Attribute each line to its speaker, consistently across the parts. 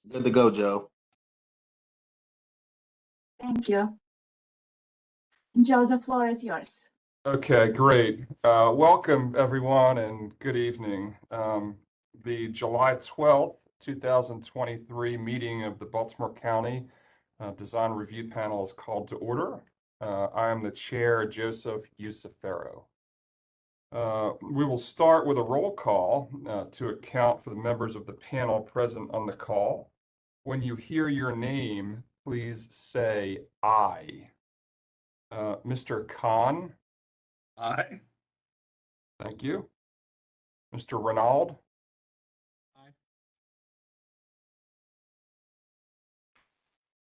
Speaker 1: Good to go, Joe.
Speaker 2: Thank you. Joe, the floor is yours.
Speaker 3: Okay, great. Welcome, everyone, and good evening. The July 12th, 2023 meeting of the Baltimore County Design Review Panel is called to order. I am the chair, Joseph Usafero. We will start with a roll call to account for the members of the panel present on the call. When you hear your name, please say aye. Mr. Khan?
Speaker 4: Aye.
Speaker 3: Thank you. Mr. Renaud?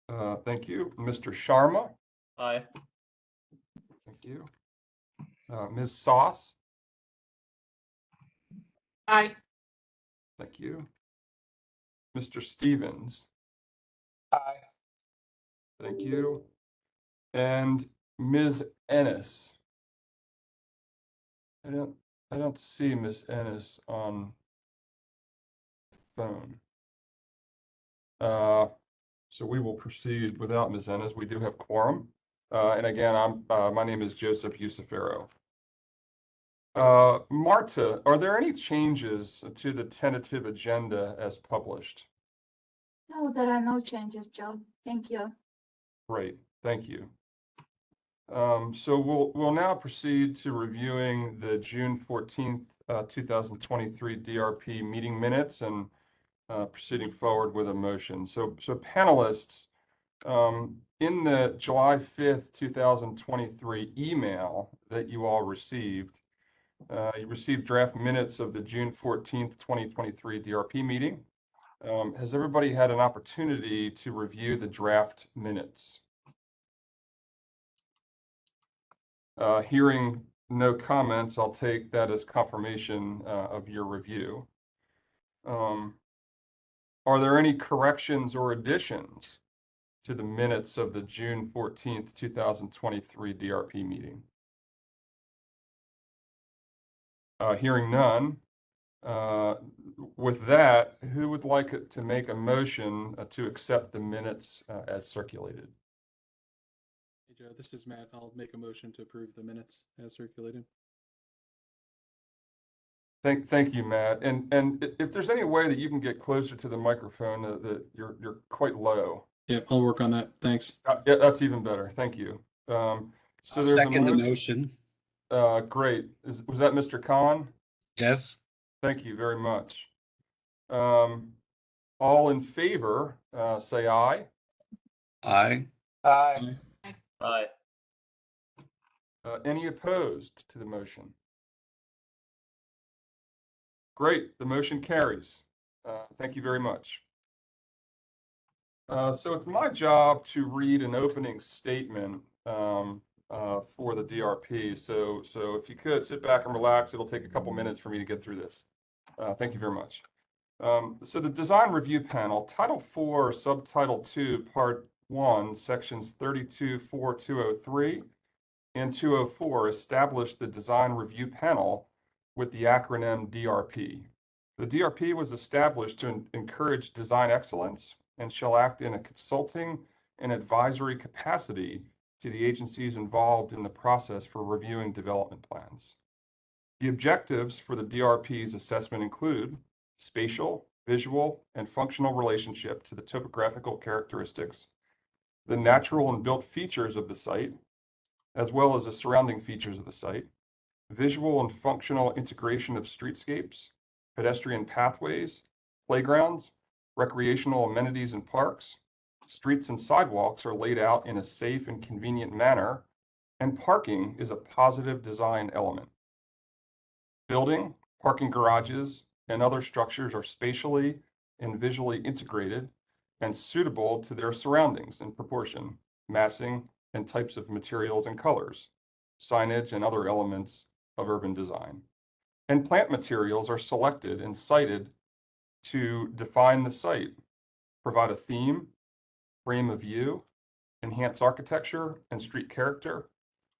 Speaker 4: Aye.
Speaker 3: Thank you. Mr. Sharma?
Speaker 4: Aye.
Speaker 3: Thank you. Ms. Sauce?
Speaker 5: Aye.
Speaker 3: Thank you. Mr. Stevens?
Speaker 4: Aye.
Speaker 3: Thank you. And Ms. Ennis? I don't see Ms. Ennis on the phone. So we will proceed without Ms. Ennis. We do have quorum. And again, my name is Joseph Usafero. Marta, are there any changes to the tentative agenda as published?
Speaker 2: No, there are no changes, Joe. Thank you.
Speaker 3: Great, thank you. So we'll now proceed to reviewing the June 14th, 2023 DRP meeting minutes and proceeding forward with a motion. So panelists, in the July 5th, 2023 email that you all received, you received draft minutes of the June 14th, 2023 DRP meeting. Has everybody had an opportunity to review the draft minutes? Hearing no comments, I'll take that as confirmation of your review. Are there any corrections or additions to the minutes of the June 14th, 2023 DRP meeting? Hearing none, with that, who would like to make a motion to accept the minutes as circulated?
Speaker 4: Hey, Joe, this is Matt. I'll make a motion to approve the minutes as circulated.
Speaker 3: Thank you, Matt. And if there's any way that you can get closer to the microphone, that you're quite low.
Speaker 4: Yep, I'll work on that. Thanks.
Speaker 3: Yeah, that's even better. Thank you. So
Speaker 6: I'll
Speaker 3: there's
Speaker 6: second
Speaker 3: a
Speaker 6: the
Speaker 3: motion.
Speaker 6: motion.
Speaker 3: Great. Was that Mr. Khan?
Speaker 6: Yes.
Speaker 3: Thank you very much. All in favor, say aye.
Speaker 6: Aye.
Speaker 4: Aye.
Speaker 5: Aye.
Speaker 3: Any opposed to the motion? Great, the motion carries. Thank you very much. So it's my job to read an opening statement for the DRP. So if you could sit back and relax, it'll take a couple minutes for me to get through this. Thank you very much. So the Design Review Panel, Title 4, Subtitle 2, Part 1, Sections 32.4.203 and 204 established the Design Review Panel with the acronym DRP. The DRP was established to encourage design excellence and shall act in a consulting and advisory capacity to the agencies involved in the process for reviewing development plans. The objectives for the DRP's assessment include spatial, visual, and functional relationship to the topographical characteristics, the natural and built features of the site, as well as the surrounding features of the site, visual and functional integration of streetscapes, pedestrian pathways, playgrounds, recreational amenities and parks, streets and sidewalks are laid out in a safe and convenient manner, and parking is a positive design element. Building, parking garages, and other structures are spatially and visually integrated and suitable to their surroundings in proportion, massing, and types of materials and colors, signage, and other elements of urban design. And plant materials are selected and cited to define the site, provide a theme, frame of view, enhance architecture and street character,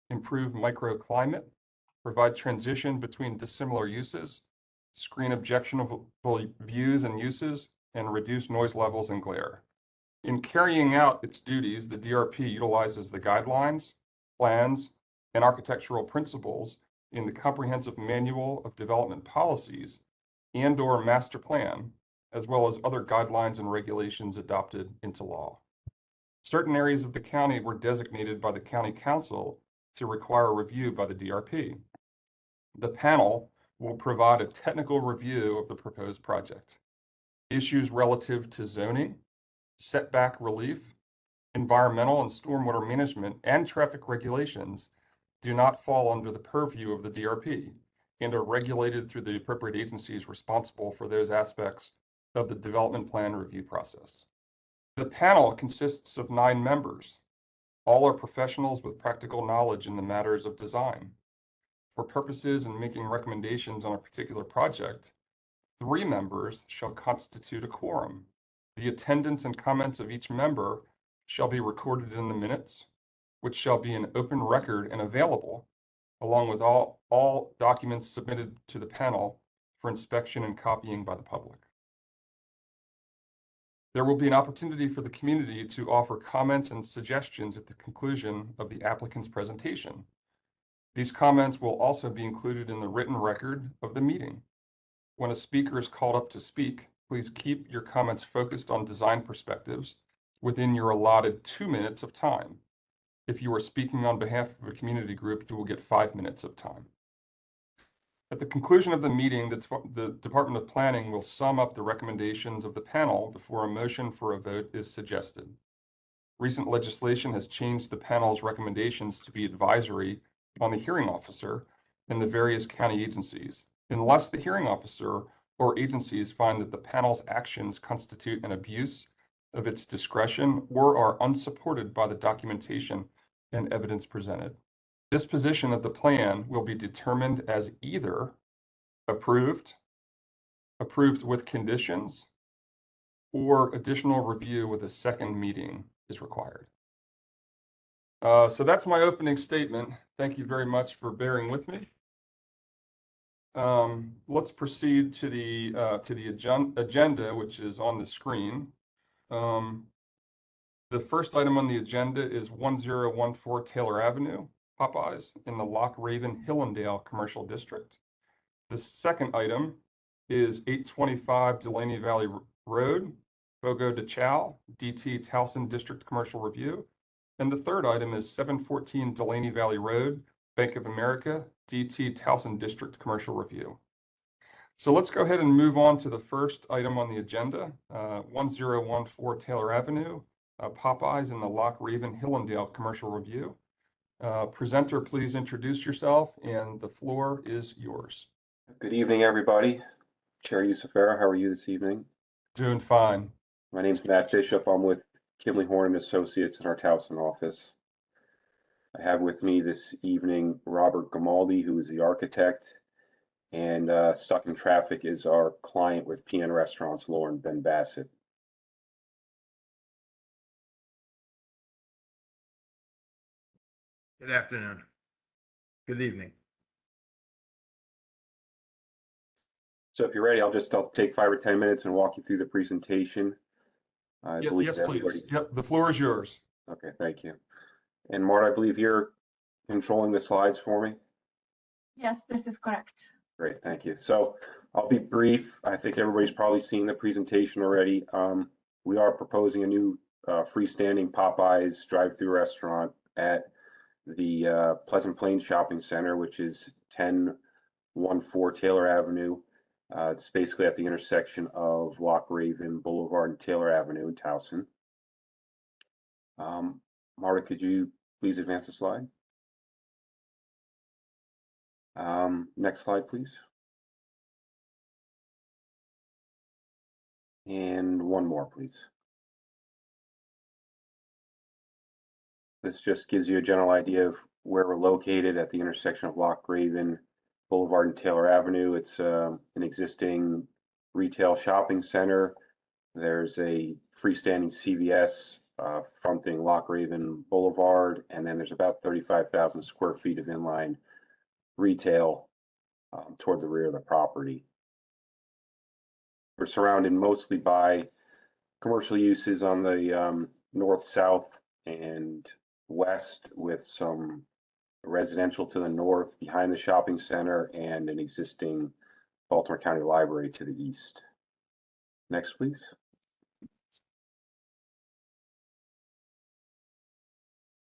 Speaker 3: improve microclimate, provide transition between dissimilar uses, screen objectionable views and uses, and reduce noise levels and glare. In carrying out its duties, the DRP utilizes the guidelines, plans, and architectural principles in the Comprehensive Manual of Development Policies and/or Master Plan, as well as other guidelines and regulations adopted into law. Certain areas of the county were designated by the County Council to require review by the DRP. The panel will provide a technical review of the proposed project. Issues relative to zoning, setback relief, environmental and stormwater management, and traffic regulations do not fall under the purview of the DRP and are regulated through the appropriate agencies responsible for those aspects of the development plan review process. The panel consists of 9 members. All are professionals with practical knowledge in the matters of design. For purposes in making recommendations on a particular project, 3 members shall constitute a quorum. The attendance and comments of each member shall be recorded in the minutes, which shall be an open record and available, along with all documents submitted to the panel for inspection and copying by the public. There will be an opportunity for the community to offer comments and suggestions at the conclusion of the applicant's presentation. These comments will also be included in the written record of the meeting. When a speaker is called up to speak, please keep your comments focused on design perspectives within your allotted 2 minutes of time. If you are speaking on behalf of a community group, you will get 5 minutes of time. At the conclusion of the meeting, the Department of Planning will sum up the recommendations of the panel before a motion for a vote is suggested. Recent legislation has changed the panel's recommendations to be advisory on the hearing officer and the various county agencies, unless the hearing officer or agencies find that the panel's actions constitute an abuse of its discretion or are unsupported by the documentation and evidence presented. Disposition of the plan will be determined as either approved with conditions, or additional review with a second meeting is required. So that's my opening statement. Thank you very much for bearing with me. Let's proceed to the agenda, which is on the screen. The first item on the agenda is 1014 Taylor Avenue, Popeyes, in the Loch Raven Hillendale Commercial District. The second item is 825 Delaney Valley Road, Fogo de Chao, DT Towson District Commercial Review. And the third item is 714 Delaney Valley Road, Bank of America, DT Towson District Commercial Review. So let's go ahead and move on to the first item on the agenda, 1014 Taylor Avenue, Popeyes in the Loch Raven Hillendale Commercial Review. Presenter, please introduce yourself, and the floor is yours.
Speaker 1: Good evening, everybody. Chair Yusufera, how are you this evening?
Speaker 3: Doing fine.
Speaker 1: My name's Matt Bishop. I'm with Kimley Horn and Associates in our Towson office. I have with me this evening Robert Gamaldi, who is the architect, and stuck in traffic is our client with PN Restaurants, Lauren Ben Bassett.
Speaker 5: Good afternoon. Good evening.
Speaker 1: So if you're ready, I'll take 5 or 10 minutes and walk you through the presentation.
Speaker 3: Yes, please. Yep, the floor is yours.
Speaker 1: Okay, thank you. And Marta, I believe you're controlling the slides for me?
Speaker 2: Yes, this is correct.
Speaker 1: Great, thank you. So I'll be brief. I think everybody's probably seen the presentation already. We are proposing a new freestanding Popeyes drive-through restaurant at the Pleasant Plains Shopping Center, which is 1014 Taylor Avenue. It's basically at the intersection of Loch Raven Boulevard and Taylor Avenue in Towson. Marta, could you please advance the slide? Next slide, please. And one more, please. This just gives you a general idea of where we're located at the intersection of Loch Raven Boulevard and Taylor Avenue. It's an existing retail shopping center. There's a freestanding CVS fronting Loch Raven Boulevard, and then there's about 35,000 square feet of inline retail toward the rear of the property. we're surrounded mostly by commercial uses on the north, south, and west, with some residential to the north behind the shopping center and an existing Baltimore County Library to the east. Next, please.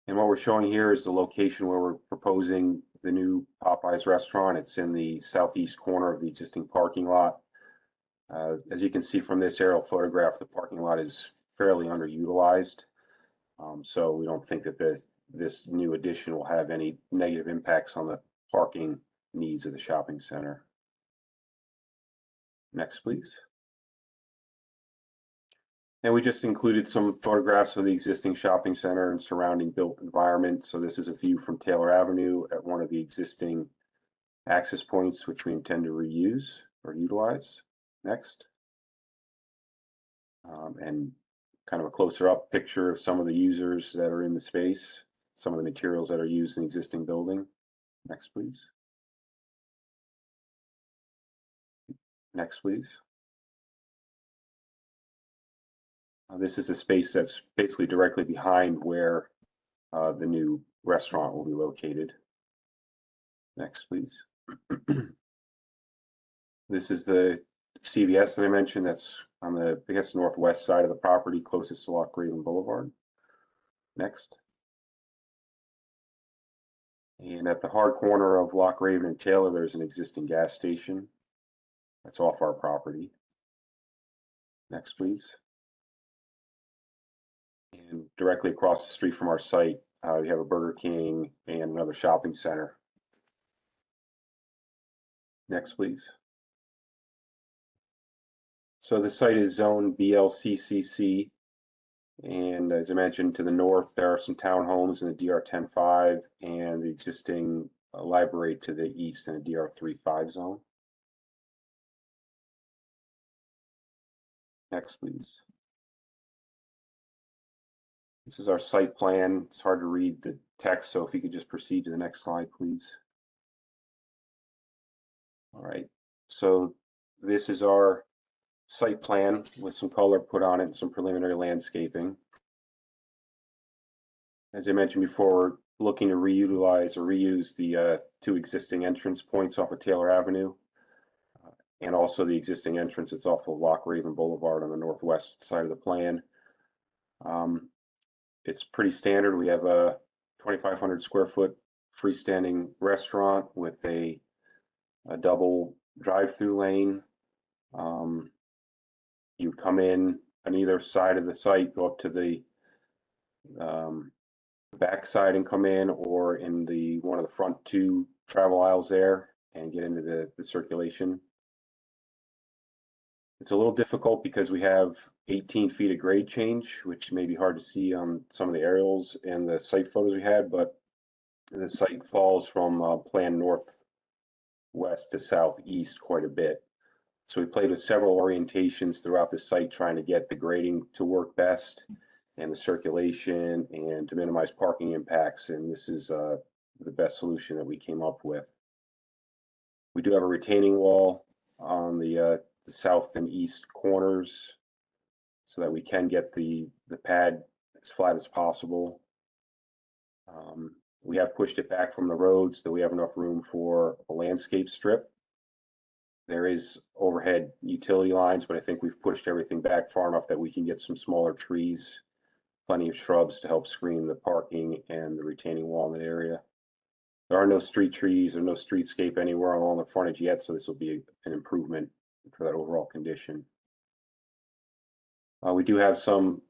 Speaker 1: And what we're showing here is the location where we're proposing the new Popeyes restaurant. It's in the southeast corner of the existing parking lot. As you can see from this aerial photograph, the parking lot is fairly underutilized. So we don't think that this new addition will have any negative impacts on the parking needs of the shopping center. Next, please. And we just included some photographs of the existing shopping center and surrounding built environment. So this is a view from Taylor Avenue at one of the existing access points, which we intend to reuse or utilize. Next. And kind of a closer up picture of some of the users that are in the space, some of the materials that are used in the existing building. Next, please. Next, please. This is a space that's basically directly behind where the new restaurant will be located. Next, please. This is the CVS that I mentioned. That's on the, I guess, northwest side of the property, closest to Loch Raven Boulevard. Next. And at the hard corner of Loch Raven and Taylor, there's an existing gas station. That's off our property. Next, please. And directly across the street from our site, we have a Burger King and another shopping center. Next, please. So the site is zoned BLCCC, and as I mentioned, to the north there are some townhomes in the DR10-5 and the existing library to the east in the DR3-5 zone. Next, please. This is our site plan. It's hard to read the text, so if you could just proceed to the next slide, please. All right, so this is our site plan with some color put on it and some preliminary landscaping. As I mentioned before, we're looking to reutilize or reuse the two existing entrance points off of Taylor Avenue and also the existing entrance that's off of Loch Raven Boulevard on the northwest side of the plan. It's pretty standard. We have a 2,500 square foot freestanding restaurant with a double drive-through lane. You come in on either side of the site, go up to the back side and come in, or in the one of the front two travel aisles there and get into the circulation. It's a little difficult because we have 18 feet of grade change, which may be hard to see on some of the aerials and the site photos we had, but the site falls from plan northwest to southeast quite a bit. So we played with several orientations throughout the site, trying to get the grading to work best and the circulation and to minimize parking impacts. And this is the best solution that we came up with. We do have a retaining wall on the south and east corners so that we can get the pad as flat as possible. We have pushed it back from the road so that we have enough room for a landscape strip. There is overhead utility lines, but I think we've pushed everything back far enough that we can get some smaller trees, plenty of shrubs to help screen the parking and the retaining wall in that area. There are no street trees or no streetscape anywhere along the frontage yet, so this will be an improvement for that overall condition. We do have some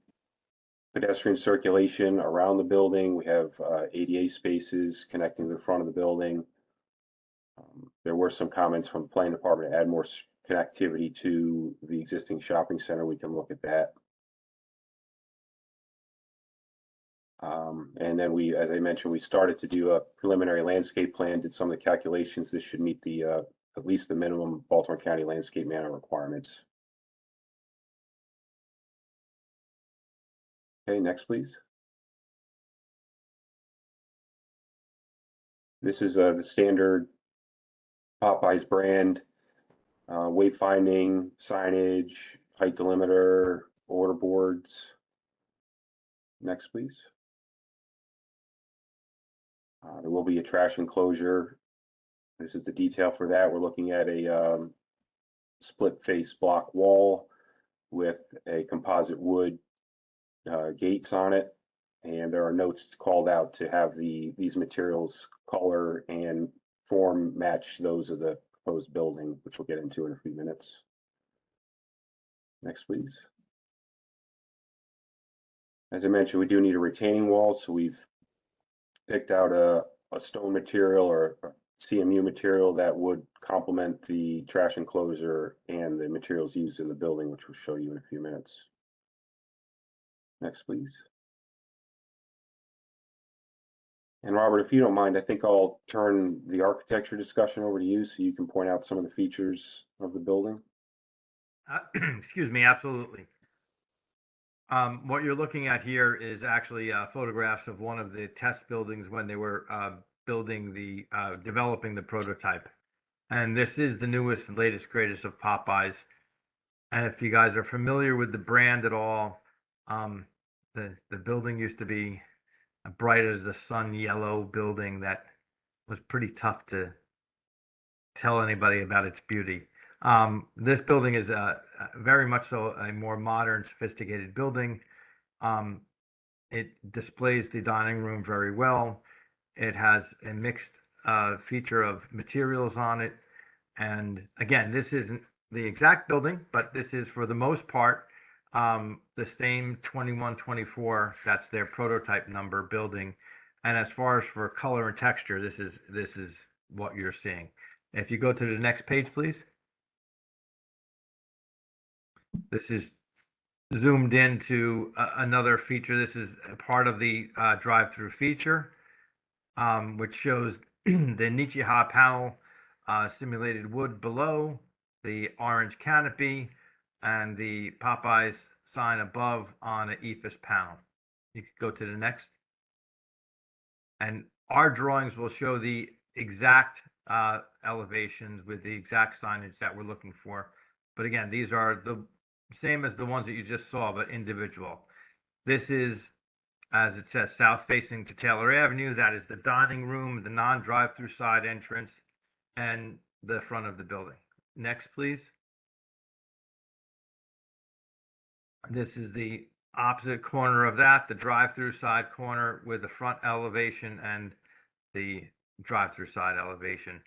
Speaker 1: pedestrian circulation around the building. We have ADA spaces connecting to the front of the building. There were some comments from the planning department to add more connectivity to the existing shopping center. We can look at that. And then we, as I mentioned, we started to do a preliminary landscape plan, did some of the calculations. This should meet the at least the minimum Baltimore County landscape manner requirements. Okay, next, please. This is the standard Popeyes brand wayfinding, signage, height delimiter, order boards. Next, please. There will be a trash enclosure. This is the detail for that. We're looking at a split face block wall with a composite wood gates on it. And there are notes called out to have these materials color and form match those of the proposed building, which we'll get into in a few minutes. Next, please. As I mentioned, we do need a retaining wall, so we've picked out a stone material or a CMU material that would complement the trash enclosure and the materials used in the building, which we'll show you in a few minutes. Next, please. And Robert, if you don't mind, I think I'll turn the architecture discussion over to you so you can point out some of the features of the building.
Speaker 5: Excuse me, absolutely. What you're looking at here is actually photographs of one of the test buildings when they were developing the prototype. And this is the newest and latest, greatest of Popeyes. And if you guys are familiar with the brand at all, the building used to be a bright as the sun yellow building that was pretty tough to tell anybody about its beauty. This building is very much so a more modern, sophisticated building. It displays the dining room very well. It has a mixed feature of materials on it. And again, this isn't the exact building, but this is for the most part the same 2124. That's their prototype number building. And as far as for color and texture, this is what you're seeing. If you go to the next page, please. This is zoomed into another feature. This is a part of the drive-through feature, which shows the Nichiha panel, simulated wood below, the orange canopy, and the Popeyes sign above on an EFIS panel. You could go to the next. And our drawings will show the exact elevations with the exact signage that we're looking for. But again, these are the same as the ones that you just saw, but individual. This is, as it says, south facing to Taylor Avenue. That is the dining room, the non-drive-through side entrance, and the front of the building. Next, please. This is the opposite corner of that, the drive-through side corner with the front elevation and the drive-through side elevation.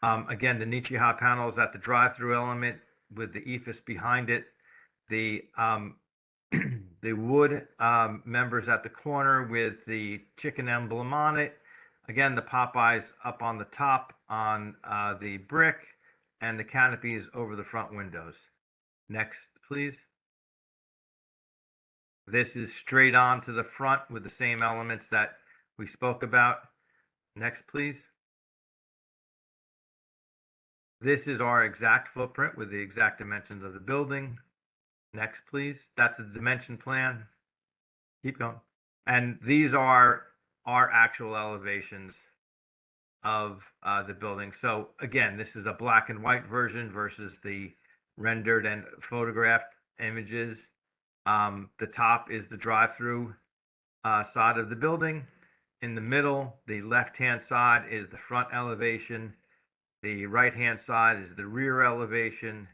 Speaker 5: Again, the Nichiha panels at the drive-through element with the EFIS behind it. The the wood members at the corner with the chicken emblem on it. Again, the Popeyes up on the top on the brick, and the canopies over the front windows. Next, please. This is straight on to the front with the same elements that we spoke about. Next, please. This is our exact footprint with the exact dimensions of the building. Next, please. That's the dimension plan. Keep going. And these are our actual elevations of the building. So again, this is a black and white version versus the rendered and photographed images. The top is the drive-through side of the building. In the middle, the left-hand side is the front elevation. The right-hand side is the rear elevation.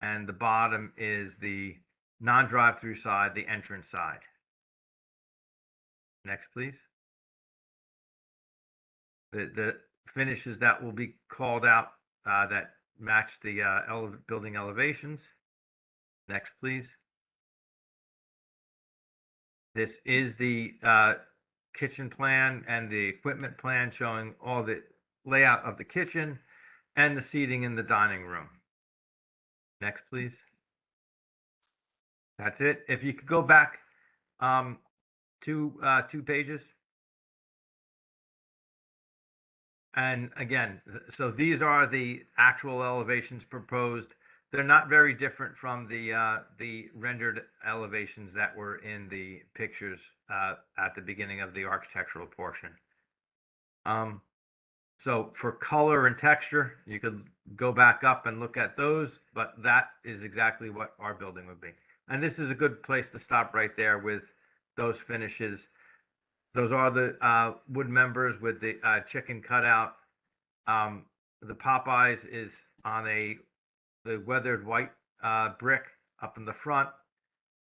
Speaker 5: And the bottom is the non-drive-through side, the entrance side. Next, please. The finishes that will be called out that match the building elevations. Next, please. This is the kitchen plan and the equipment plan showing all the layout of the kitchen and the seating in the dining room. Next, please. That's it. If you could go back two pages. And again, so these are the actual elevations proposed. They're not very different from the rendered elevations that were in the pictures at the beginning of the architectural portion. So for color and texture, you could go back up and look at those, but that is exactly what our building would be. And this is a good place to stop right there with those finishes. Those are the wood members with the chicken cutout. The Popeyes is on the weathered white brick up in the front.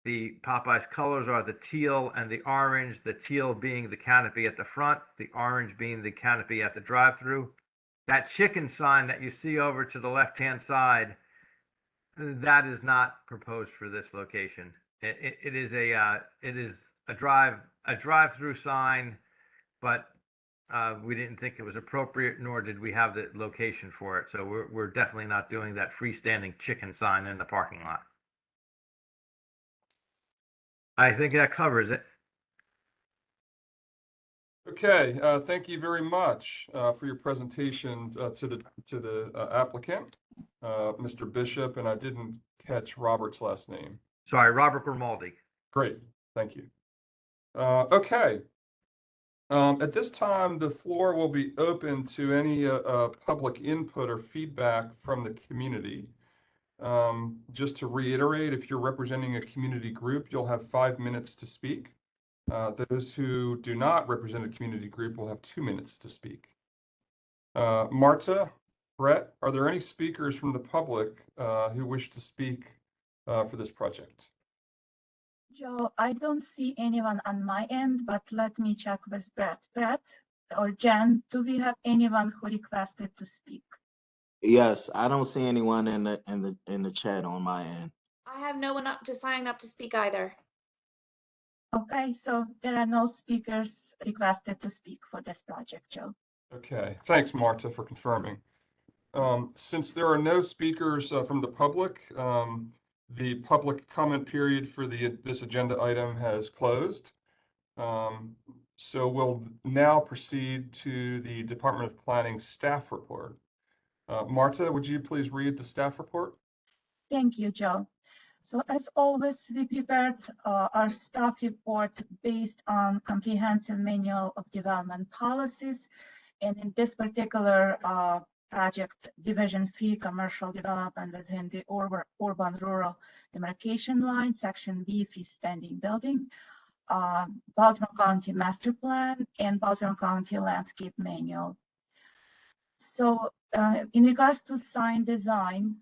Speaker 5: The Popeyes colors are the teal and the orange, the teal being the canopy at the front, the orange being the canopy at the drive-through. That chicken sign that you see over to the left-hand side, that is not proposed for this location. It is a drive-through sign, but we didn't think it was appropriate, nor did we have the location for it. So we're definitely not doing that freestanding chicken sign in the parking lot. I think that covers it.
Speaker 3: Okay, thank you very much for your presentation to the applicant, Mr. Bishop, and I didn't catch Robert's last name.
Speaker 5: Sorry, Robert Grimaldi.
Speaker 3: Great, thank you. Okay. At this time, the floor will be open to any public input or feedback from the community. Just to reiterate, if you're representing a community group, you'll have 5 minutes to speak. Those who do not represent a community group will have 2 minutes to speak. Marta, Brett, are there any speakers from the public who wish to speak for this project?
Speaker 2: Joe, I don't see anyone on my end, but let me check with Brett. Brett or Jen, do we have anyone who requested to speak?
Speaker 7: Yes, I don't see anyone in the chat on my end.
Speaker 8: I have no one up to sign up to speak either.
Speaker 2: Okay, so there are no speakers requested to speak for this project, Joe.
Speaker 3: Okay, thanks, Marta, for confirming. Since there are no speakers from the public, the public comment period for this agenda item has closed. So we'll now proceed to the Department of Planning staff report. Marta, would you please read the staff report?
Speaker 2: Thank you, Joe. So as always, we prepared our staff report based on comprehensive manual of development policies. And in this particular project, Division 3 commercial development within the urban-rural demarcation line, Section B, freestanding building, Baltimore County Master Plan, and Baltimore County Landscape Manual. So in regards to sign design,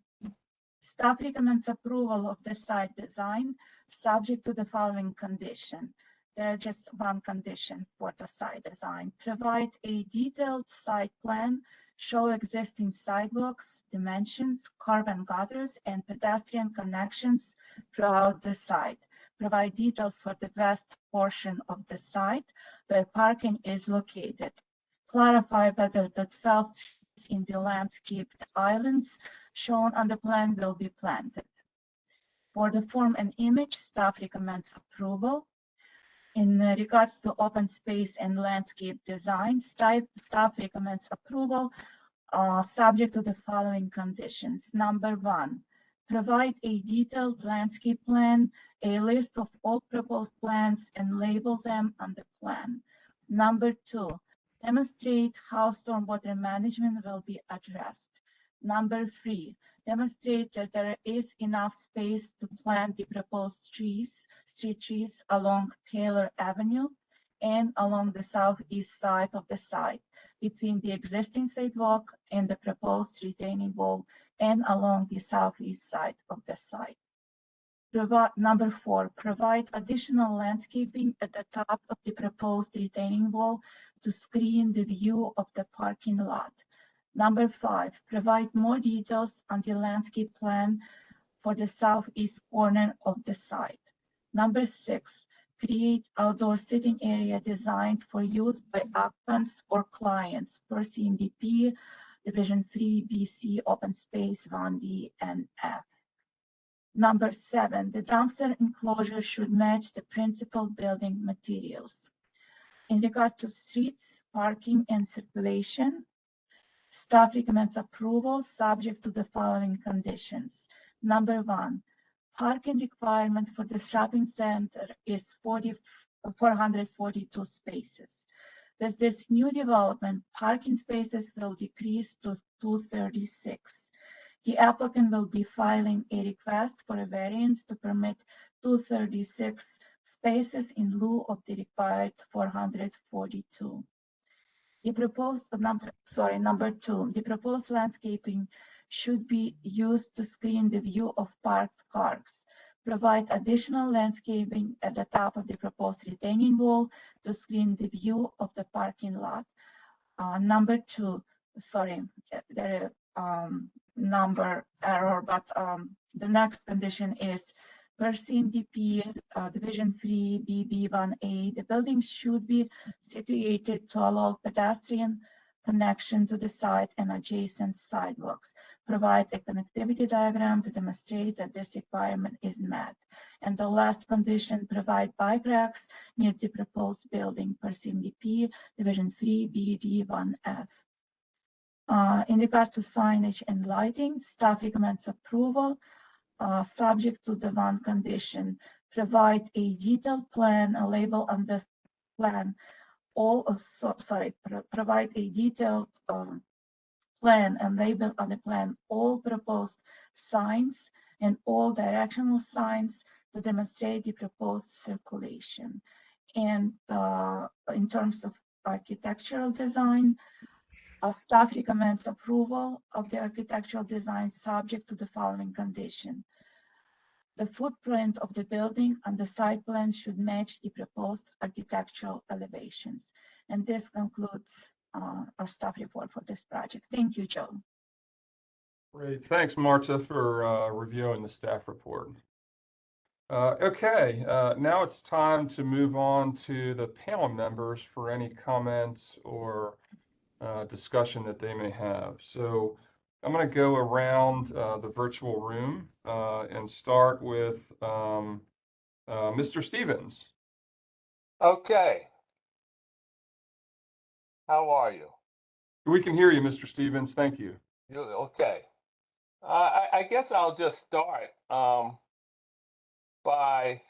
Speaker 2: staff recommends approval of the site design subject to the following condition. There is just one condition for the site design. Provide a detailed site plan, show existing sidewalks, dimensions, curb and gutters, and pedestrian connections throughout the site. Provide details for the west portion of the site where parking is located. Clarify whether the 12 trees in the landscaped islands shown on the plan will be planted. For the form and image, staff recommends approval. In regards to open space and landscape design, staff recommends approval subject to the following conditions. Number 1, provide a detailed landscape plan, a list of all proposed plans, and label them on the plan. Number 2, demonstrate how stormwater management will be addressed. Number 3, demonstrate that there is enough space to plant the proposed street trees along Taylor Avenue and along the southeast side of the site, between the existing sidewalk and the proposed retaining wall, and along the southeast side of the site. Number 4, provide additional landscaping at the top of the proposed retaining wall to screen the view of the parking lot. Number 5, provide more details on the landscape plan for the southeast corner of the site. Number 6, create outdoor sitting area designed for use by occupants or clients per CMDP, Division 3, BC, Open Space 1D and F. Number 7, the dumpster enclosure should match the principal building materials. In regards to streets, parking, and circulation, staff recommends approval subject to the following conditions. Number 1, parking requirement for the shopping center is 442 spaces. With this new development, parking spaces will decrease to 236. The applicant will be filing a request for a variance to permit 236 spaces in lieu of the required 442. The proposed number two, the proposed landscaping should be used to screen the view of parked cars. Provide additional landscaping at the top of the proposed retaining wall to screen the view of the parking lot. Number two, there is number error, but the next condition is per CMDP Division 3 BB1A, the building should be situated to allow pedestrian connection to the site and adjacent sidewalks. Provide a connectivity diagram to demonstrate that this requirement is met. And the last condition, provide bike racks near the proposed building per CMDP Division 3 BD1F. In regard to signage and lighting, staff recommends approval, subject to the one condition. Provide a detailed plan, a label on the plan. Provide a detailed plan and label on the plan all proposed signs and all directional signs to demonstrate the proposed circulation. And in terms of architectural design, staff recommends approval of the architectural design subject to the following condition. The footprint of the building and the site plan should match the proposed architectural elevations. And this concludes our staff report for this project. Thank you, Joe.
Speaker 3: Great. Thanks, Marta, for reviewing the staff report. Okay, now it's time to move on to the panel members for any comments or discussion that they may have. So I'm going to go around the virtual room and start with Mr. Stevens.
Speaker 9: Okay. How are you?
Speaker 3: We can hear you, Mr. Stevens. Thank you.
Speaker 9: Okay. I guess I'll just start by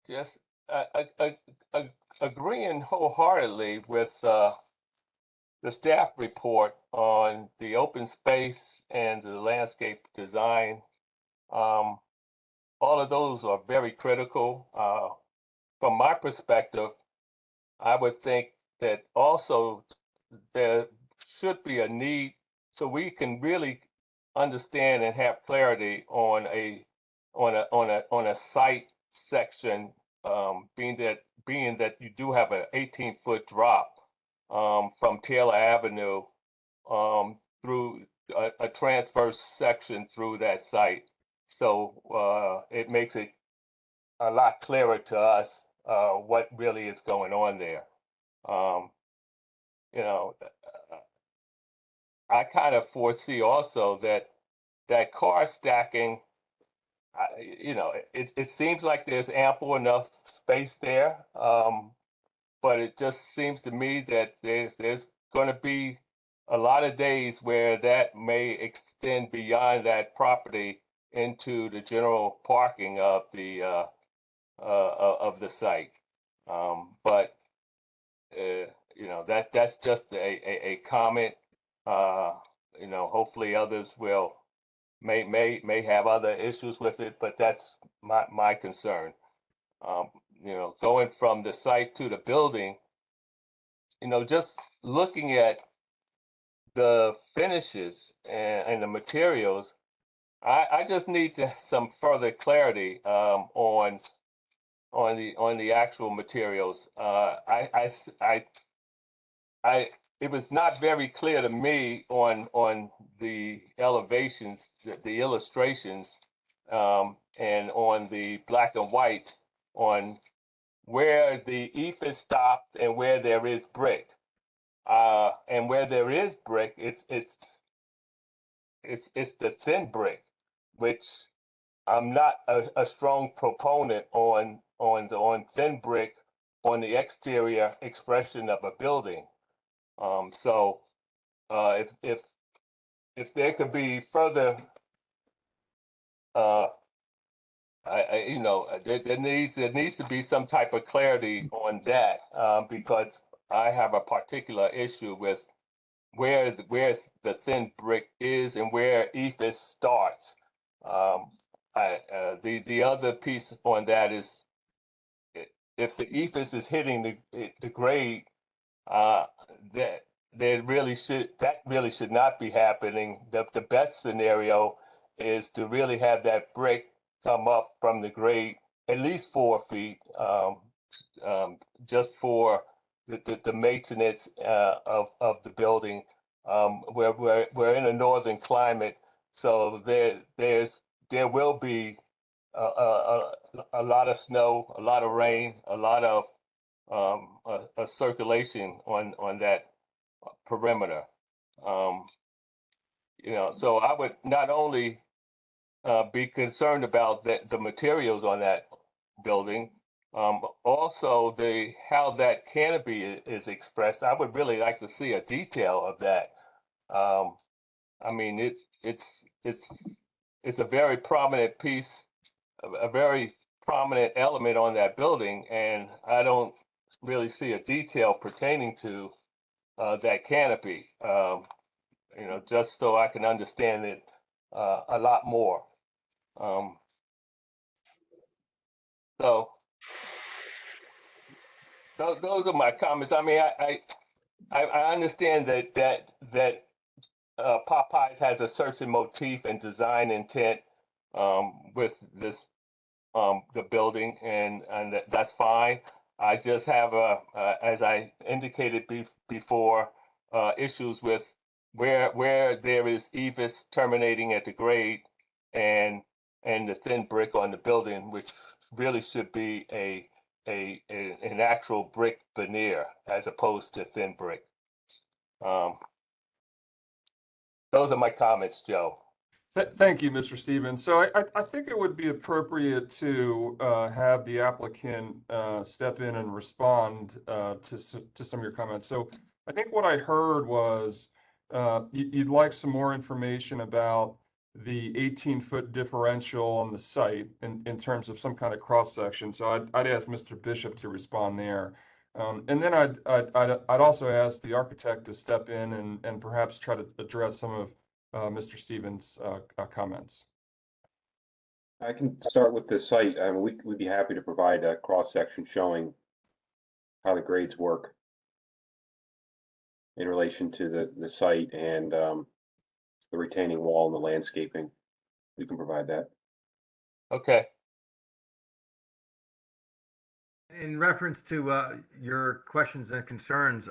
Speaker 9: just agreeing wholeheartedly with the staff report on the open space and the landscape design. All of those are very critical. From my perspective, I would think that also there should be a need so we can really understand and have clarity on a site section, being that you do have an 18-foot drop from Taylor Avenue through a transverse section through that site. So it makes it a lot clearer to us what really is going on there. You know, I kind of foresee also that car stacking, you know, it seems like there's ample enough space there, but it just seems to me that there's going to be a lot of days where that may extend beyond that property into the general parking of the site. But you know, that's just a comment. You know, hopefully others may have other issues with it, but that's my concern. You know, going from the site to the building, you know, just looking at the finishes and the materials, I just need some further clarity on the actual materials. It was not very clear to me on the elevations, the illustrations, and on the black and whites on where the ephes stopped and where there is brick. And where there is brick, it's the thin brick, which I'm not a strong proponent on thin brick on the exterior expression of a building. So if there could be further, you know, there needs to be some type of clarity on that, because I have a particular issue with where the thin brick is and where ephes starts. The other piece on that is if the ephes is hitting the grade, that really should not be happening. The best scenario is to really have that brick come up from the grade at least 4 feet, just for the maintenance of the building. We're in a northern climate, so there will be a lot of snow, a lot of rain, a lot of a circulation on that perimeter. So I would not only be concerned about the materials on that building, also how that canopy is expressed. I would really like to see a detail of that. I mean, it's a very prominent piece, a very prominent element on that building, and I don't really see a detail pertaining to that canopy. Just so I can understand it a lot more. So those are my comments. I mean, I understand that Popeyes has a certain motif and design intent with this the building, and that's fine. I just have as I indicated before, issues with where there is ephes terminating at the grade and the thin brick on the building, which really should be an actual brick veneer as opposed to thin brick. Those are my comments, Joe.
Speaker 3: Thank you, Mr. Stevens. So I think it would be appropriate to have the applicant step in and respond to some of your comments. So I think what I heard was you'd like some more information about the 18-foot differential on the site in terms of some kind of cross section. So I'd ask Mr. Bishop to respond there. And then I'd also ask the architect to step in and perhaps try to address some of Mr. Stevens' comments.
Speaker 1: I can start with the site. We'd be happy to provide a cross-section showing how the grades work in relation to the site and the retaining wall and the landscaping. We can provide that.
Speaker 9: Okay.
Speaker 5: In reference to your questions and concerns,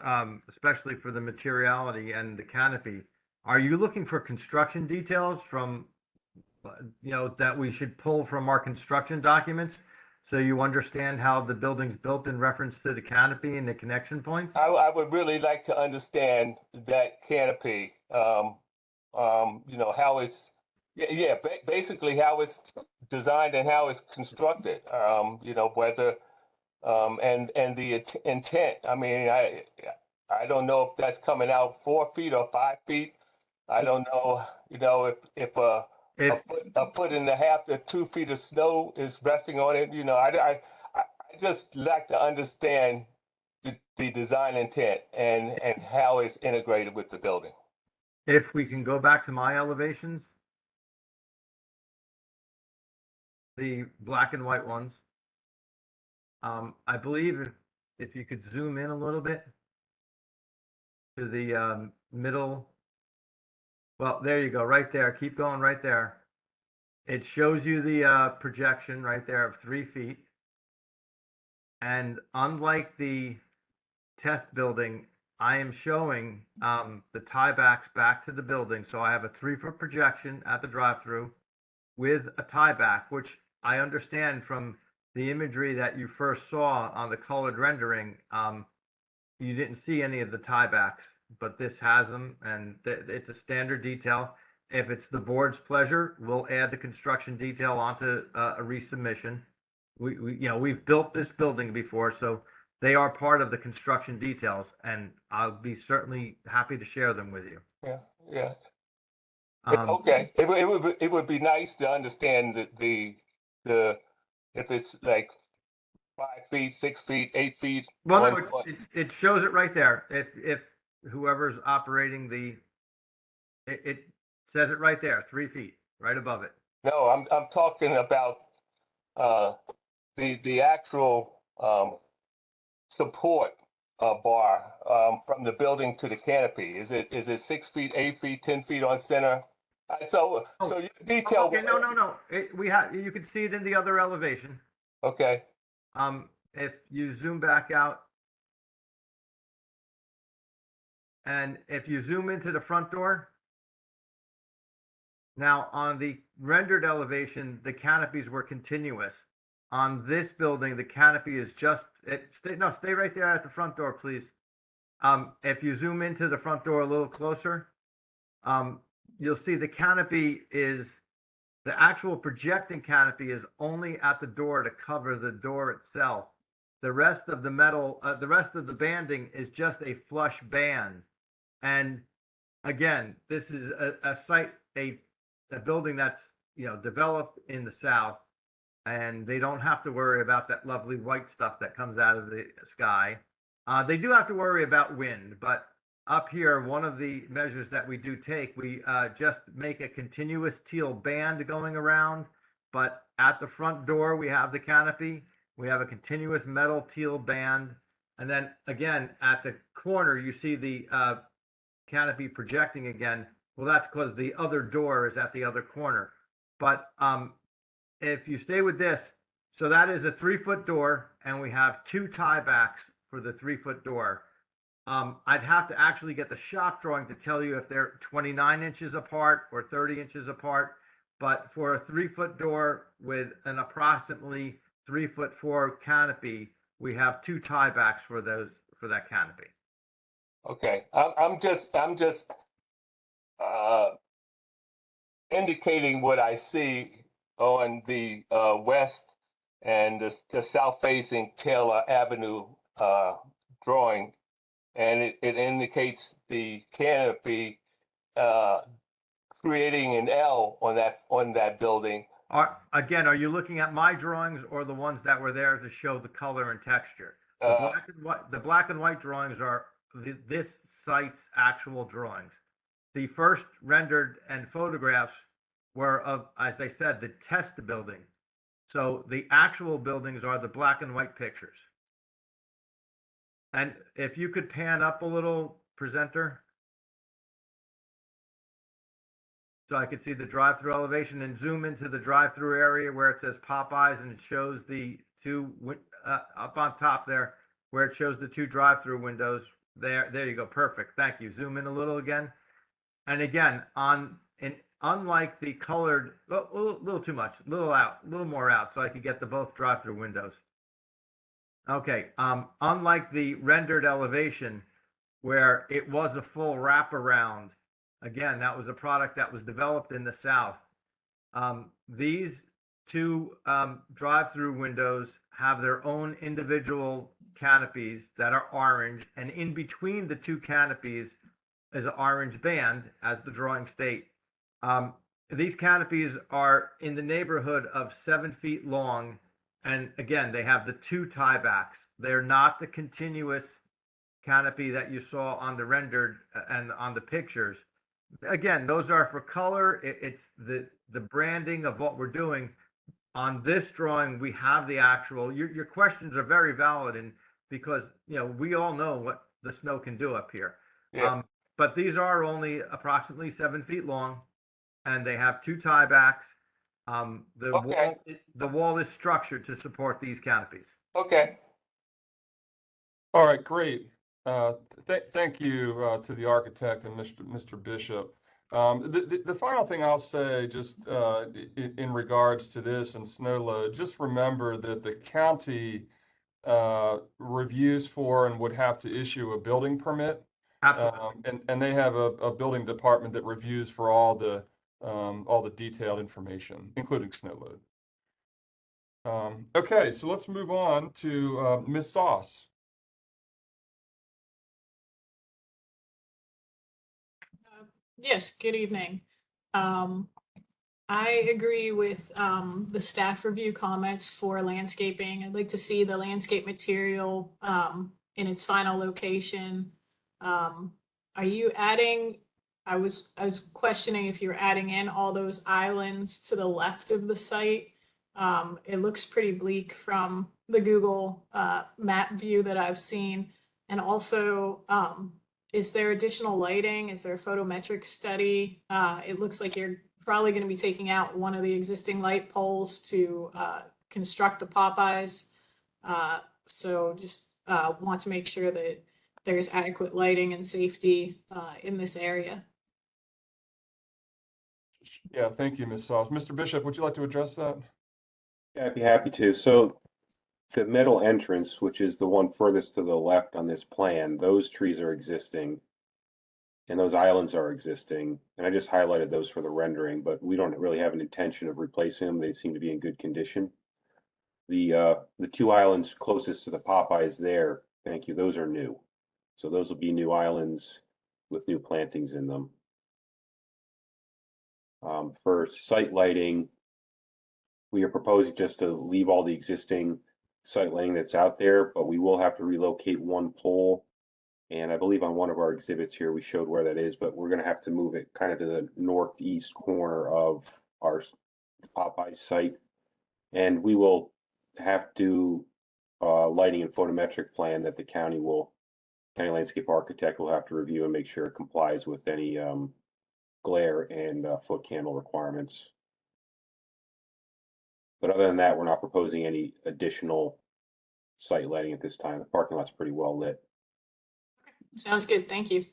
Speaker 5: especially for the materiality and the canopy, are you looking for construction details from, that we should pull from our construction documents so you understand how the building's built in reference to the canopy and the connection points?
Speaker 9: I would really like to understand that canopy, how it's, basically how it's designed and how it's constructed, whether, and the intent. I mean, I don't know if that's coming out 4 feet or 5 feet. I don't know, if a foot and a half to 2 feet of snow is resting on it. I just like to understand the design intent and how it's integrated with the building.
Speaker 5: If we can go back to my elevations, the black and white ones, I believe if you could zoom in a little bit to the middle. Well, there you go, right there. Keep going right there. It shows you the projection right there of 3 feet. And unlike the test building, I am showing the tiebacks back to the building. So I have a 3-foot projection at the drive-through with a tieback, which I understand from the imagery that you first saw on the colored rendering. You didn't see any of the tiebacks, but this has them, and it's a standard detail. If it's the board's pleasure, we'll add the construction detail onto a resubmission. We've built this building before, so they are part of the construction details, and I'll be certainly happy to share them with you.
Speaker 9: Yeah. Okay. It would be nice to understand the if it's like 5 feet, 6 feet, 8 feet?
Speaker 5: Well,
Speaker 9: one
Speaker 5: no,
Speaker 9: foot?
Speaker 5: it shows it right there. If whoever's operating it says it right there, 3 feet, right above it.
Speaker 9: No, I'm talking about the actual support bar from the building to the canopy. Is it 6 feet, 8 feet, 10 feet on center? So you detail.
Speaker 5: Okay, no. You can see it in the other elevation.
Speaker 9: Okay.
Speaker 5: If you zoom back out, and if you zoom into the front door, now on the rendered elevation, the canopies were continuous. On this building, the canopy is just, stay right there at the front door, please. If you zoom into the front door a little closer, you'll see the canopy is, the actual projecting canopy is only at the door to cover the door itself. The rest of the metal, the rest of the banding is just a flush band. And again, this is a site, a building that's, developed in the South, and they don't have to worry about that lovely white stuff that comes out of the sky. They do have to worry about wind, but up here, one of the measures that we do take, we just make a continuous teal band going around, but at the front door, we have the canopy, we have a continuous metal teal band, and then again, at the corner, you see the canopy projecting again. Well, that's because the other door is at the other corner. But if you stay with this, so that is a 3-foot door, and we have 2 tiebacks for the 3-foot door. I'd have to actually get the shop drawing to tell you if they're 29 inches apart or 30 inches apart. But for a 3-foot door with an approximately 3'4" canopy, we have 2 tiebacks for that canopy.
Speaker 9: Okay. I'm just indicating what I see on the west and the south-facing Taylor Avenue drawing, and it indicates the canopy creating an L on that building.
Speaker 5: Again, are you looking at my drawings or the ones that were there to show the color and texture? The black and white drawings are this site's actual drawings. The first rendered and photographs were of, as I said, the test building. So the actual buildings are the black and white pictures. And if you could pan up a little, presenter, so I could see the drive-through elevation, and zoom into the drive-through area where it says Popeyes, and it shows the 2 up on top there, where it shows the 2 drive-through windows. There you go. Perfect. Thank you. Zoom in a little again. And again, unlike the colored, a little too much, a little more out, so I could get the both drive-through windows. Okay. Unlike the rendered elevation, where it was a full wraparound, again, that was a product that was developed in the South. These 2 drive-through windows have their own individual canopies that are orange, and in between the 2 canopies is an orange band, as the drawing state. These canopies are in the neighborhood of 7 feet long, and again, they have the 2 tiebacks. They're not the continuous canopy that you saw on the rendered and on the pictures. Again, those are for color. It's the branding of what we're doing. On this drawing, we have the actual. Your questions are very valid, and because we all know what the snow can do up here.
Speaker 9: Yeah.
Speaker 5: But these are only approximately 7 feet long, and they have 2 tiebacks. The wall is structured to support these canopies.
Speaker 9: Okay.
Speaker 3: All right, great. Thank you to the architect and Mr. Bishop. The final thing I'll say, just in regards to this and snow load, just remember that the county reviews for and would have to issue a building permit.
Speaker 5: Absolutely.
Speaker 3: And they have a building department that reviews for all the detailed information, including snow load. Okay, so let's move on to Ms. Sauce.
Speaker 10: Yes, good evening. I agree with the staff review comments for landscaping. I'd like to see the landscape material in its final location. Are you adding, I was questioning if you're adding in all those islands to the left of the site. It looks pretty bleak from the Google map view that I've seen. And also, is there additional lighting? Is there a photometric study? It looks like you're probably going to be taking out one of the existing light poles to construct the Popeyes. So just want to make sure that there's adequate lighting and safety in this area.
Speaker 3: Yeah, thank you, Ms. Sauce. Mr. Bishop, would you like to address that?
Speaker 1: Yeah, I'd be happy to. So the middle entrance, which is the one furthest to the left on this plan, those trees are existing. And those islands are existing, and I just highlighted those for the rendering, but we don't really have an intention of replacing them. They seem to be in good condition. The two islands closest to the Popeyes there, thank you, those are new. So those will be new islands with new plantings in them. For site lighting, we are proposing just to leave all the existing site lighting that's out there, but we will have to relocate one pole. And I believe on one of our exhibits here, we showed where that is, but we're going to have to move it kind of to the northeast corner of our Popeye site. And we will have to lighting and photometric plan that the county landscape architect will have to review and make sure it complies with any glare and foot candle requirements. But other than that, we're not proposing any additional site lighting at this time. The parking lot's pretty well lit.
Speaker 10: Sounds good. Thank you.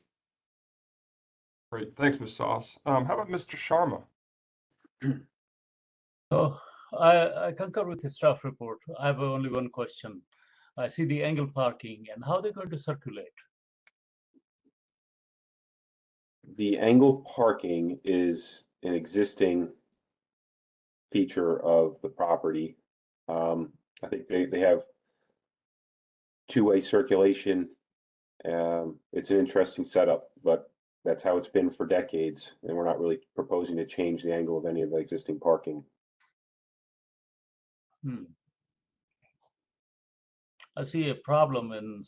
Speaker 3: Great, thanks, Ms. Sauce. How about Mr. Sharma?
Speaker 11: So I concur with the staff report. I have only one question. I see the angle parking and how they're going to circulate.
Speaker 1: The angle parking is an existing feature of the property. I think they have two-way circulation. It's an interesting setup, but that's how it's been for decades, and we're not really proposing to change the angle of any of the existing parking.
Speaker 11: I see a problem in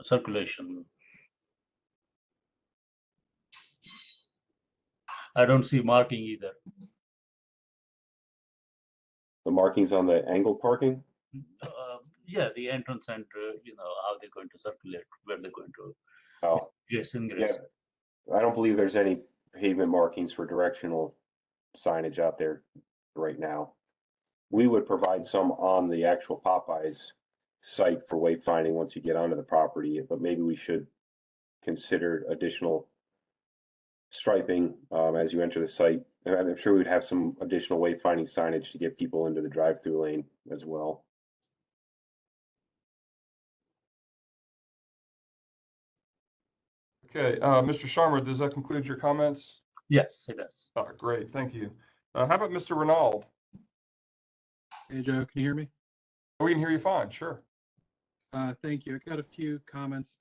Speaker 11: circulation. I don't see marking either.
Speaker 1: The markings on the angle parking?
Speaker 11: Yeah, the entrance and how they're going to circulate, where they're going to
Speaker 1: Yeah, I don't believe there's any pavement markings for directional signage out there right now. We would provide some on the actual Popeyes site for wayfinding once you get onto the property, but maybe we should consider additional striping as you enter the site. And I'm sure we'd have some additional wayfinding signage to get people into the drive-through lane as well.
Speaker 3: Okay, Mr. Sharma, does that conclude your comments?
Speaker 11: Yes, it does.
Speaker 3: Great, thank you. How about Mr. Renaud?
Speaker 4: Hey, Joe, can you hear me?
Speaker 3: We can hear you fine, sure.
Speaker 4: Thank you. I got a few comments.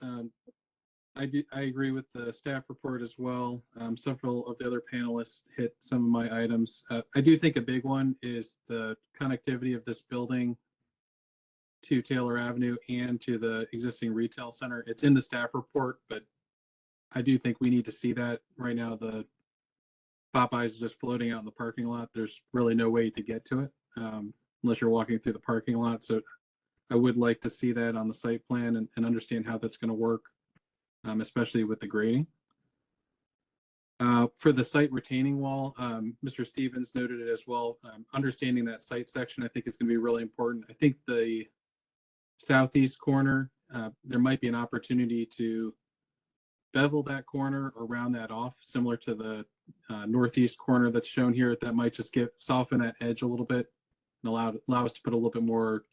Speaker 4: I agree with the staff report as well. Several of the other panelists hit some of my items. I do think a big one is the connectivity of this building to Taylor Avenue and to the existing retail center. It's in the staff report, but I do think we need to see that. Right now, the Popeyes is just floating out in the parking lot. There's really no way to get to it unless you're walking through the parking lot. So I would like to see that on the site plan and understand how that's going to work, especially with the grading. For the site retaining wall, Mr. Stevens noted it as well. Understanding that site section, I think, is going to be really important. I think the southeast corner, there might be an opportunity to bevel that corner or round that off, similar to the northeast corner that's shown here. That might just soften that edge a little bit and allow us to put a little bit more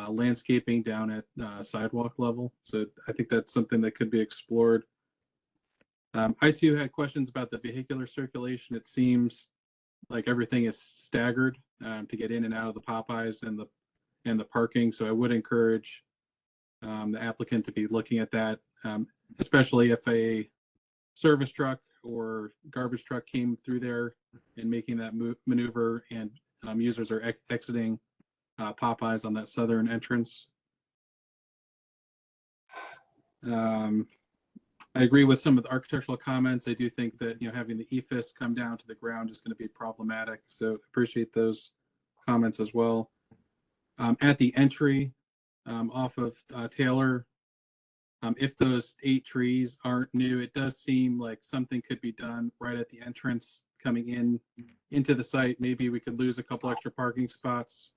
Speaker 4: landscaping down at sidewalk level. So I think that's something that could be explored. I too had questions about the vehicular circulation. It seems like everything is staggered to get in and out of the Popeyes and the parking. So I would encourage the applicant to be looking at that, especially if a service truck or garbage truck came through there and making that maneuver, and users are exiting Popeyes on that southern entrance. I agree with some of the architectural comments. I do think that, having the EFIS come down to the ground is going to be problematic. So appreciate those comments as well. At the entry off of Taylor, if those 8 trees aren't new, it does seem like something could be done right at the entrance coming into the site. Maybe we could lose a couple extra parking spots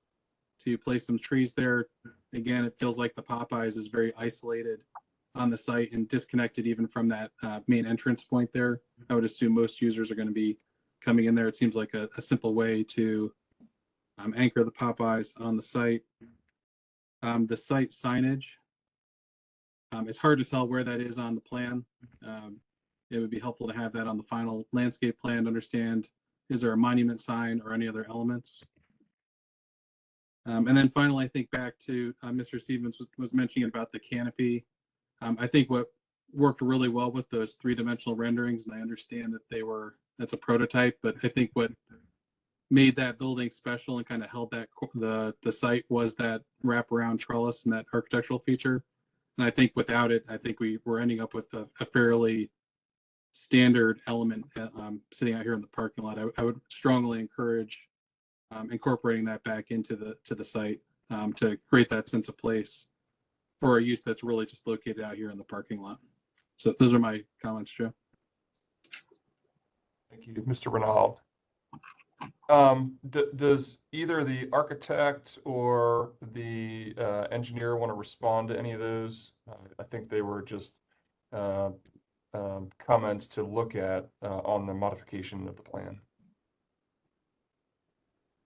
Speaker 4: to place some trees there. Again, it feels like the Popeyes is very isolated on the site and disconnected even from that main entrance point there. I would assume most users are going to be coming in there. It seems like a simple way to anchor the Popeyes on the site. The site signage, it's hard to tell where that is on the plan. It would be helpful to have that on the final landscape plan to understand, is there a monument sign or any other elements? And then finally, I think back to Mr. Stevens was mentioning about the canopy. I think what worked really well with those 3-dimensional renderings, and I understand that that's a prototype, but I think what made that building special and kind of held that the site was that wraparound trellis and that architectural feature. And I think without it, I think we're ending up with a fairly standard element sitting out here in the parking lot. I would strongly encourage incorporating that back into the site to create that sense of place for a use that's really just located out here in the parking lot. So those are my comments, Joe.
Speaker 3: Thank you, Mr. Renaud. Does either the architect or the engineer want to respond to any of those? I think they were just comments to look at on the modification of the plan.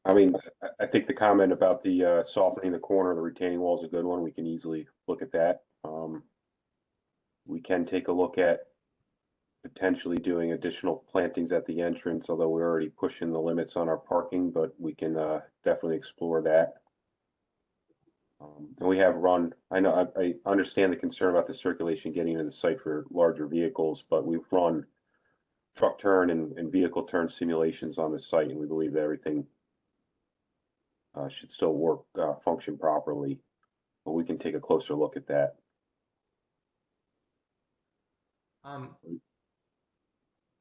Speaker 1: I mean, I think the comment about the softening the corner of the retaining wall is a good one. We can easily look at that. We can take a look at potentially doing additional plantings at the entrance, although we're already pushing the limits on our parking, but we can definitely explore that. And we have run, I know, I understand the concern about the circulation getting into the site for larger vehicles, but we've run truck turn and vehicle turn simulations on the site, and we believe that everything should still work, function properly, but we can take a closer look at that.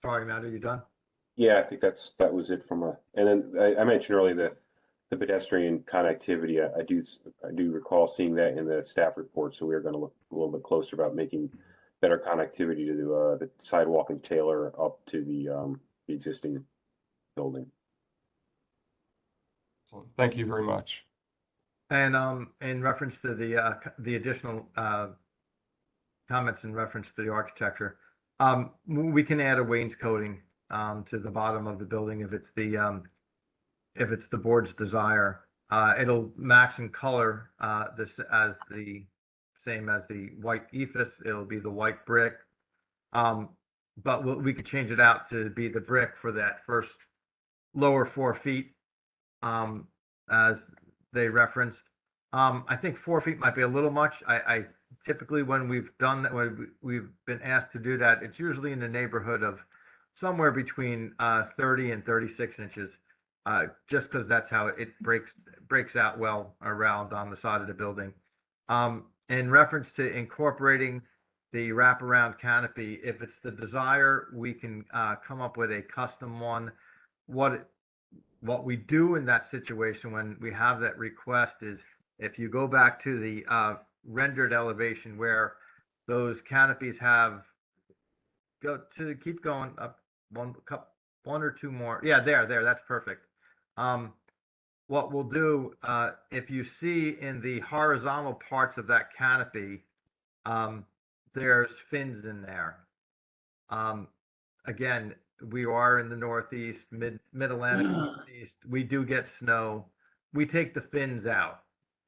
Speaker 5: Sorry, Matt, are you done?
Speaker 1: Yeah, I think that was it from and then I mentioned earlier the pedestrian connectivity. I do recall seeing that in the staff report, so we're going to look a little bit closer about making better connectivity to the sidewalk and Taylor up to the existing building.
Speaker 3: Thank you very much.
Speaker 5: And in reference to the additional comments in reference to the architecture, we can add a wainscoting to the bottom of the building if it's the board's desire. It'll match in color this as the same as the white EFIS. It'll be the white brick, but we could change it out to be the brick for that first lower 4 feet, as they referenced. I think 4 feet might be a little much. I typically, when we've done that, when we've been asked to do that, it's usually in the neighborhood of somewhere between 30 and 36 inches, just because that's how it breaks out well around on the side of the building. In reference to incorporating the wraparound canopy, if it's the desire, we can come up with a custom one. What we do in that situation when we have that request is, if you go back to the rendered elevation where those canopies keep going up one or two more. Yeah, there, that's perfect. What we'll do, if you see in the horizontal parts of that canopy, there's fins in there. Again, we are in the Northeast, mid-Atlantic Northeast. We do get snow. We take the fins out.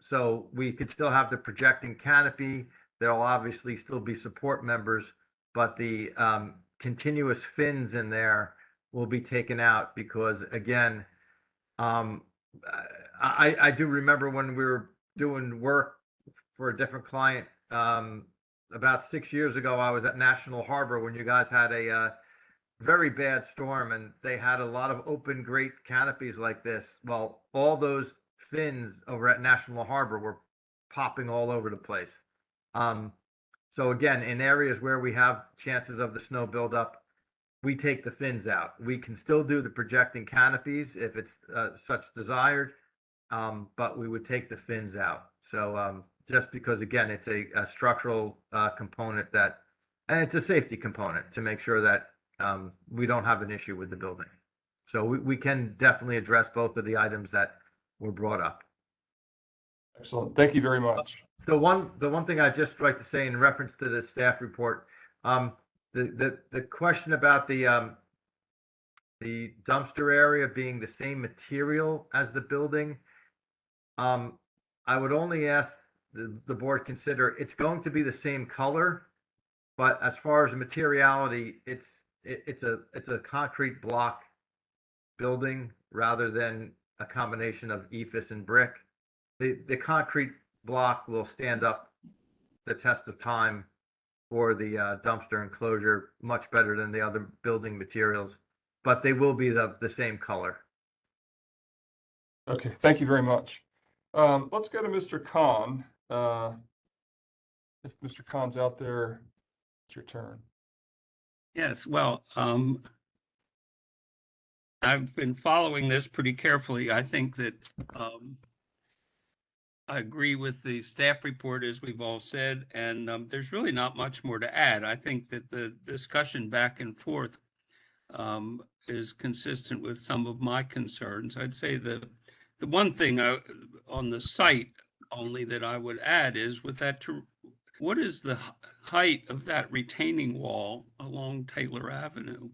Speaker 5: So we could still have the projecting canopy. There'll obviously still be support members, but the continuous fins in there will be taken out because, again, I do remember when we were doing work for a different client about 6 years ago. I was at National Harbor when you guys had a very bad storm and they had a lot of open grate canopies like this. Well, all those fins over at National Harbor were popping all over the place. So again, in areas where we have chances of the snow buildup, we take the fins out. We can still do the projecting canopies if it's such desired, but we would take the fins out. So just because, again, it's a structural component that, and it's a safety component to make sure that we don't have an issue with the building. So we can definitely address both of the items that were brought up.
Speaker 3: Excellent. Thank you very much.
Speaker 5: The one thing I'd just like to say in reference to the staff report, the question about the dumpster area being the same material as the building, I would only ask the board consider it's going to be the same color, but as far as materiality, it's a concrete block building rather than a combination of ephes and brick. The concrete block will stand up the test of time for the dumpster enclosure much better than the other building materials, but they will be the same color.
Speaker 3: Okay, thank you very much. Let's go to Mr. Khan. If Mr. Khan's out there, it's your turn.
Speaker 6: Yes, well, I've been following this pretty carefully. I think that I agree with the staff report, as we've all said, and there's really not much more to add. I think that the discussion back and forth is consistent with some of my concerns. I'd say the one thing on the site only that I would add is with that, what is the height of that retaining wall along Taylor Avenue?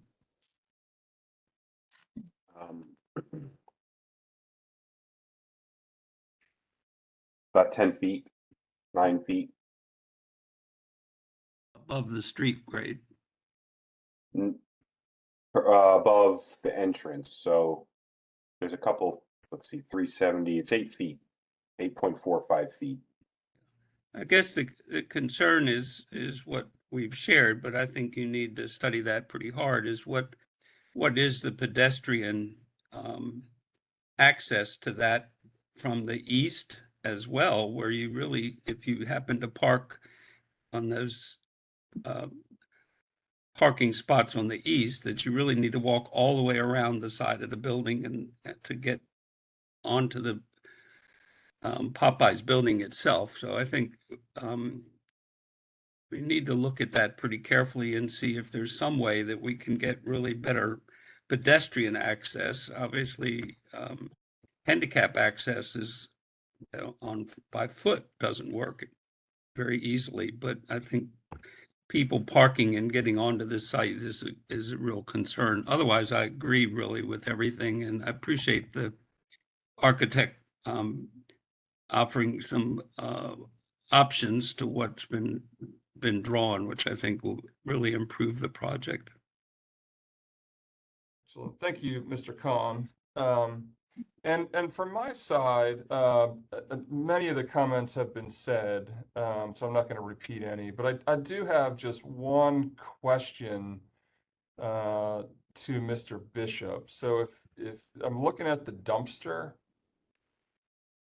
Speaker 1: About 10 feet, 9 feet.
Speaker 6: Above the street grade?
Speaker 1: Above the entrance. So there's a couple, let's see, 370, it's 8 feet, 8.45 feet.
Speaker 6: I guess the concern is what we've shared, but I think you need to study that pretty hard, is what is the pedestrian access to that from the east as well, where you really, if you happen to park on those parking spots on the east, that you really need to walk all the way around the side of the building and to get onto the Popeyes building itself. So I think we need to look at that pretty carefully and see if there's some way that we can get really better pedestrian access. Obviously, handicap access is by foot doesn't work very easily, but I think people parking and getting onto this site is a real concern. Otherwise, I agree really with everything, and I appreciate the architect offering some options to what's been drawn, which I think will really improve the project.
Speaker 3: So thank you, Mr. Khan. And from my side, many of the comments have been said, so I'm not going to repeat any, but I do have just one question to Mr. Bishop. So if I'm looking at the dumpster,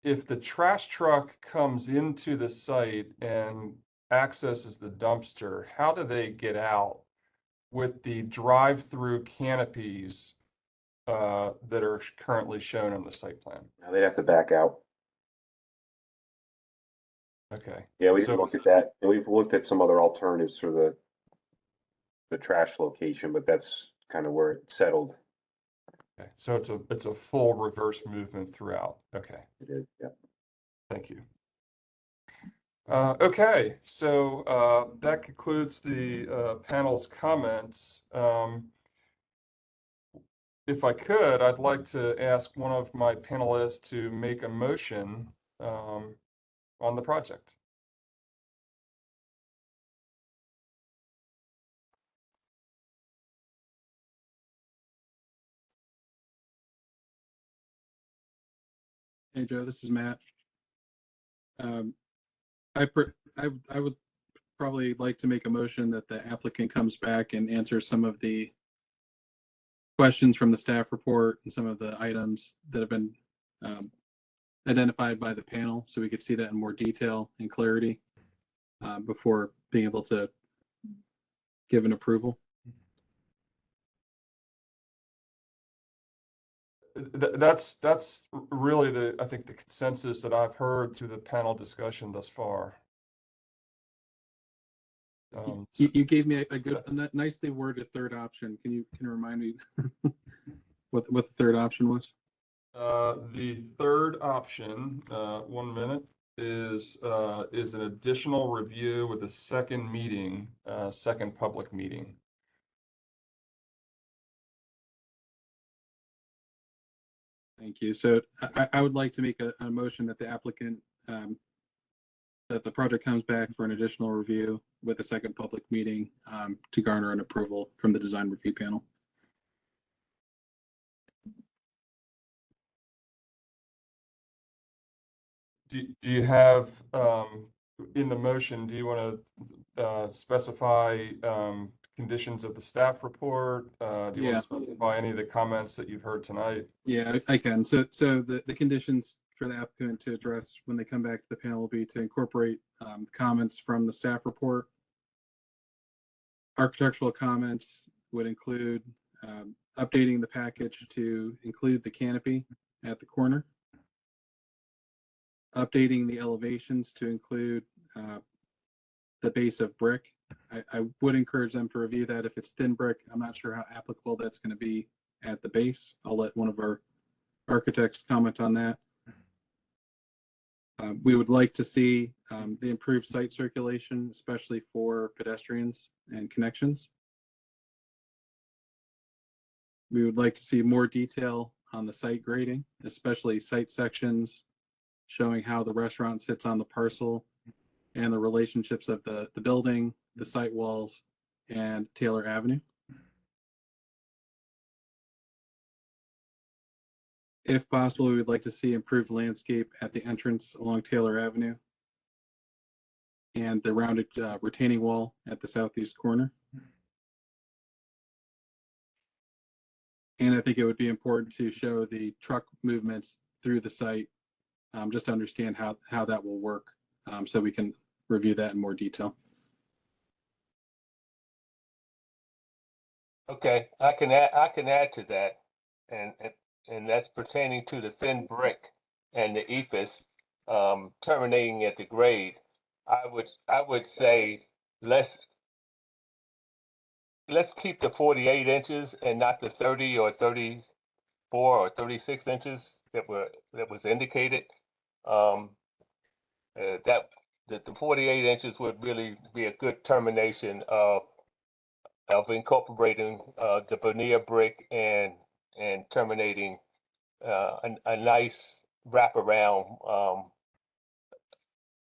Speaker 3: if the trash truck comes into the site and accesses the dumpster, how do they get out with the drive-through canopies that are currently shown on the site plan?
Speaker 1: Now they'd have to back out.
Speaker 3: Okay.
Speaker 1: Yeah, we've looked at that, and we've looked at some other alternatives for the trash location, but that's kind of where it settled.
Speaker 3: Okay. So it's a full reverse movement throughout. Okay.
Speaker 1: It is, yeah.
Speaker 3: Thank you. Okay, so that concludes the panel's comments. If I could, I'd like to ask one of my panelists to make a motion on the project.
Speaker 4: Hey, Joe, this is Matt. I would probably like to make a motion that the applicant comes back and answer some of the questions from the staff report and some of the items that have been identified by the panel, so we could see that in more detail and clarity before being able to give an approval.
Speaker 3: That's really I think the consensus that I've heard through the panel discussion thus far.
Speaker 4: You gave me a nicely worded third option. Can you remind me what the third option was?
Speaker 3: The third option, 1 minute, is an additional review with a second meeting, second public meeting.
Speaker 4: Thank you. So I would like to make a motion that the applicant, that the project comes back for an additional review with a second public meeting to garner an approval from the design review panel.
Speaker 3: Do you have, in the motion, do you want to specify conditions of the staff report? Do you want to specify any of the comments that you've heard tonight?
Speaker 4: Yeah, I can. So the conditions for the applicant to address when they come back to the panel will be to incorporate comments from the staff report. Architectural comments would include updating the package to include the canopy at the corner, updating the elevations to include the base of brick. I would encourage them to review that. If it's thin brick, I'm not sure how applicable that's going to be at the base. I'll let one of our architects comment on that. We would like to see the improved site circulation, especially for pedestrians and connections. We would like to see more detail on the site grading, especially site sections showing how the restaurant sits on the parcel and the relationships of the building, the site walls, and Taylor Avenue. If possible, we would like to see improved landscape at the entrance along Taylor Avenue and the rounded retaining wall at the southeast corner. And I think it would be important to show the truck movements through the site, just to understand how that will work, so we can review that in more detail.
Speaker 9: Okay, I can add to that, and that's pertaining to the thin brick and the ephes terminating at the grade. I would say let's keep the 48 inches and not the 30 or 34 or 36 inches that was indicated. That the 48 inches would really be a good termination of incorporating the veneer brick and terminating a nice wraparound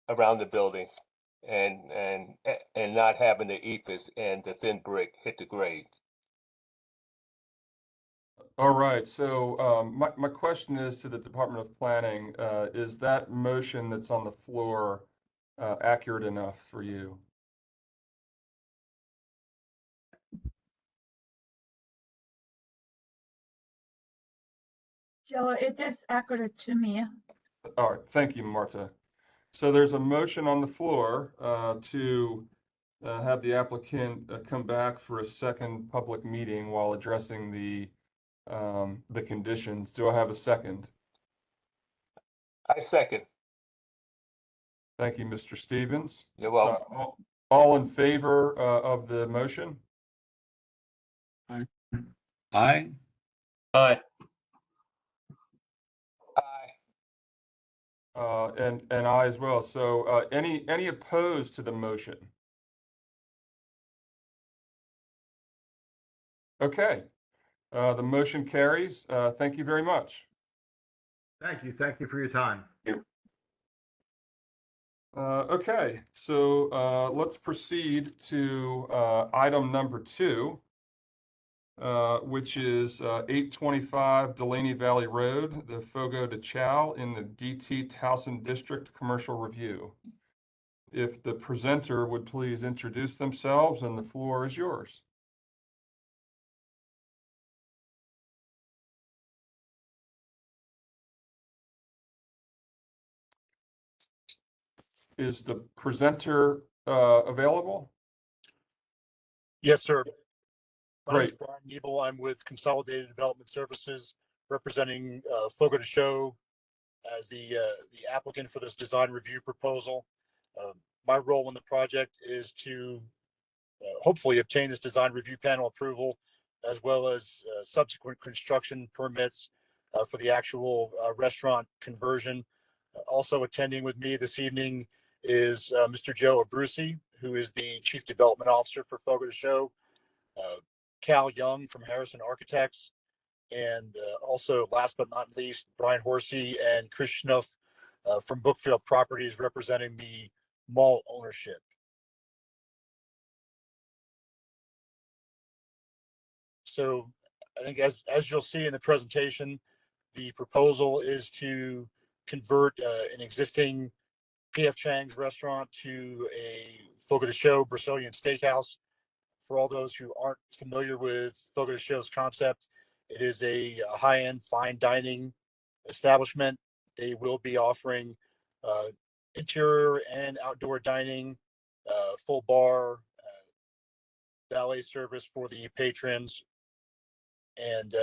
Speaker 9: around the building, and not having the ephes and the thin brick hit the grade.
Speaker 3: All right, so my question is to the Department of Planning, is that motion that's on the floor accurate enough for you?
Speaker 2: Joe, it is accurate to me.
Speaker 3: All right, thank you, Marta. So there's a motion on the floor to have the applicant come back for a second public meeting while addressing the conditions. Do I have a second?
Speaker 9: I second.
Speaker 3: Thank you, Mr. Stevens.
Speaker 9: You're welcome.
Speaker 3: All in favor of the motion?
Speaker 6: Aye.
Speaker 11: Aye.
Speaker 9: Aye.
Speaker 3: And I as well. So any opposed to the motion? Okay, the motion carries. Thank you very much.
Speaker 5: Thank you. Thank you for your time.
Speaker 3: Okay, so let's proceed to item number 2, which is 825 Delaney Valley Road, the Fogo de Chao in the DT Towson District Commercial Review. If the presenter would please introduce themselves, and the floor is yours. is the presenter available?
Speaker 12: Yes, sir. My name is
Speaker 3: Great.
Speaker 12: Brian Nebel. I'm with Consolidated Development Services, representing Fogo de Chaux as the applicant for this design review proposal. My role in the project is to hopefully obtain this design review panel approval, as well as subsequent construction permits for the actual restaurant conversion. Also attending with me this evening is Mr. Joe Abruzzi, who is the Chief Development Officer for Fogo de Chaux, Cal Young from Harrison Architects, and also, last but not least, Brian Horsey and Chris Schnuff from Brookfield Properties, representing the mall ownership. So I think as you'll see in the presentation, the proposal is to convert an existing P.F. Chang's restaurant to a Fogo de Chaux Brazilian steakhouse. For all those who aren't familiar with Fogo de Chaux's concept, it is a high-end fine dining establishment. They will be offering interior and outdoor dining, full bar, valet service for the patrons. And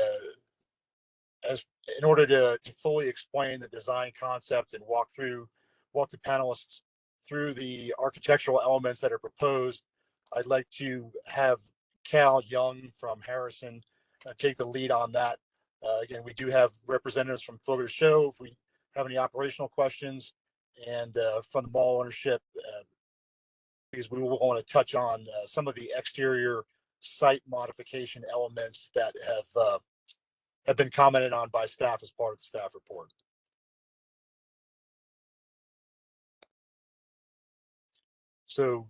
Speaker 12: as in order to fully explain the design concept and walk the panelists through the architectural elements that are proposed, I'd like to have Cal Young from Harrison take the lead on that. Again, we do have representatives from Fogo de Chaux if we have any operational questions, and from the mall ownership, because we will want to touch on some of the exterior site modification elements that have been commented on by staff as part of the staff report. So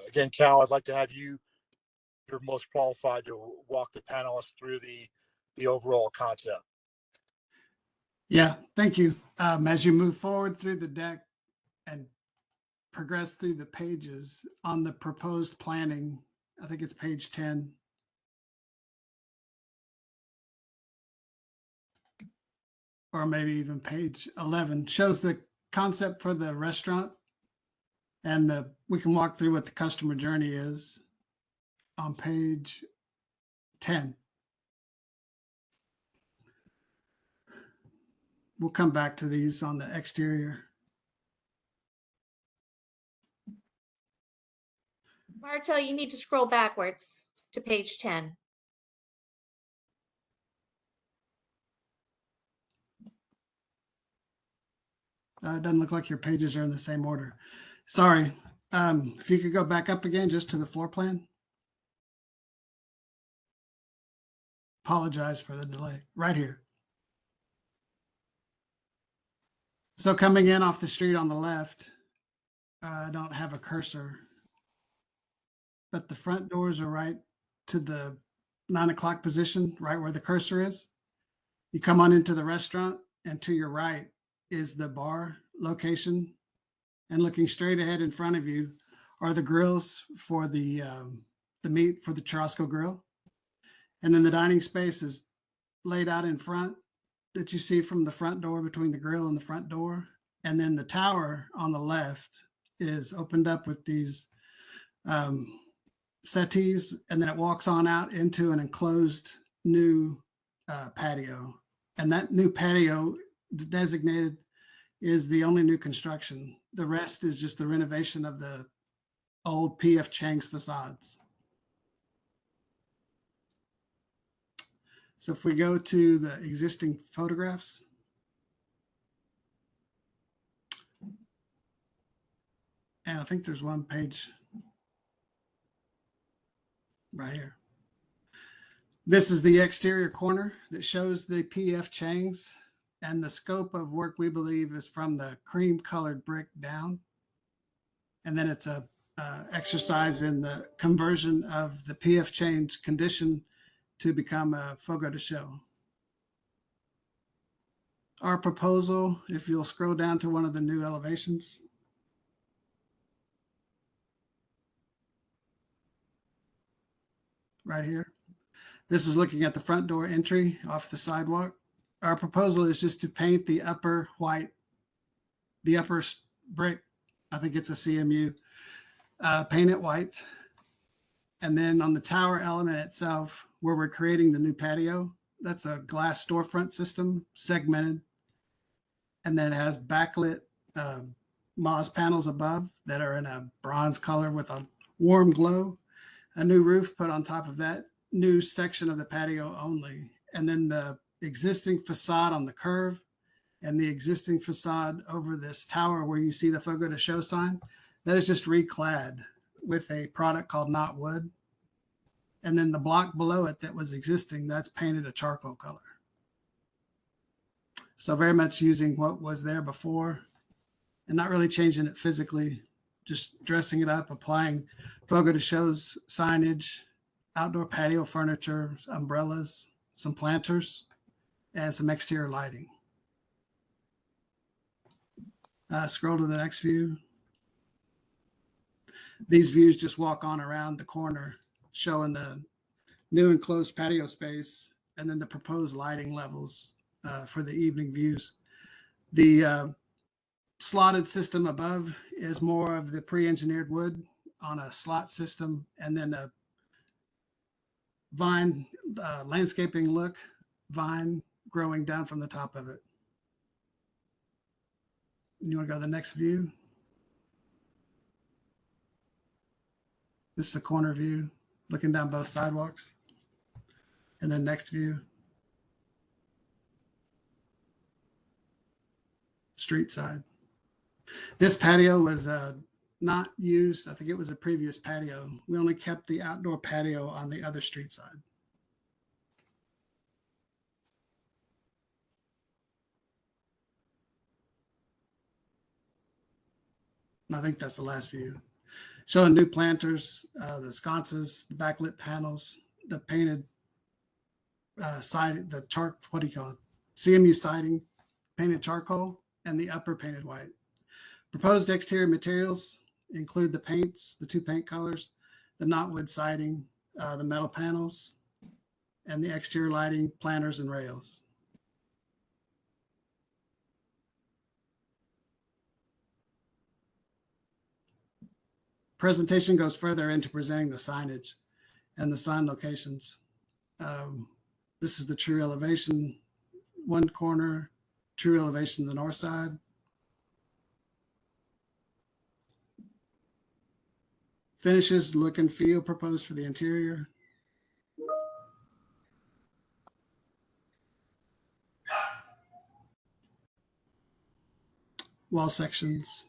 Speaker 12: again, Cal, I'd like to have you, you're most qualified to walk the panelists through the overall concept.
Speaker 13: Yeah, thank you. As you move forward through the deck and progress through the pages on the proposed planning, I think it's page 10. Or maybe even page 11, shows the concept for the restaurant, and we can walk through what the customer journey is on page 10. We'll come back to these on the exterior.
Speaker 8: Martel, you need to scroll backwards to page 10.
Speaker 13: It doesn't look like your pages are in the same order. Sorry. If you could go back up again just to the floor plan. Apologize for the delay. Right here. So coming in off the street on the left, I don't have a cursor, but the front doors are right to the 9 o'clock position, right where the cursor is. You come on into the restaurant, and to your right is the bar location, and looking straight ahead in front of you are the grills for the meat for the churrasco grill. And then the dining space is laid out in front that you see from the front door, between the grill and the front door. And then the tower on the left is opened up with these settees, and then it walks on out into an enclosed new patio. And that new patio designated is the only new construction. The rest is just the renovation of the old P.F. Chang's facades. So if we go to the existing photographs, and I think there's one page right here. This is the exterior corner that shows the P.F. Chang's, and the scope of work we believe is from the cream colored brick down. And then it's a exercise in the conversion of the P.F. Chang's condition to become a Fogo de Chaux. Our proposal, if you'll scroll down to one of the new elevations. Right here. This is looking at the front door entry off the sidewalk. Our proposal is just to paint the upper white, the upper brick I think it's a CMU, paint it white. And then on the tower element itself, where we're creating the new patio, that's a glass storefront system, segmented. And then it has backlit Moz panels above that are in a bronze color with a warm glow. A new roof put on top of that new section of the patio only. And then the existing facade on the curve and the existing facade over this tower where you see the Fogo de Show sign, that is just reclad with a product called Not Wood. And then the block below it that was existing, that's painted a charcoal color. So very much using what was there before and not really changing it physically, just dressing it up, applying Fogo de Show's signage, outdoor patio furniture, umbrellas, some planters, and some exterior lighting. Scroll to the next view. These views just walk on around the corner, showing the new enclosed patio space and then the proposed lighting levels for the evening views. The slotted system above is more of the pre-engineered wood on a slot system, and then a vine landscaping look, vine growing down from the top of it. You want to go to the next view? This is the corner view, looking down both sidewalks. And then next view. Street side. This patio was not used. I think it was a previous patio. We only kept the outdoor patio on the other street side. And I think that's the last view. Showing new planters, the sconces, the backlit panels, the painted siding, the chart, what do you call it? CMU siding, painted charcoal, and the upper painted white. Proposed exterior materials include the paints, the two paint colors, the knotwood siding, the metal panels, and the exterior lighting, planters, and rails. Presentation goes further into presenting the signage and the sign locations. This is the true elevation, one corner, true elevation the north side. Finishes, look and feel proposed for the interior. Wall sections.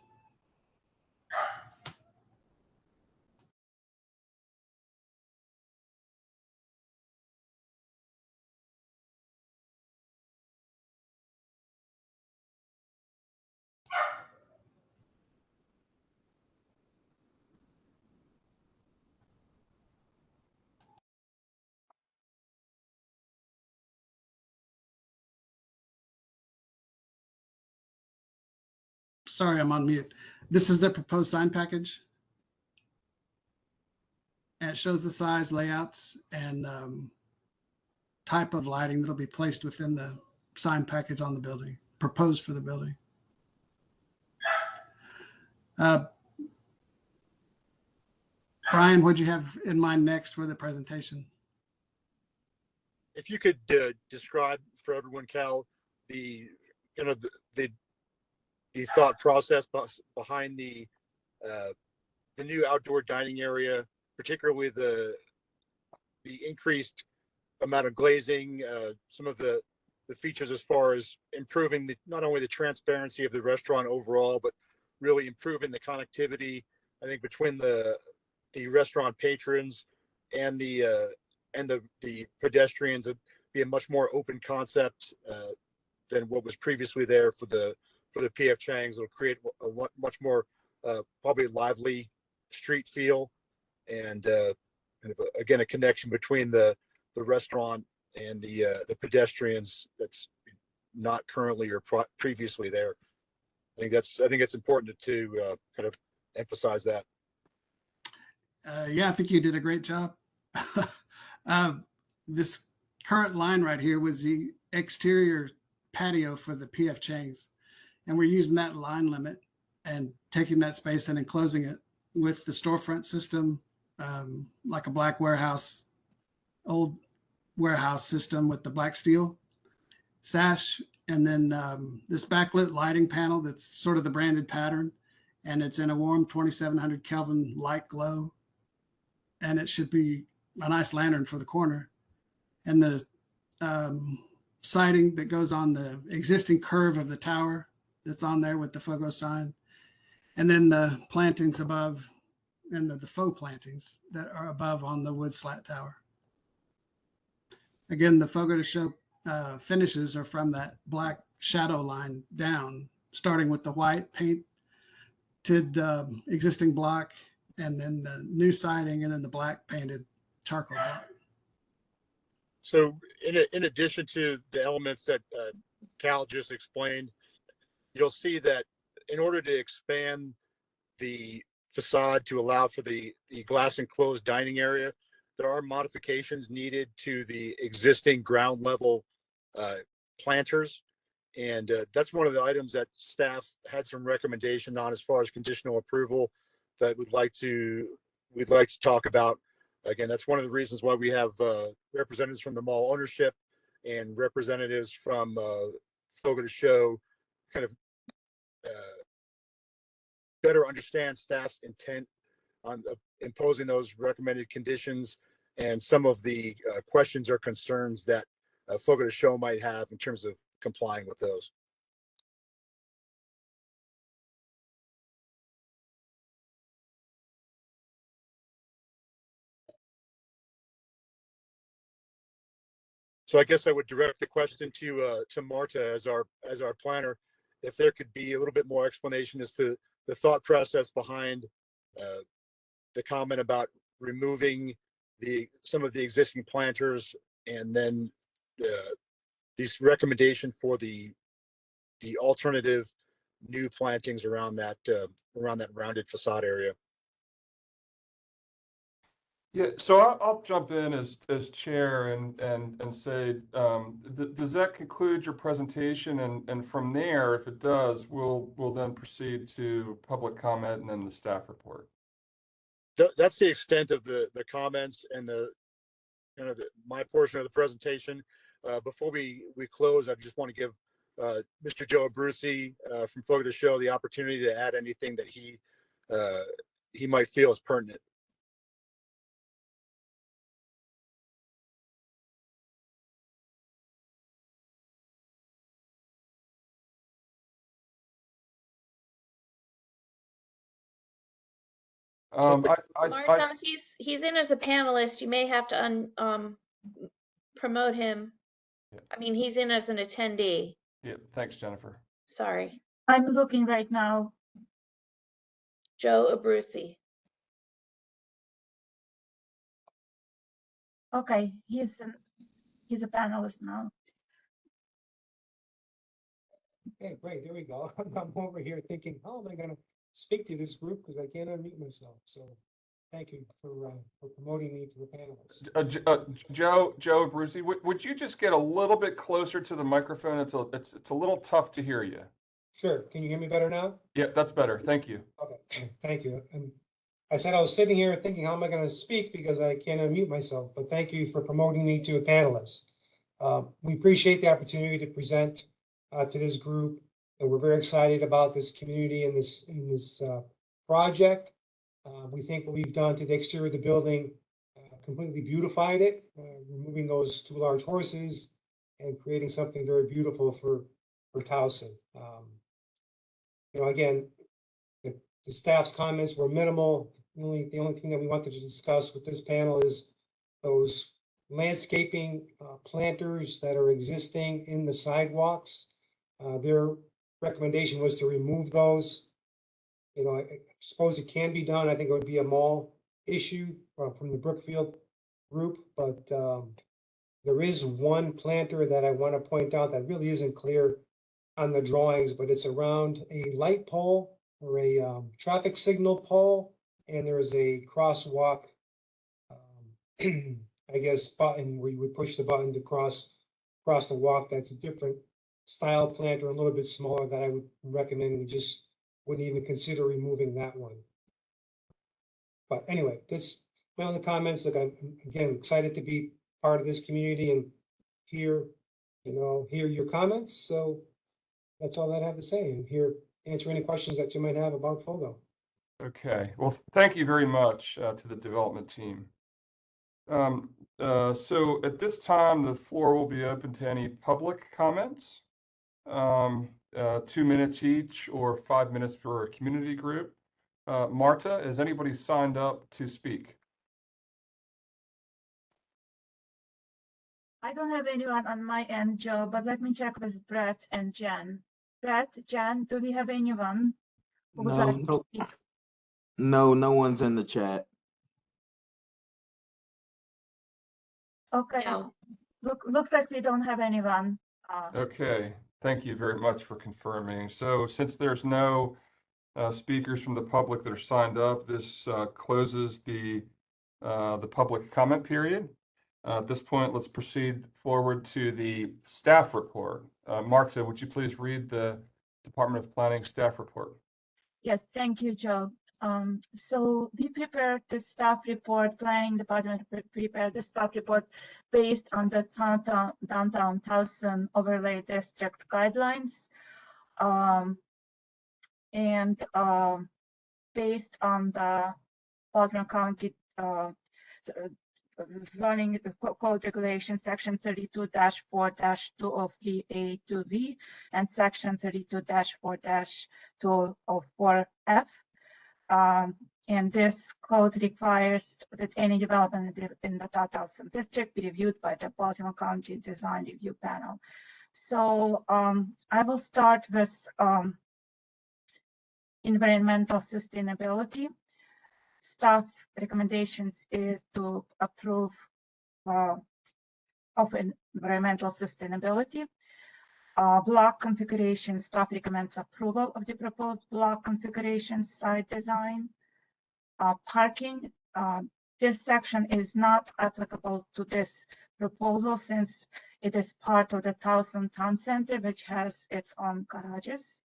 Speaker 13: Sorry, I'm on mute. This is the proposed sign package. And it shows the size, layouts, and type of lighting that'll be placed within the sign package on the building, proposed for the building. Brian, what'd you have in mind next for the presentation?
Speaker 12: If you could describe for everyone, Cal, the thought process behind the new outdoor dining area, particularly the increased amount of glazing, some of the features as far as improving not only the transparency of the restaurant overall, but really improving the connectivity, I think, between the restaurant patrons and the pedestrians. It'd be a much more open concept than what was previously there for the PF Chang's. It'll create a much more probably lively street feel, and again, a connection between the restaurant and the pedestrians that's not currently or previously there. I think it's important to kind of emphasize that.
Speaker 13: Yeah, I think you did a great job. This current line right here was the exterior patio for the PF Chang's, and we're using that line limit and taking that space and enclosing it with the storefront system, like a black warehouse, old warehouse system with the black steel sash. And then this backlit lighting panel that's sort of the branded pattern. And it's in a warm 2700 Kelvin light glow. And it should be a nice lantern for the corner. And the siding that goes on the existing curve of the tower that's on there with the FOGO sign. And then the plantings above, and the faux plantings that are above on the wood slat tower. Again, the FOGO to show finishes are from that black shadow line down, starting with the white painted existing block, and then the new siding, and then the black painted charcoal block.
Speaker 12: So in addition to the elements that Cal just explained, you'll see that in order to expand the facade to allow for the glass enclosed dining area, there are modifications needed to the existing ground level planters. And that's one of the items that staff had some recommendation on as far as conditional approval that we'd like to talk about. Again, that's one of the reasons why we have representatives from the mall ownership and representatives from FOGO to show kind of better understand staff's intent on imposing those recommended conditions and some of the questions or concerns that FOGO to show might have in terms of complying with those. So I guess I would direct the question to Marta as our planner, if there could be a little bit more explanation as to the thought process behind the comment about removing some of the existing planters, and then these recommendation for the alternative new plantings around that rounded facade area.
Speaker 3: Yeah, so I'll jump in as chair and say, does that conclude your presentation? And from there, if it does, we'll then proceed to public comment and then the staff report.
Speaker 12: That's the extent of the comments and my portion of the presentation. Before we close, I just want to give Mr. Joe Abruzzi from FOGO to show the opportunity to add anything that he might feel is pertinent.
Speaker 8: Marta, he's in as a panelist. You may have to promote him.
Speaker 3: Yeah.
Speaker 8: I mean, he's in as an attendee.
Speaker 3: Yeah, thanks, Jennifer.
Speaker 8: Sorry.
Speaker 2: I'm looking right now.
Speaker 8: Joe Abruzzi.
Speaker 2: Okay, he's a panelist now.
Speaker 14: Okay, great. There we go. I'm over here thinking, how am I going to speak to this group because I can't unmute myself. So thank you for promoting me to the panelists.
Speaker 3: Joe Abruzzi, would you just get a little bit closer to the microphone? It's a little tough to hear you.
Speaker 14: Sure. Can you hear me better now?
Speaker 3: Yeah, that's better. Thank you.
Speaker 14: Okay. Thank you. I said I was sitting here thinking, how am I going to speak because I can't unmute myself? But thank you for promoting me to a panelist. We appreciate the opportunity to present to this group, and we're very excited about this community and this project. We think what we've done to the exterior of the building completely beautified it, removing those two large horses and creating something very beautiful for Towson. Again, the staff's comments were minimal. The only thing that we wanted to discuss with this panel is those landscaping planters that are existing in the sidewalks. Their recommendation was to remove those. I suppose it can be done. I think it would be a mall issue from the Brookfield group, but there is one planter that I want to point out that really isn't clear on the drawings, but it's around a light pole or a traffic signal pole, and there's a crosswalk, I guess, button where you would push the button to cross the walk. That's a different style planter, a little bit smaller, that I would recommend we just wouldn't even consider removing that one. But anyway, this, my only comments, look, I'm again excited to be part of this community and hear your comments. So that's all I have to say, and here answer any questions that you might have about Fogo.
Speaker 3: Okay, well, thank you very much to the development team. So at this time, the floor will be open to any public comments. 2 minutes each or 5 minutes for a community group. Marta, has anybody signed up to speak?
Speaker 2: I don't have anyone on my end, Joe, but let me check with Brett and Jen. Brett, Jen, do we have anyone who would like to speak?
Speaker 7: No one's in the chat.
Speaker 2: Okay,
Speaker 8: No.
Speaker 2: looks like we don't have anyone.
Speaker 3: Okay, thank you very much for confirming. So since there's no speakers from the public that are signed up, this closes the public comment period. At this point, let's proceed forward to the staff report. Marta, would you please read the Department of Planning staff report?
Speaker 2: Yes, thank you, Joe. So we prepared the staff report, planning department prepared the staff report based on the downtown Towson overlay district guidelines. And based on the Baltimore County zoning code regulation section 32-4-2 of VA2V and section 32-4-204F. And this code requires that any development in the Towson district be reviewed by the Baltimore County Design Review Panel. So I will start with environmental sustainability. Staff recommendations is to approve of environmental sustainability. Block configuration, staff recommends approval of the proposed block configuration site design. Parking, this section is not applicable to this proposal since it is part of the Towson Town Center, which has its own garages.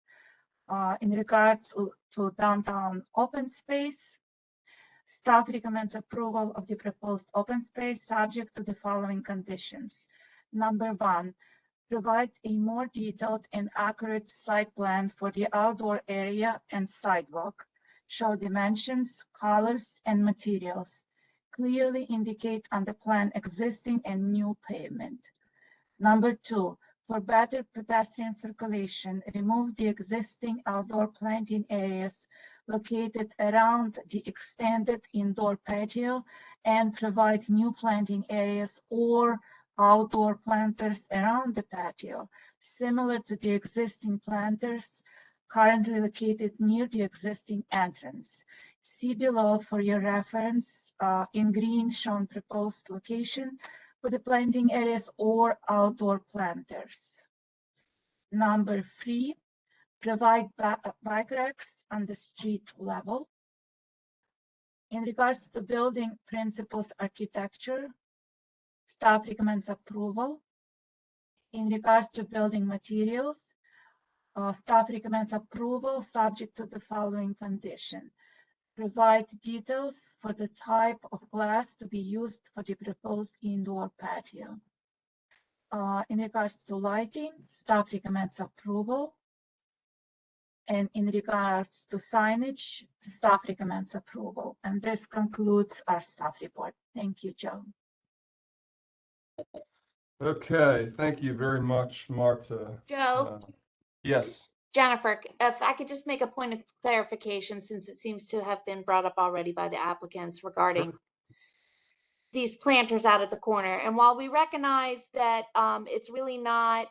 Speaker 2: In regards to downtown open space, staff recommends approval of the proposed open space subject to the following conditions. Number 1, provide a more detailed and accurate site plan for the outdoor area and sidewalk. Show dimensions, colors, and materials. Clearly indicate on the plan existing and new pavement. Number 2, for better pedestrian circulation, remove the existing outdoor planting areas located around the extended indoor patio and provide new planting areas or outdoor planters around the patio, similar to the existing planters currently located near the existing entrance. See below for your reference in green shown proposed location for the planting areas or outdoor planters. Number 3, provide bike racks on the street level. In regards to building principles architecture, staff recommends approval. In regards to building materials, staff recommends approval subject to the following condition. Provide details for the type of glass to be used for the proposed indoor patio. In regards to lighting, staff recommends approval. And in regards to signage, staff recommends approval. And this concludes our staff report. Thank you, Joe.
Speaker 3: Okay, thank you very much, Marta.
Speaker 8: Joe?
Speaker 3: Yes.
Speaker 8: Jennifer, if I could just make a point of clarification, since it seems to have been brought up already by the applicants regarding these planters out at the corner. And while we recognize that it's really not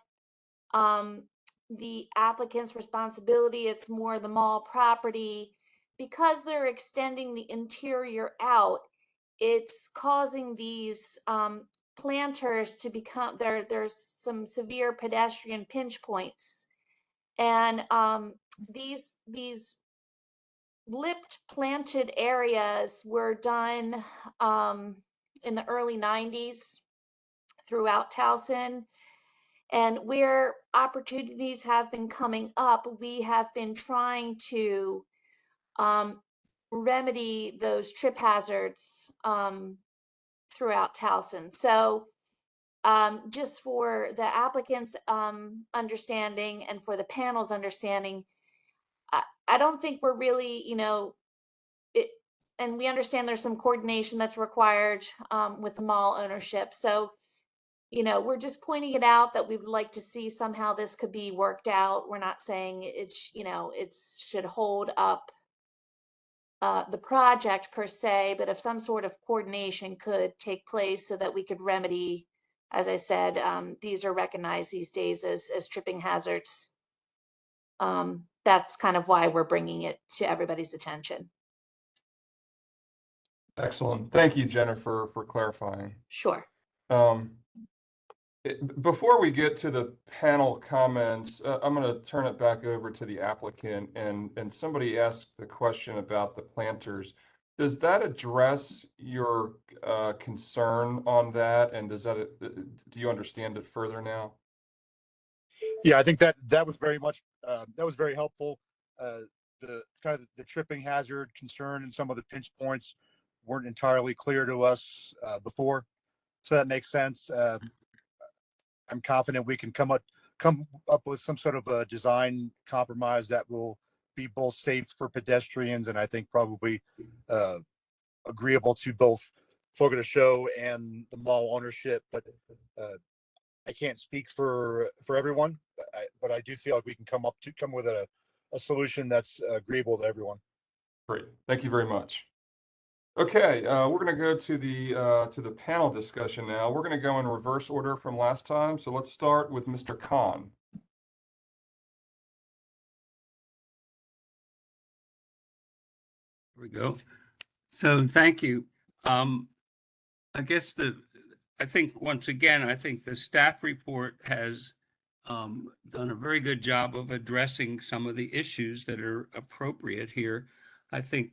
Speaker 8: the applicant's responsibility, it's more the mall property, because they're extending the interior out, it's causing these planters to become, there's some severe pedestrian pinch points. And these lipped planted areas were done in the early 90s throughout Towson. And where opportunities have been coming up, we have been trying to remedy those trip hazards throughout Towson. So just for the applicant's understanding and for the panel's understanding, I don't think we're really, and we understand there's some coordination that's required with the mall ownership. So, we're just pointing it out that we would like to see somehow this could be worked out. We're not saying it should hold up the project per se, but if some sort of coordination could take place so that we could remedy, as I said, these are recognized these days as tripping hazards. That's kind of why we're bringing it to everybody's attention.
Speaker 3: Excellent. Thank you, Jennifer, for clarifying.
Speaker 8: Sure.
Speaker 3: Before we get to the panel comments, I'm going to turn it back over to the applicant. And somebody asked the question about the planters. Does that address your concern on that? And does that do you understand it further now?
Speaker 12: Yeah, I think that was very much that was very helpful. The kind of the tripping hazard concern and some of the pinch points weren't entirely clear to us before, so that makes sense. I'm confident we can come up with some sort of a design compromise that will be both safe for pedestrians and I think probably agreeable to both folk of the show and the mall ownership. But I can't speak for everyone, but I do feel like we can come with a solution that's agreeable to everyone.
Speaker 3: Great. Thank you very much. Okay, we're going to go to the panel discussion now. We're going to go in reverse order from last time. So let's start with Mr. Khan.
Speaker 6: Here we go. So thank you. I guess I think once again, I think the staff report has done a very good job of addressing some of the issues that are appropriate here. I think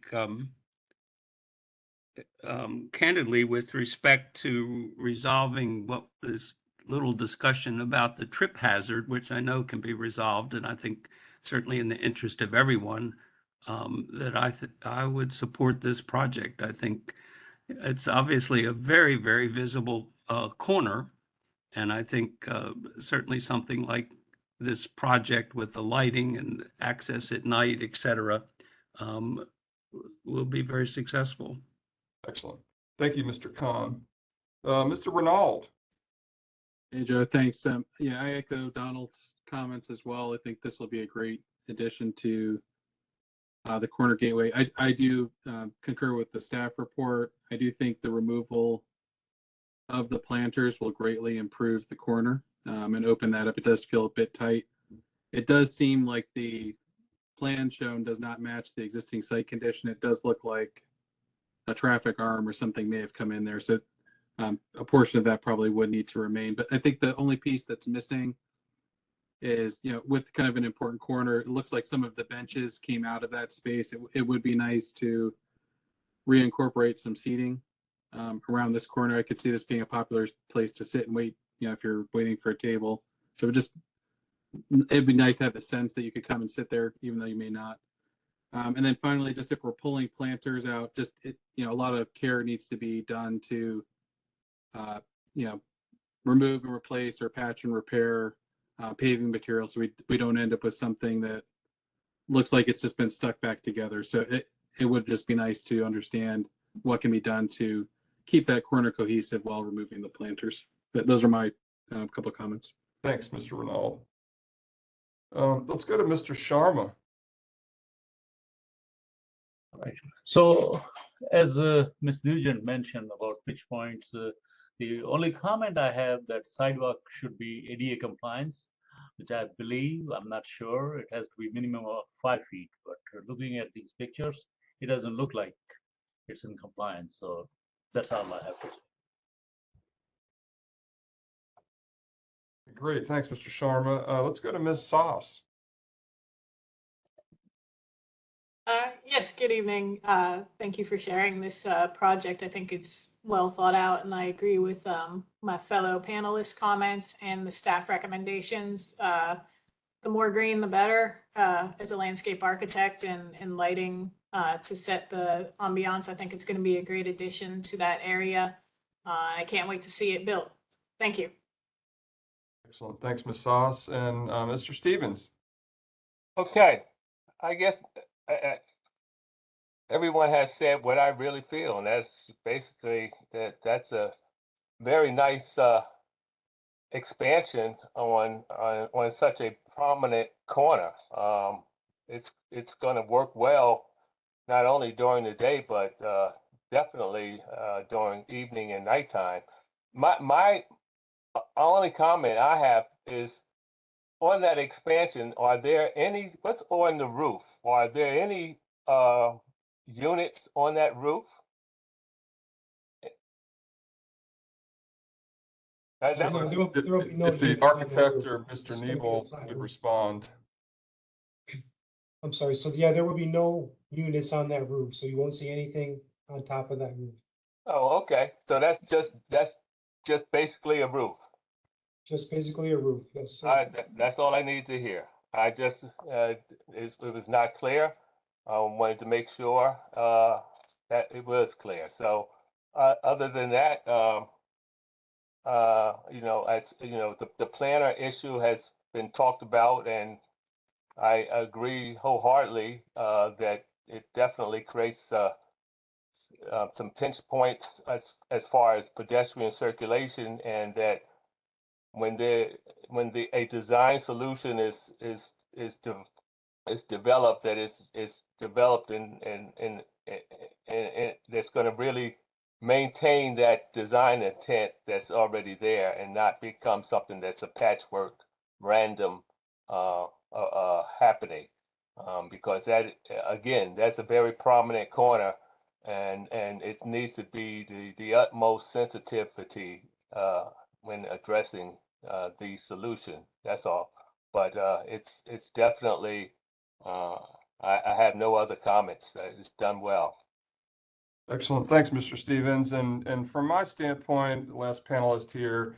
Speaker 6: candidly, with respect to resolving what this little discussion about the trip hazard, which I know can be resolved, and I think certainly in the interest of everyone, that I would support this project. I think it's obviously a very, very visible corner, and I think certainly something like this project with the lighting and access at night, et cetera, will be very successful.
Speaker 3: Excellent. Thank you, Mr. Khan. Mr. Renaud.
Speaker 4: Hey, Joe, thanks. Yeah, I echo Donald's comments as well. I think this will be a great addition to the corner gateway. I do concur with the staff report. I do think the removal of the planters will greatly improve the corner and open that up. It does feel a bit tight. It does seem like the plan shown does not match the existing site condition. It does look like a traffic arm or something may have come in there. So a portion of that probably would need to remain. But I think the only piece that's missing is, with kind of an important corner, it looks like some of the benches came out of that space. It would be nice to reincorporate some seating around this corner. I could see this being a popular place to sit and wait, if you're waiting for a table. So it'd be nice to have the sense that you could come and sit there, even though you may not. And then finally, just if we're pulling planters out, a lot of care needs to be done to, remove and replace or patch and repair paving material, so we don't end up with something that looks like it's just been stuck back together. So it would just be nice to understand what can be done to keep that corner cohesive while removing the planters. But those are my couple of comments.
Speaker 3: Thanks, Mr. Renaud. Let's go to Mr. Sharma.
Speaker 11: Right. So, as Ms. Nugent mentioned about pitch points, the only comment I have that sidewalk should be ADA compliance, which I believe, I'm not sure, it has to be minimum of 5 feet. But looking at these pictures, it doesn't look like it's in compliance. So that's all I have to say.
Speaker 3: Great, thanks, Mr. Sharma. Let's go to Ms. Sauce.
Speaker 10: Yes, good evening. Thank you for sharing this project. I think it's well thought out, and I agree with my fellow panelists' comments and the staff recommendations. The more green, the better. As a landscape architect and lighting to set the ambiance, I think it's going to be a great addition to that area. I can't wait to see it built. Thank you.
Speaker 3: Excellent. Thanks, Ms. Sauce. And Mr. Stevens.
Speaker 9: Okay, I guess everyone has said what I really feel, and that's basically that's a very nice expansion on such a prominent corner. It's going to work well not only during the day but definitely during evening and nighttime. My only comment I have is on that expansion. Are there any? What's on the roof? Are there any units on that roof? That was,
Speaker 14: There will be no
Speaker 3: If the
Speaker 14: units on that
Speaker 3: architect
Speaker 14: roof.
Speaker 3: or
Speaker 14: It's
Speaker 3: Mr.
Speaker 14: just gonna be a
Speaker 3: Nebel
Speaker 14: flat
Speaker 3: would
Speaker 14: roof.
Speaker 3: respond.
Speaker 14: I'm sorry. So yeah, there will be no units on that roof, so you won't see anything on top of that roof.
Speaker 9: oh, okay. So that's just basically a roof.
Speaker 14: Just basically a roof. Yes, sir.
Speaker 9: That's all I need to hear. I just it was not clear. I wanted to make sure that it was clear. So other than that, as you know, the planner issue has been talked about, and I agree wholeheartedly that it definitely creates some pinch points as far as pedestrian circulation, and that when a design solution is developed, that is developed in that's going to really maintain that design intent that's already there and not become something that's a patchwork random happening, because that again, that's a very prominent corner, and it needs to be the utmost sensitivity when addressing the solution. That's all. But it's definitely I have no other comments. It's done well.
Speaker 3: Excellent. Thanks, Mr. Stevens. And from my standpoint, last panelist here,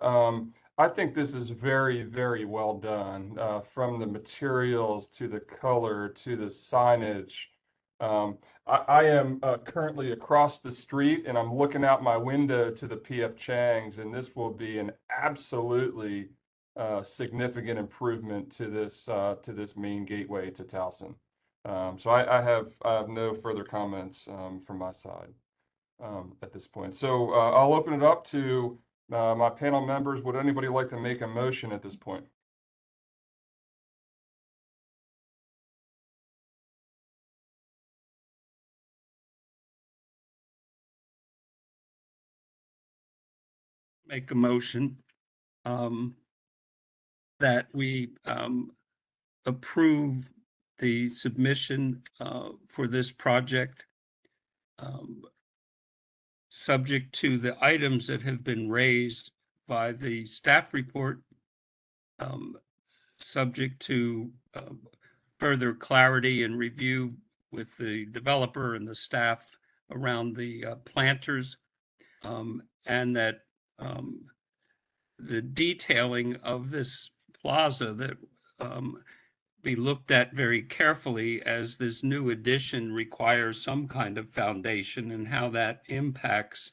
Speaker 3: I think this is very, very well done, from the materials to the color to the signage. I am currently across the street, and I'm looking out my window to the P.F. Chang's, and this will be an absolutely significant improvement to this main gateway to Towson. So I have no further comments from my side at this point. So I'll open it up to my panel members. Would anybody like to make a motion at this point?
Speaker 6: Make a motion that we approve the submission for this project, subject to the items that have been raised by the staff report, subject to further clarity and review with the developer and the staff around the planters, and that the detailing of this plaza that be looked at very carefully, as this new addition requires some kind of foundation, and how that impacts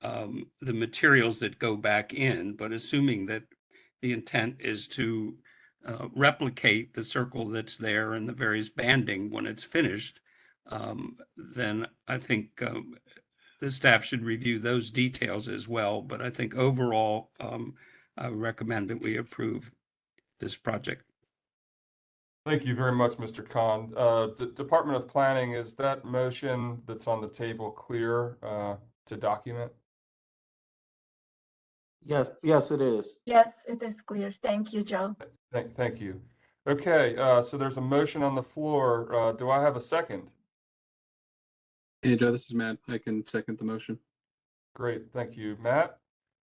Speaker 6: the materials that go back in. But assuming that the intent is to replicate the circle that's there and the various banding when it's finished, then I think the staff should review those details as well. But I think overall, I recommend that we approve this project.
Speaker 3: Thank you very much, Mr. Khan. Department of Planning, is that motion that's on the table clear to document?
Speaker 7: Yes, it is.
Speaker 2: Yes, it is clear. Thank you, Joe.
Speaker 3: Thank you. Okay, so there's a motion on the floor. Do I have a second?
Speaker 4: Hey, Joe, this is Matt. I can second the motion.
Speaker 3: Great, thank you, Matt.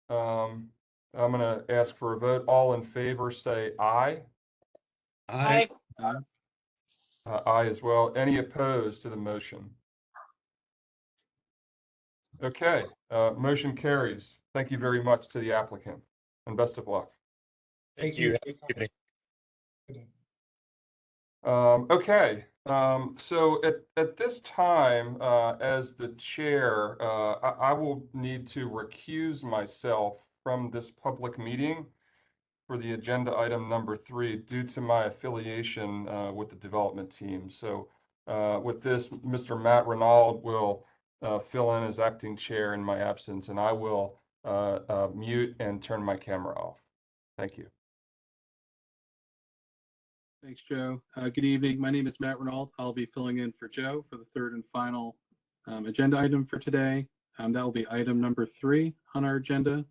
Speaker 3: I'm going to ask for a vote. All in favor, say aye.
Speaker 10: Aye.
Speaker 3: Aye as well. Any opposed to the motion? Okay, motion carries. Thank you very much to the applicant and best of luck.
Speaker 12: Thank you. Have a good evening.
Speaker 3: Okay, so at this time, as the chair, I will need to recuse myself from this public meeting for the agenda item number 3 due to my affiliation with the development team. So with this, Mr. Matt Renaud will fill in as acting chair in my absence, and I will mute and turn my camera off. Thank you.
Speaker 4: Thanks, Joe. Good evening. My name is Matt Renaud. I'll be filling in for Joe for the third and final agenda item for today. That will be item number 3 on our agenda,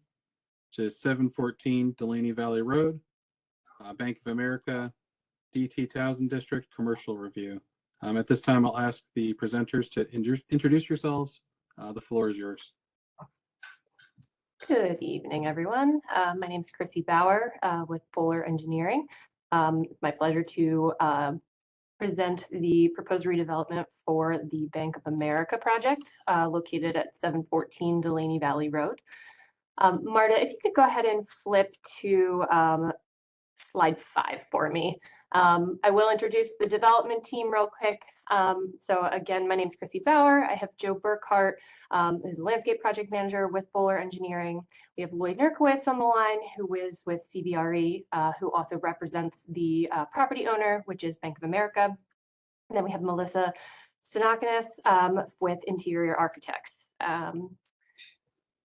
Speaker 4: which is 714 Delaney Valley Road, Bank of America, DT Townsend District Commercial Review. At this time, I'll ask the presenters to introduce yourselves. The floor is yours.
Speaker 15: Good evening, everyone. My name is Chrissy Bauer with Fuller Engineering. It's my pleasure to present the proposed redevelopment for the Bank of America project located at 714 Delaney Valley Road. Marta, if you could go ahead and flip to slide 5 for me. I will introduce the development team real quick. So again, my name is Chrissy Bauer. I have Joe Burkhart, who's a landscape project manager with Fuller Engineering. We have Lloyd Nurkowitz on the line, who is with CBRE, who also represents the property owner, which is Bank of America. And then we have Melissa Stenokonis with Interior Architects.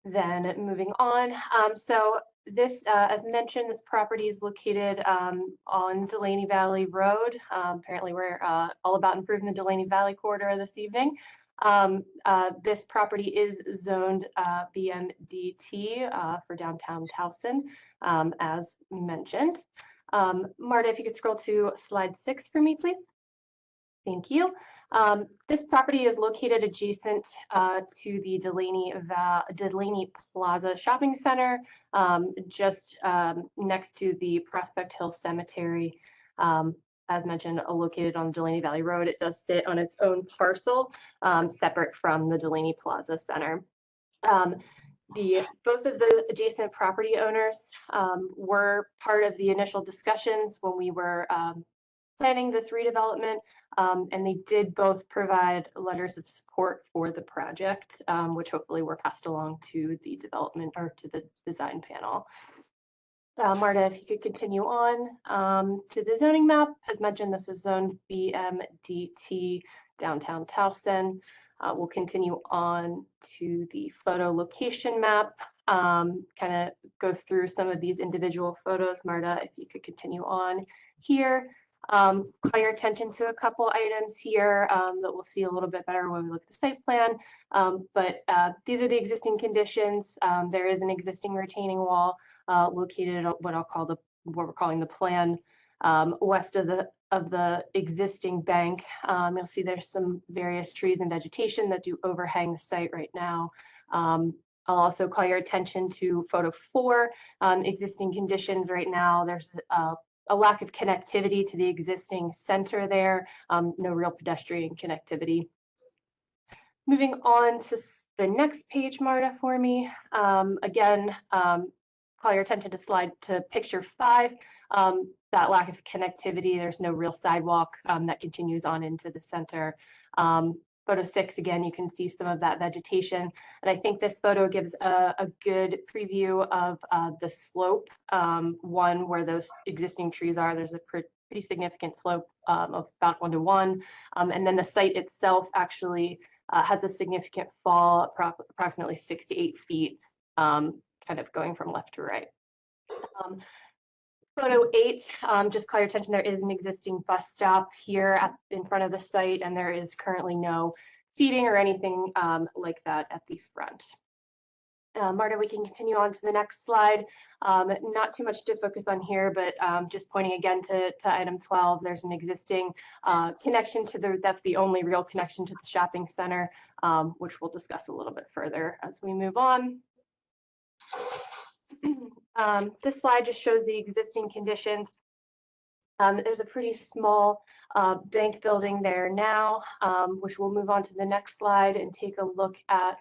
Speaker 15: Then moving on, so this, as mentioned, this property is located on Delaney Valley Road. Apparently, we're all about improving the Delaney Valley corridor this evening. This property is zoned BMDT for downtown Towson, as mentioned. Marta, if you could scroll to slide 6 for me, please. Thank you. This property is located adjacent to the Delaney Plaza Shopping Center, just next to the Prospect Hill Cemetery. As mentioned, located on Delaney Valley Road, it does sit on its own parcel, separate from the Delaney Plaza Center. Both of the adjacent property owners were part of the initial discussions when we were planning this redevelopment, and they did both provide letters of support for the project, which hopefully were passed along to the development or to the design panel. Marta, if you could continue on to the zoning map. As mentioned, this is zone BMDT, downtown Towson. We'll continue on to the photo location map, kind of go through some of these individual photos. Marta, if you could continue on here. Call your attention to a couple items here that we'll see a little bit better when we look at the site plan. But these are the existing conditions. There is an existing retaining wall located at what we're calling the plan west of the existing bank. You'll see there's some various trees and vegetation that do overhang the site right now. I'll also call your attention to photo 4, existing conditions right now. There's a lack of connectivity to the existing center there, no real pedestrian connectivity. Moving on to the next page, Marta, for me. Again, call your attention to picture 5. That lack of connectivity, there's no real sidewalk that continues on into the center. Photo 6, again, you can see some of that vegetation. And I think this photo gives a good preview of the slope, one where those existing trees are. There's a pretty significant slope of about 1 to 1. And then the site itself actually has a significant fall, approximately 6 to 8 feet, kind of going from left to right. Photo 8, just call your attention, there is an existing bus stop here in front of the site, and there is currently no seating or anything like that at the front. Marta, we can continue on to the next slide. Not too much to focus on here, but just pointing again to item 12, there's an existing connection to that's the only real connection to the shopping center, which we'll discuss a little bit further as we move on. This slide just shows the existing conditions. There's a pretty small bank building there now, which we'll move on to the next slide and take a look at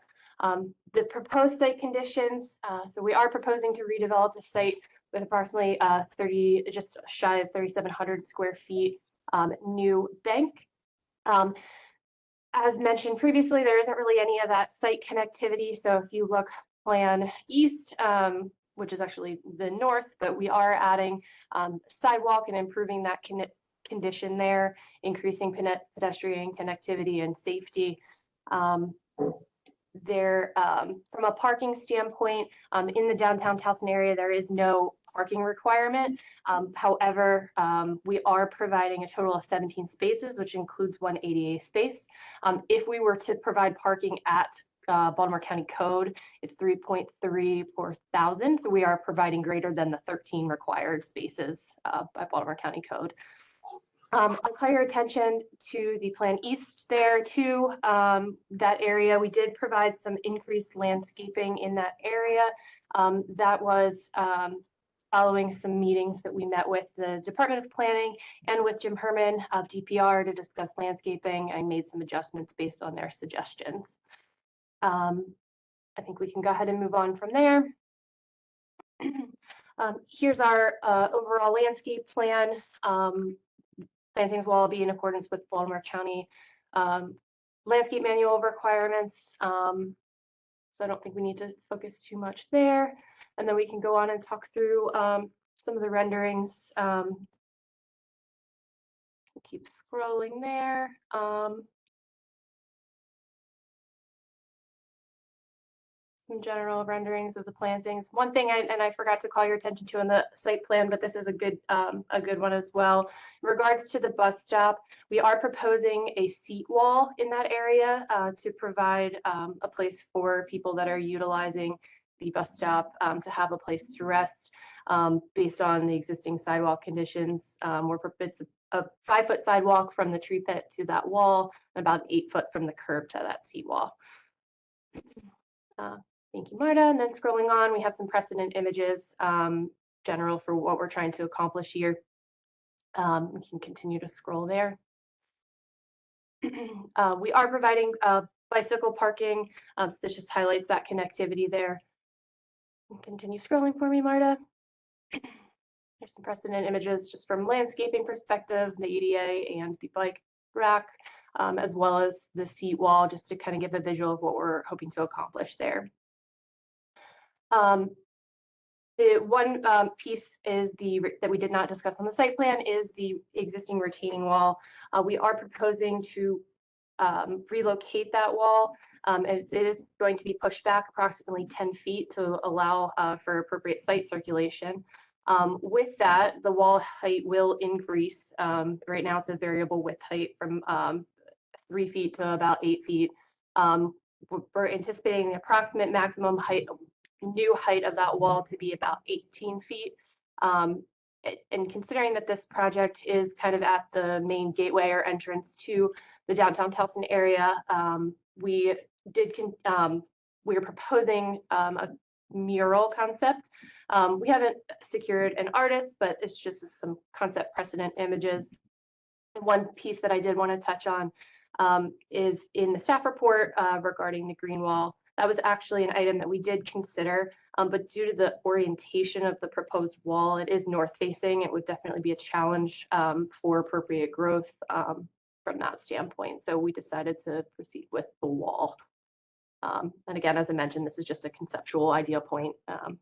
Speaker 15: the proposed site conditions. So we are proposing to redevelop the site with approximately 30, just shy of 3,700 square feet new bank. As mentioned previously, there isn't really any of that site connectivity. So if you look plan east, which is actually the north, but we are adding sidewalk and improving that condition there, increasing pedestrian connectivity and safety. From a parking standpoint, in the downtown Towson area, there is no parking requirement. However, we are providing a total of 17 spaces, which includes one ADA space. If we were to provide parking at Baltimore County Code, it's 3.3 per thousand. So we are providing greater than the 13 required spaces by Baltimore County Code. I'll call your attention to the plan east there too. That area, we did provide some increased landscaping in that area. That was following some meetings that we met with the Department of Planning and with Jim Herman of DPR to discuss landscaping. I made some adjustments based on their suggestions. I think we can go ahead and move on from there. Here's our overall landscape plan. Plantings will all be in accordance with Baltimore County landscape manual requirements. So I don't think we need to focus too much there. And then we can go on and talk through some of the renderings. Keep scrolling there. Some general renderings of the plantings. One thing I forgot to call your attention to in the site plan, but this is a good one as well. In regards to the bus stop, we are proposing a seat wall in that area to provide a place for people that are utilizing the bus stop to have a place to rest based on the existing sidewalk conditions. It's a 5-foot sidewalk from the tree pit to that wall, and about 8 foot from the curb to that seat wall. Thank you, Marta. And then scrolling on, we have some precedent images, general for what we're trying to accomplish here. We can continue to scroll there. We are providing bicycle parking. So this just highlights that connectivity there. Continue scrolling for me, Marta. There's some precedent images just from landscaping perspective, the EDA and the bike rack, as well as the seat wall, just to kind of give a visual of what we're hoping to accomplish there. The one piece is that we did not discuss on the site plan is the existing retaining wall. We are proposing to relocate that wall. It is going to be pushed back approximately 10 feet to allow for appropriate site circulation. With that, the wall height will increase. Right now it's a variable width height from 3 feet to about 8 feet. We're anticipating the approximate maximum height, new height of that wall to be about 18 feet. And considering that this project is kind of at the main gateway or entrance to the downtown Towson area, we are proposing a mural concept. We haven't secured an artist, but it's just some concept precedent images. And one piece that I did want to touch on is in the staff report regarding the green wall. That was actually an item that we did consider, but due to the orientation of the proposed wall, it is north facing. It would definitely be a challenge for appropriate growth from that standpoint. So we decided to proceed with the wall. And again, as I mentioned, this is just a conceptual idea point. I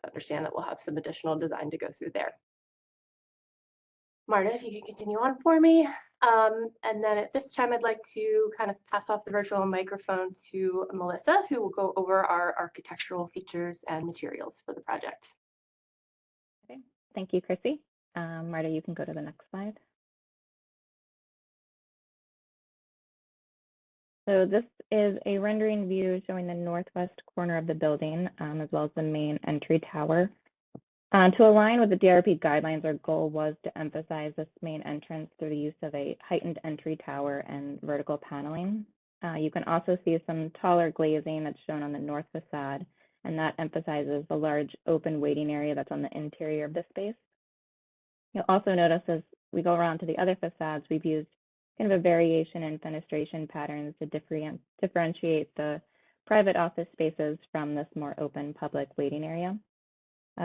Speaker 15: understand that we'll have some additional design to go through there. Marta, if you could continue on for me. And then at this time, I'd like to kind of pass off the virtual microphone to Melissa, who will go over our architectural features and materials for the project.
Speaker 16: Okay. Thank you, Chrissy. Marta, you can go to the next slide. So this is a rendering view showing the northwest corner of the building, as well as the main entry tower. To align with the DRP guidelines, our goal was to emphasize this main entrance through the use of a heightened entry tower and vertical paneling. You can also see some taller glazing that's shown on the north facade, and that emphasizes the large open waiting area that's on the interior of the space. You'll also notice as we go around to the other facades, we've used kind of a variation in fenestration patterns to differentiate the private office spaces from this more open public waiting area.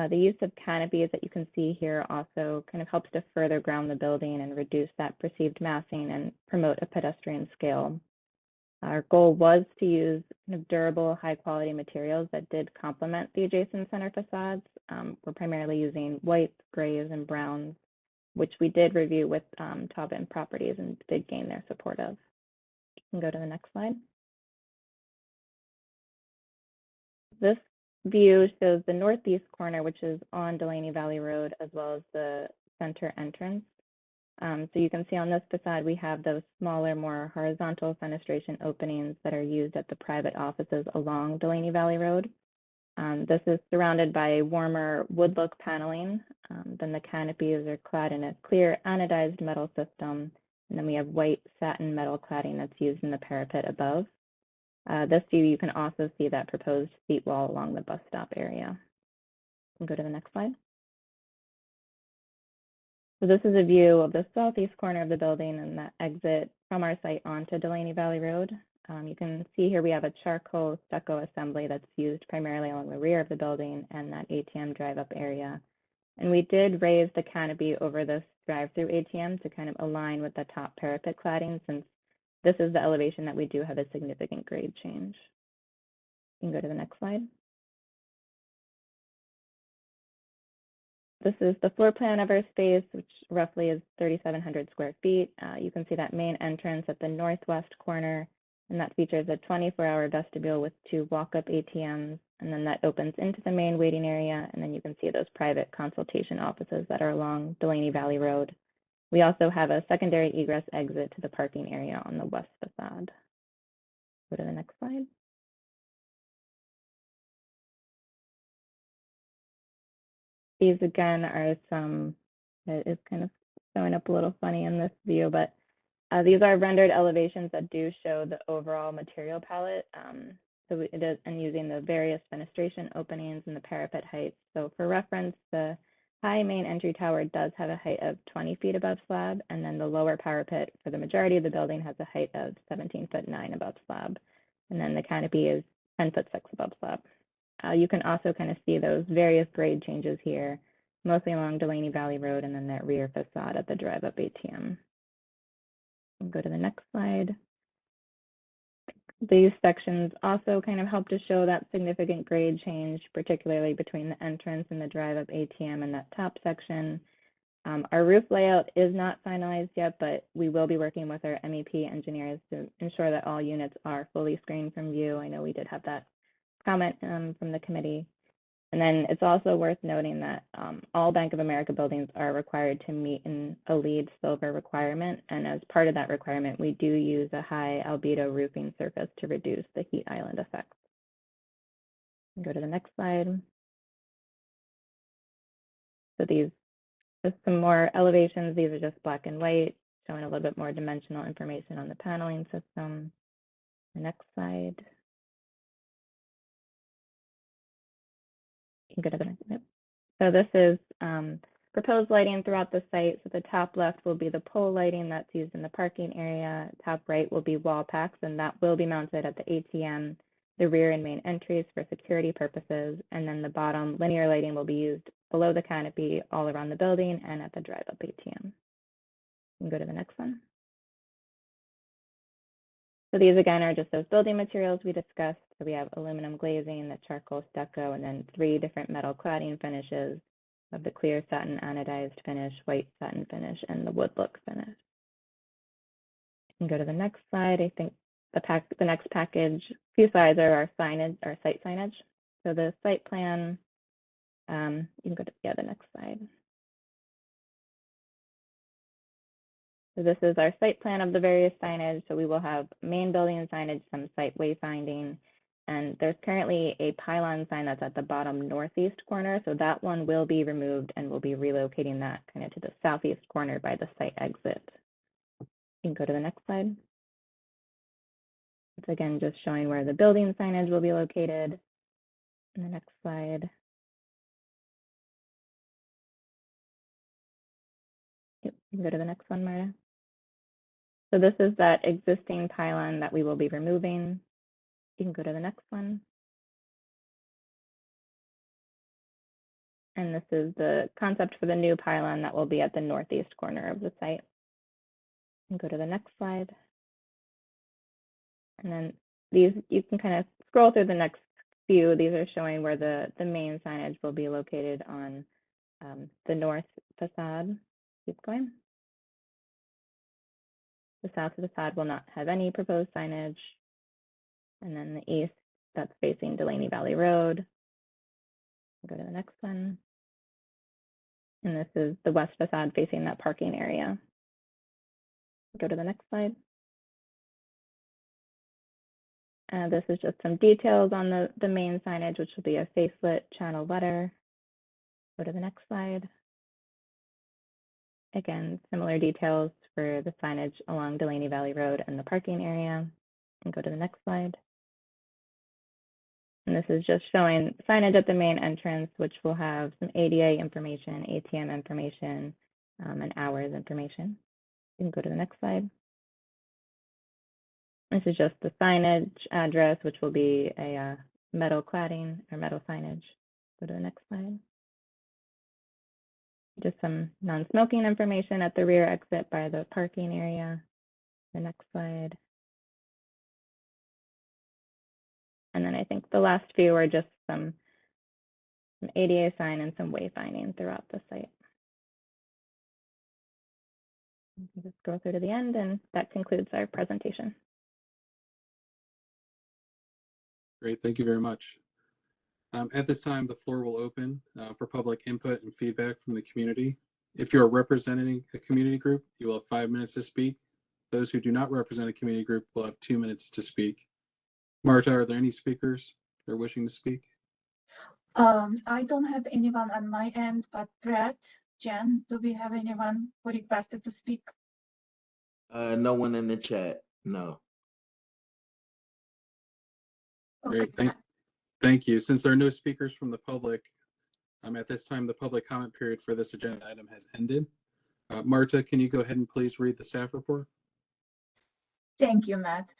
Speaker 16: The use of canopies that you can see here also kind of helps to further ground the building and reduce that perceived massing and promote a pedestrian scale. Our goal was to use kind of durable, high quality materials that did complement the adjacent center facades. We're primarily using whites, grays, and browns, which we did review with Taubman Properties and did gain their support of. You can go to the next slide. This view shows the northeast corner, which is on Delaney Valley Road, as well as the center entrance. So you can see on this facade, we have those smaller, more horizontal fenestration openings that are used at the private offices along Delaney Valley Road. This is surrounded by warmer wood look paneling. Then the canopies are clad in a clear anodized metal system. And then we have white satin metal cladding that's used in the parapet above. This view, you can also see that proposed seat wall along the bus stop area. You can go to the next slide. So this is a view of the southeast corner of the building and that exit from our site onto Delaney Valley Road. You can see here we have a charcoal stucco assembly that's used primarily along the rear of the building and that ATM drive-up area. And we did raise the canopy over this drive-through ATM to kind of align with the top parapet cladding, since this is the elevation that we do have a significant grade change. You can go to the next slide. This is the floor plan of our space, which roughly is 3,700 square feet. You can see that main entrance at the northwest corner, and that features a 24-hour vestibule with 2 walk-up ATMs, and then that opens into the main waiting area, and then you can see those private consultation offices that are along Delaney Valley Road. We also have a secondary egress exit to the parking area on the west facade. Go to the next slide. These again are some, it is kind of showing up a little funny in this view, but these are rendered elevations that do show the overall material palette. So it is, and using the various fenestration openings and the parapet heights. So for reference, the high main entry tower does have a height of 20 feet above slab, and then the lower parapet for the majority of the building has a height of 17'9" above slab. And then the canopy is 10'6" above slab. You can also kind of see those various grade changes here, mostly along Delaney Valley Road and then that rear facade at the drive-up ATM. We'll go to the next slide. These sections also kind of help to show that significant grade change, particularly between the entrance and the drive-up ATM and that top section. Our roof layout is not finalized yet, but we will be working with our MEP engineers to ensure that all units are fully screened from view. I know we did have that comment from the committee. And then it's also worth noting that all Bank of America buildings are required to meet a LEED silver requirement. And as part of that requirement, we do use a high albedo roofing surface to reduce the heat island effects. Go to the next slide. So these, just some more elevations. These are just black and white, showing a little bit more dimensional information on the paneling system. The next slide. You can go to the next. Yep. So this is proposed lighting throughout the site. So the top left will be the pole lighting that's used in the parking area. Top right will be wall packs, and that will be mounted at the ATM, the rear and main entries for security purposes. And then the bottom linear lighting will be used below the canopy all around the building and at the drive-up ATM. You can go to the next one. So these again are just those building materials we discussed. So we have aluminum glazing, the charcoal stucco, and then 3 different metal cladding finishes of the clear satin anodized finish, white satin finish, and the wood look finish. You can go to the next slide. I think the next package, few slides are our signage, our site signage. So the site plan, you can go to the next slide. So this is our site plan of the various signage. So we will have main building signage, some site wayfinding, and there's currently a pylon sign that's at the bottom northeast corner. So that one will be removed and we'll be relocating that kind of to the southeast corner by the site exit. You can go to the next slide. It's again just showing where the building signage will be located. In the next slide. You can go to the next one, Marta. So this is that existing pylon that we will be removing. You can go to the next one. And this is the concept for the new pylon that will be at the northeast corner of the site. And go to the next slide. And then these, you can kind of scroll through the next few. These are showing where the main signage will be located on the north facade. Keep going. The south facade will not have any proposed signage. And then the east, that's facing Delaney Valley Road. Go to the next one. And this is the west facade facing that parking area. Go to the next slide. This is just some details on the main signage, which will be a facelit channel letter. Go to the next slide. Again, similar details for the signage along Delaney Valley Road and the parking area. And go to the next slide. And this is just showing signage at the main entrance, which will have some ADA information, ATM information, and hours information. You can go to the next slide. This is just the signage address, which will be a metal cladding or metal signage. Go to the next slide. Just some non-smoking information at the rear exit by the parking area. The next slide. And then I think the last few are just some ADA sign and some wayfinding throughout the site. You can just go through to the end, and that concludes our presentation.
Speaker 4: Great, thank you very much. At this time, the floor will open for public input and feedback from the community. If you are representing a community group, you will have 5 minutes to speak. Those who do not represent a community group will have 2 minutes to speak. Marta, are there any speakers that are wishing to speak?
Speaker 2: I don't have anyone on my end, but Brett, Jen, do we have anyone who requested to speak?
Speaker 7: No one in the chat, no.
Speaker 2: Okay.
Speaker 4: Great, thank you. Since there are no speakers from the public, at this time, the public comment period for this agenda item has ended. Marta, can you go ahead and please read the staff report?
Speaker 2: Thank you, Matt.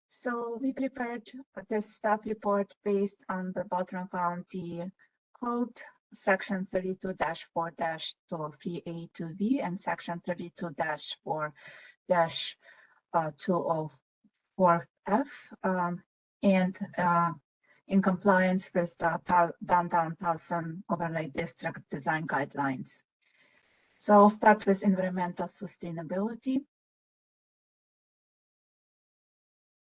Speaker 2: So we prepared this staff report based on the Baltimore County Code, Section 32-4-203A2V and Section 32-4-204F, and in compliance with the Downtown Towson Overlay District Design Guidelines. So I'll start with environmental sustainability.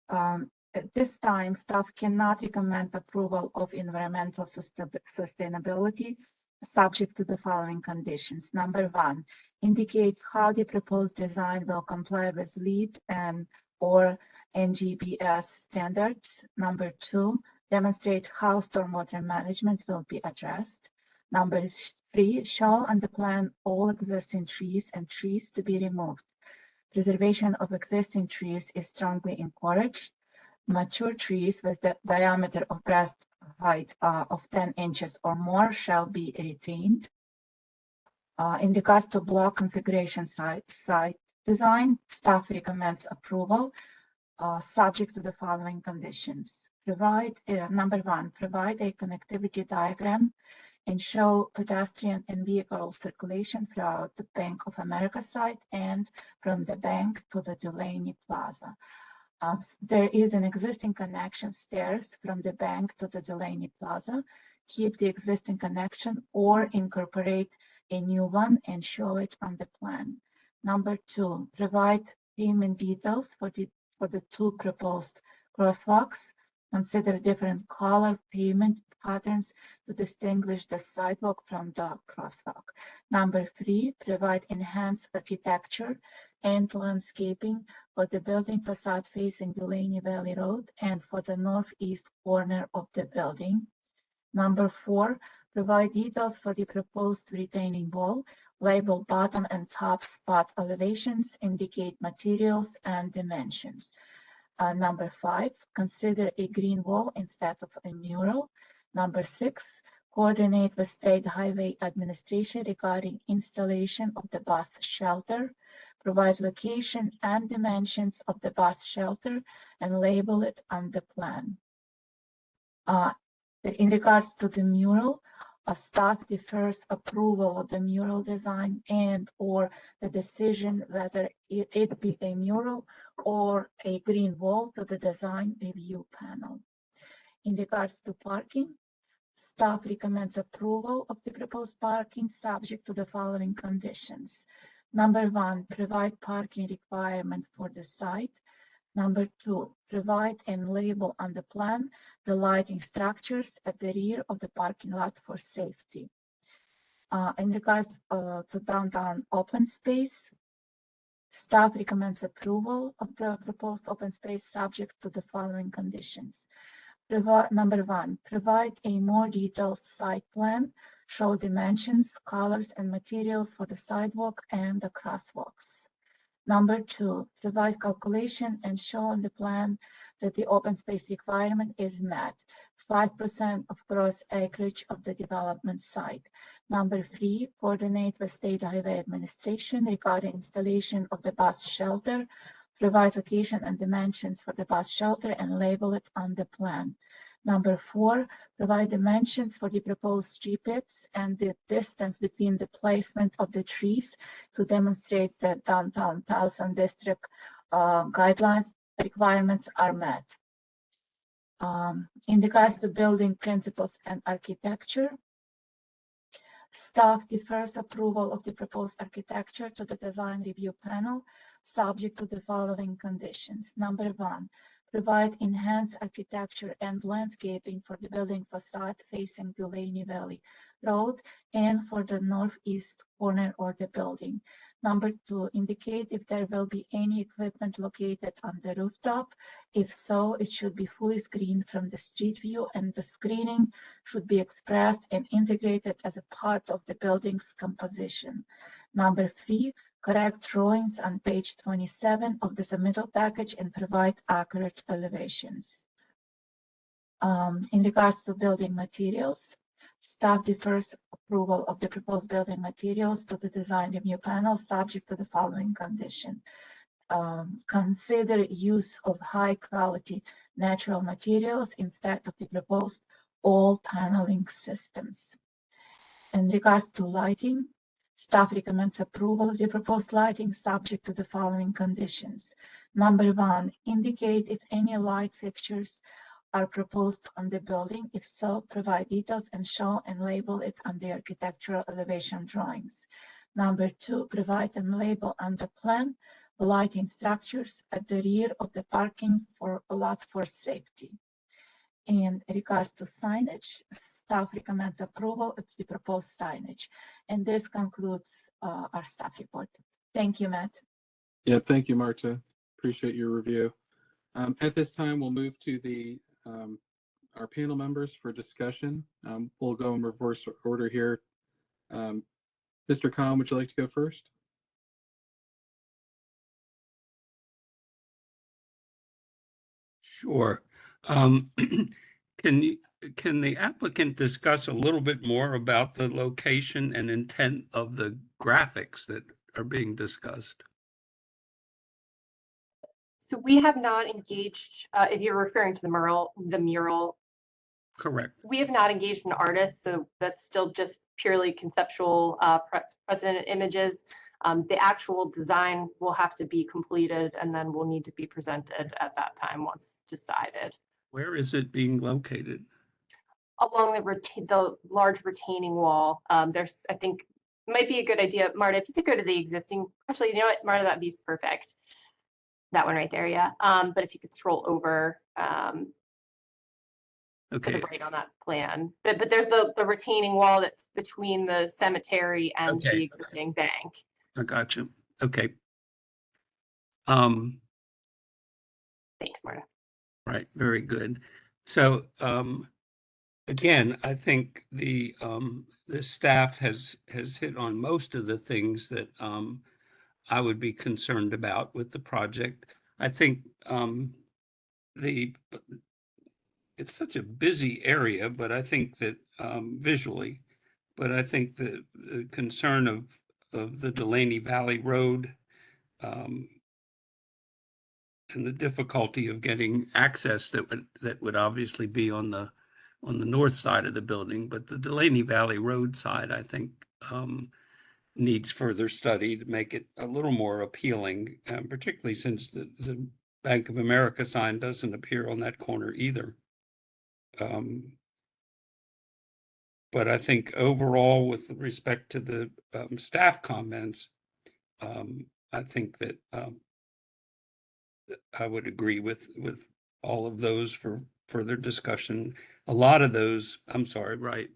Speaker 2: At this time, staff cannot recommend approval of environmental sustainability subject to the following conditions. Number one, indicate how the proposed design will comply with LEED and or NGBS standards. Number two, demonstrate how stormwater management will be addressed. Number three, show on the plan all existing trees and trees to be removed. Preservation of existing trees is strongly encouraged. Mature trees with the diameter of breast height of 10 inches or more shall be retained. In regards to block configuration site design, staff recommends approval subject to the following conditions. Number one, provide a connectivity diagram and show pedestrian and vehicle circulation throughout the Bank of America site and from the bank to the Delaney Plaza. There is an existing connection stairs from the bank to the Delaney Plaza. Keep the existing connection or incorporate a new one and show it on the plan. Number two, provide payment details for the two proposed crosswalks. Consider different color payment patterns to distinguish the sidewalk from the crosswalk. Number three, provide enhanced architecture and landscaping for the building facade facing Delaney Valley Road and for the northeast corner of the building. Number four, provide details for the proposed retaining wall, label bottom and top spot elevations, indicate materials and dimensions. Number five, consider a green wall instead of a mural. Number six, coordinate with State Highway Administration regarding installation of the bus shelter, provide location and dimensions of the bus shelter, and label it on the plan. In regards to the mural, staff defers approval of the mural design and or the decision whether it be a mural or a green wall to the design review panel. In regards to parking, staff recommends approval of the proposed parking subject to the following conditions. Number 1, provide parking requirement for the site. Number 2, provide and label on the plan the lighting structures at the rear of the parking lot for safety. In regards to downtown open space, staff recommends approval of the proposed open space subject to the following conditions. Number 1, provide a more detailed site plan, show dimensions, colors, and materials for the sidewalk and the crosswalks. Number 2, provide calculation and show on the plan that the open space requirement is met, 5% of gross acreage of the development site. Number 3, coordinate with State Highway Administration regarding installation of the bus shelter, provide location and dimensions for the bus shelter and label it on the plan. Number 4, provide dimensions for the proposed tree pits and the distance between the placement of the trees to demonstrate that downtown Towson district guidelines requirements are met. In regards to building principles and architecture, staff defers approval of the proposed architecture to the design review panel, subject to the following conditions. Number 1, provide enhanced architecture and landscaping for the building facade facing Dulaney Valley Road and for the northeast corner of the building. Number 2, indicate if there will be any equipment located on the rooftop. If so, it should be fully screened from the street view, and the screening should be expressed and integrated as a part of the building's composition. Number 3, correct drawings on page 27 of the submittal package and provide accurate elevations. In regards to building materials, staff defers approval of the proposed building materials to the design review panel subject to the following condition. Consider use of high quality natural materials instead of the proposed all paneling systems. In regards to lighting, staff recommends approval of the proposed lighting subject to the following conditions. Number 1, indicate if any light fixtures are proposed on the building. If so, provide details and show and label it on the architectural elevation drawings. Number 2, provide and label on the plan the lighting structures at the rear of the parking lot for safety. In regards to signage, staff recommends approval of the proposed signage. And this concludes our staff report. Thank you, Matt.
Speaker 4: Yeah, thank you, Marta. Appreciate your review. At this time, we'll move to our panel members for discussion. We'll go in reverse order here. Mr. Khan, would you like to go first?
Speaker 6: Sure. Can the applicant discuss a little bit more about the location and intent of the graphics that are being discussed?
Speaker 15: So we have not engaged, if you're referring to the mural.
Speaker 6: Correct.
Speaker 15: We have not engaged an artist, so that's still just purely conceptual precedent images. The actual design will have to be completed and then will need to be presented at that time once decided.
Speaker 6: Where is it being located?
Speaker 15: Along the large retaining wall. There's, I think, might be a good idea, Marta, if you could go to the existing, actually, you know what, Marta, that'd be perfect. That one right there, yeah. But if you could scroll over
Speaker 6: okay,
Speaker 15: to the right on that plan. But there's the retaining wall that's between the cemetery and the existing bank.
Speaker 6: I got you. Okay.
Speaker 15: Thanks, Marta.
Speaker 6: Right, very good. So again, I think the staff has hit on most of the things that I would be concerned about with the project. I think the it's such a busy area, but I think that visually, but I think the concern of the Delaney Valley Road and the difficulty of getting access that would obviously be on the north side of the building, but the Delaney Valley Road side, I think, needs further study to make it a little more appealing, particularly since the Bank of America sign doesn't appear on that corner either. But I think overall, with respect to the staff comments, I think that I would agree with all of those for further discussion. A lot of those, I'm sorry, right?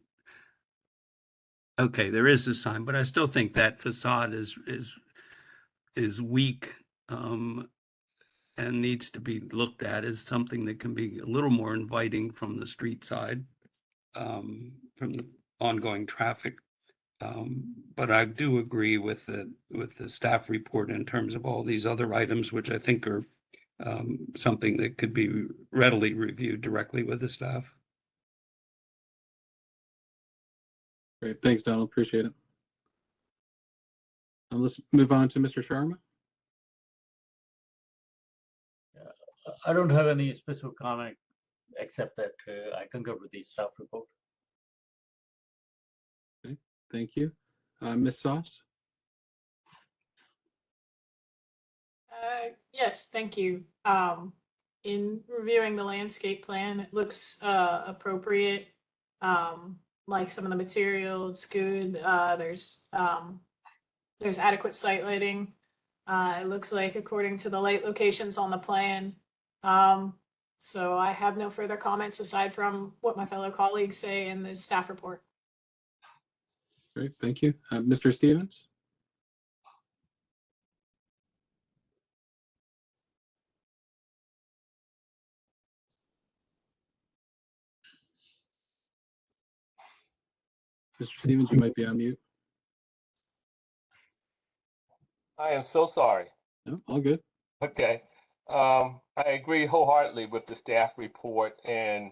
Speaker 6: Okay, there is a sign, but I still think that facade is weak and needs to be looked at as something that can be a little more inviting from the street side, from the ongoing traffic. But I do agree with the staff report in terms of all these other items, which I think are something that could be readily reviewed directly with the staff.
Speaker 4: Great, thanks, Donald, appreciate it. Let's move on to Mr. Sharma.
Speaker 11: I don't have any specific comment except that I concur with the staff report.
Speaker 4: Okay, thank you. Ms. Sauce?
Speaker 10: Yes, thank you. In reviewing the landscape plan, it looks appropriate. Like some of the material, it's good. There's adequate site lighting. It looks like according to the light locations on the plan. So I have no further comments aside from what my fellow colleagues say in the staff report.
Speaker 4: Great, thank you. Mr. Stevens? Mr. Stevens, you might be on mute.
Speaker 9: I am so sorry.
Speaker 4: No, all good.
Speaker 9: Okay. I agree wholeheartedly with the staff report and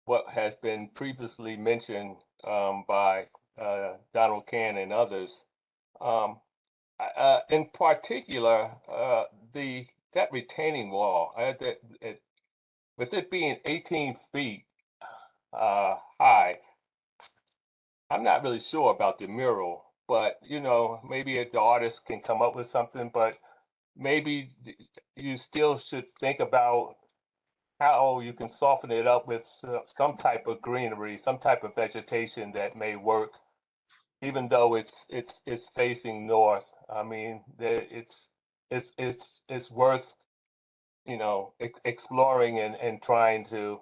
Speaker 9: what has been previously mentioned by Donald Can and others. In particular, that retaining wall, with it being 18 feet high, I'm not really sure about the mural, but maybe the artist can come up with something, but maybe you still should think about how you can soften it up with some type of greenery, some type of vegetation that may work, even though it's facing north. I mean, it's worth exploring and trying to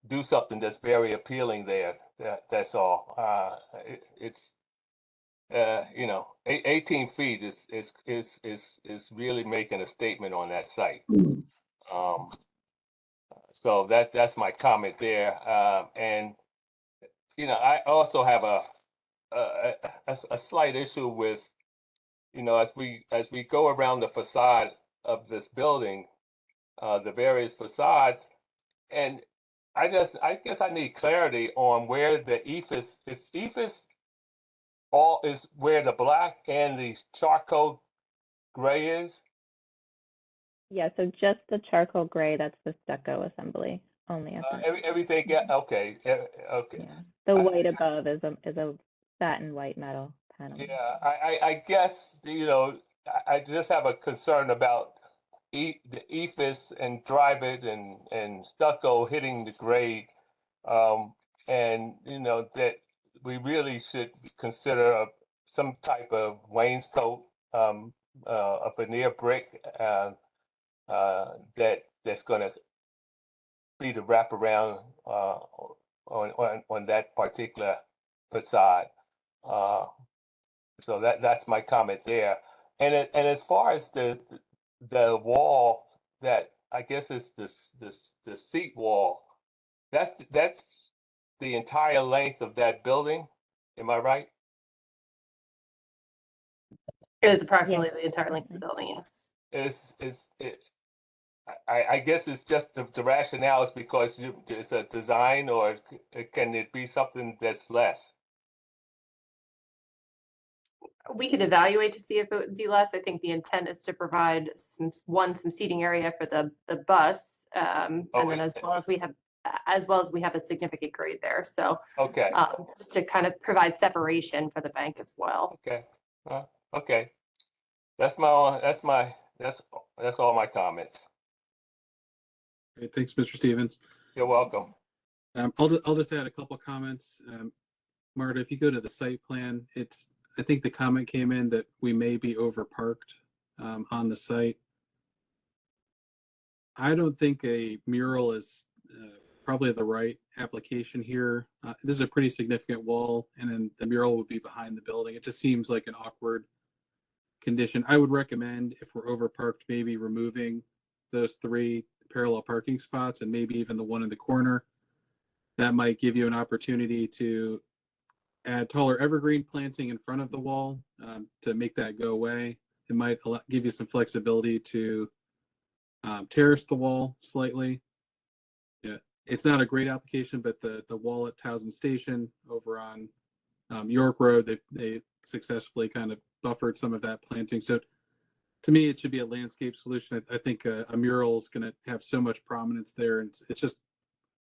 Speaker 9: do something that's very appealing there. That's all. It's 18 feet is really making a statement on that site. So that's my comment there. And I also have a slight issue with as we go around the facade of this building, the various facades, and I guess I need clarity on where the ephes is where the black and the charcoal gray is.
Speaker 16: Yeah, so just the charcoal gray, that's the stucco assembly only.
Speaker 9: Everything, okay, okay.
Speaker 16: Yeah. The white above is a satin white metal panel.
Speaker 9: Yeah, I guess I just have a concern about the ephes and Dryvit and stucco hitting the grade, and that we really should consider some type of wainscot, a veneer brick that's going to be the wraparound on that particular facade. So that's my comment there. And as far as the wall that I guess is the seat wall, that's the entire length of that building. Am I right?
Speaker 15: It is approximately the entire length of the building, yes.
Speaker 9: I guess it's just the rationale is because it's a design, or can it be something that's less?
Speaker 15: We could evaluate to see if it would be less. I think the intent is to provide some seating area for the bus, and then as well as we have a significant grade there. So
Speaker 9: Okay.
Speaker 15: just to kind of provide separation for the bank as well.
Speaker 9: Okay. Okay. That's all my comments.
Speaker 4: Great, thanks, Mr. Stevens.
Speaker 9: You're welcome.
Speaker 4: I'll just add a couple of comments. Marta, if you go to the site plan, I think the comment came in that we may be over parked on the site. I don't think a mural is probably the right application here. This is a pretty significant wall, and then the mural would be behind the building. It just seems like an awkward condition. I would recommend, if we're over parked, maybe removing those 3 parallel parking spots and maybe even the one in the corner. That might give you an opportunity to add taller evergreen planting in front of the wall to make that go away. It might give you some flexibility to terrace the wall slightly. Yeah, it's not a great application, but the wall at Towson Station over on York Road, they successfully kind of buffered some of that planting. So to me, it should be a landscape solution. I think a mural is going to have so much prominence there, and it just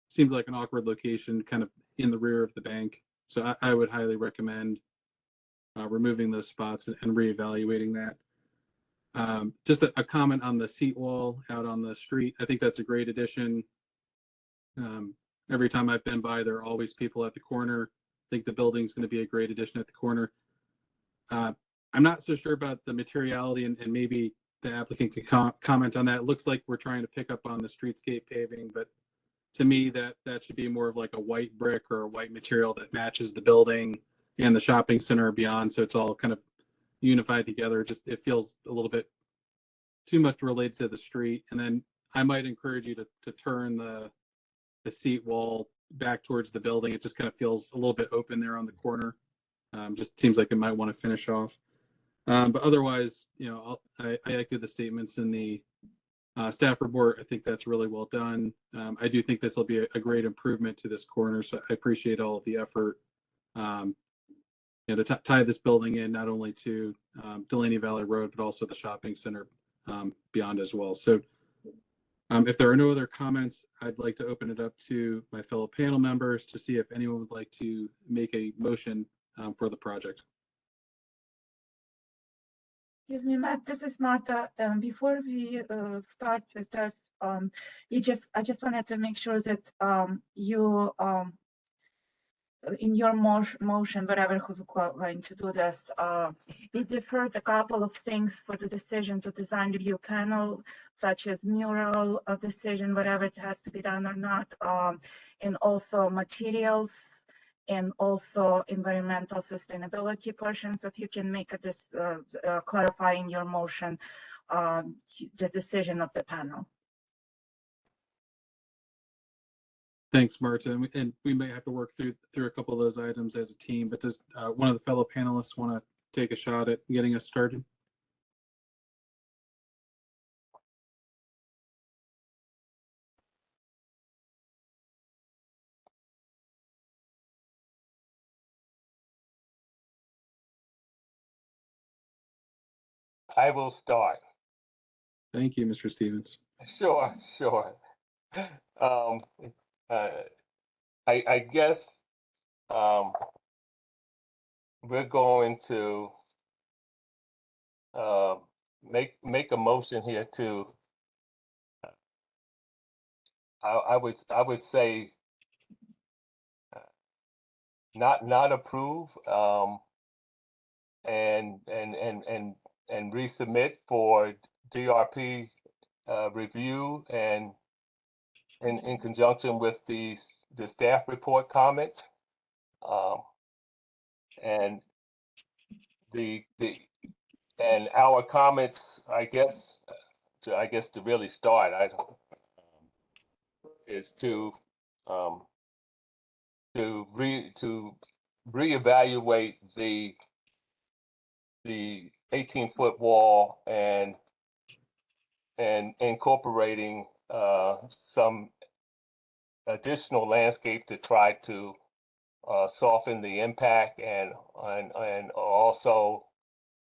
Speaker 4: seems like an awkward location, kind of in the rear of the bank. So I would highly recommend removing those spots and reevaluating that. Just a comment on the seat wall out on the street. I think that's a great addition. Every time I've been by, there are always people at the corner. I think the building's going to be a great addition at the corner. I'm not so sure about the materiality, and maybe the applicant can comment on that. It looks like we're trying to pick up on the streetscape paving, but to me, that should be more of like a white brick or a white material that matches the building and the shopping center beyond. So it's all kind of unified together. Just, it feels a little bit too much related to the street. And then I might encourage you to turn the seat wall back towards the building. It just kind of feels a little bit open there on the corner. Just seems like it might want to finish off. But otherwise, I echo the statements in the staff report. I think that's really well done. I do think this will be a great improvement to this corner. So I appreciate all of the effort to tie this building in, not only to Delaney Valley Road, but also the shopping center beyond as well. So if there are no other comments, I'd like to open it up to my fellow panel members to see if anyone would like to make a motion for the project.
Speaker 2: Excuse me, Matt, this is Marta. Before we start with this, I just wanted to make sure that you, in your motion, whatever who's going to do this, we deferred a couple of things for the decision to design review panel, such as mural decision, whatever it has to be done or not, and also materials, and also environmental sustainability portion. So if you can make this clarify in your motion the decision of the panel.
Speaker 4: Thanks, Marta. And we may have to work through a couple of those items as a team, but does one of the fellow panelists want to take a shot at getting us started?
Speaker 9: I will start.
Speaker 4: Thank you, Mr. Stevens.
Speaker 9: Sure. I guess we're going to make a motion here to I would say not approve and resubmit for DRP review, and in conjunction with the staff report comments, and and our comments, I guess to really start, is to reevaluate the 18-foot wall and and incorporating some additional landscape to try to soften the impact and also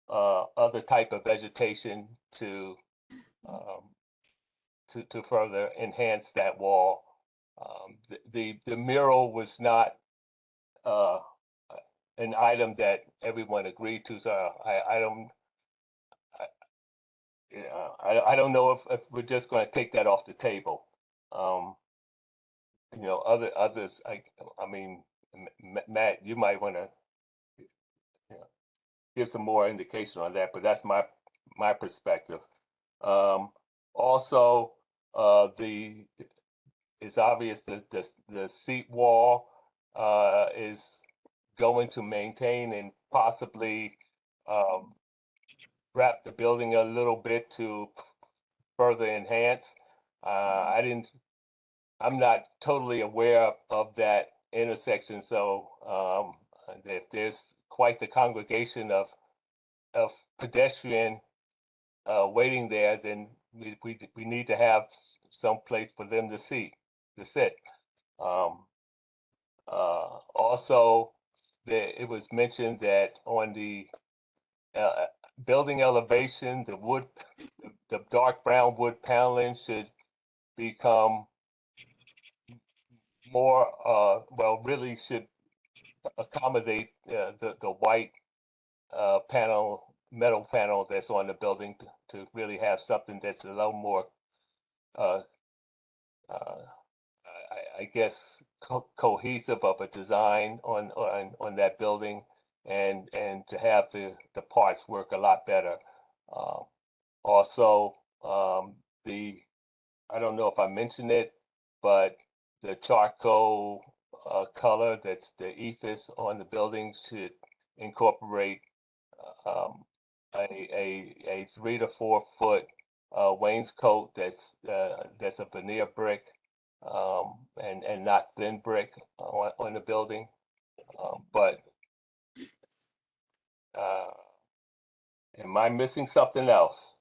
Speaker 9: other type of vegetation to further enhance that wall. The mural was not an item that everyone agreed to, so I don't know if we're just going to take that off the table. You know, others, I mean, Matt, you might want to give some more indication on that, but that's my perspective. Also, it's obvious that the seat wall is going to maintain and possibly wrap the building a little bit to further enhance. I'm not totally aware of that intersection, so if there's quite the congregation of pedestrian waiting there, then we need to have some place for them to sit. Also, it was mentioned that on the building elevation, the dark brown wood paneling should become more, well, really should accommodate the white metal panel that's on the building to really have something that's a little more, I guess, cohesive of a design on that building, and to have the parts work a lot better. Also, I don't know if I mentioned it, but the charcoal color that's the ephes on the building should incorporate a 3 to 4 foot wainscot that's a veneer brick and not thin brick on the building. But am I missing something else?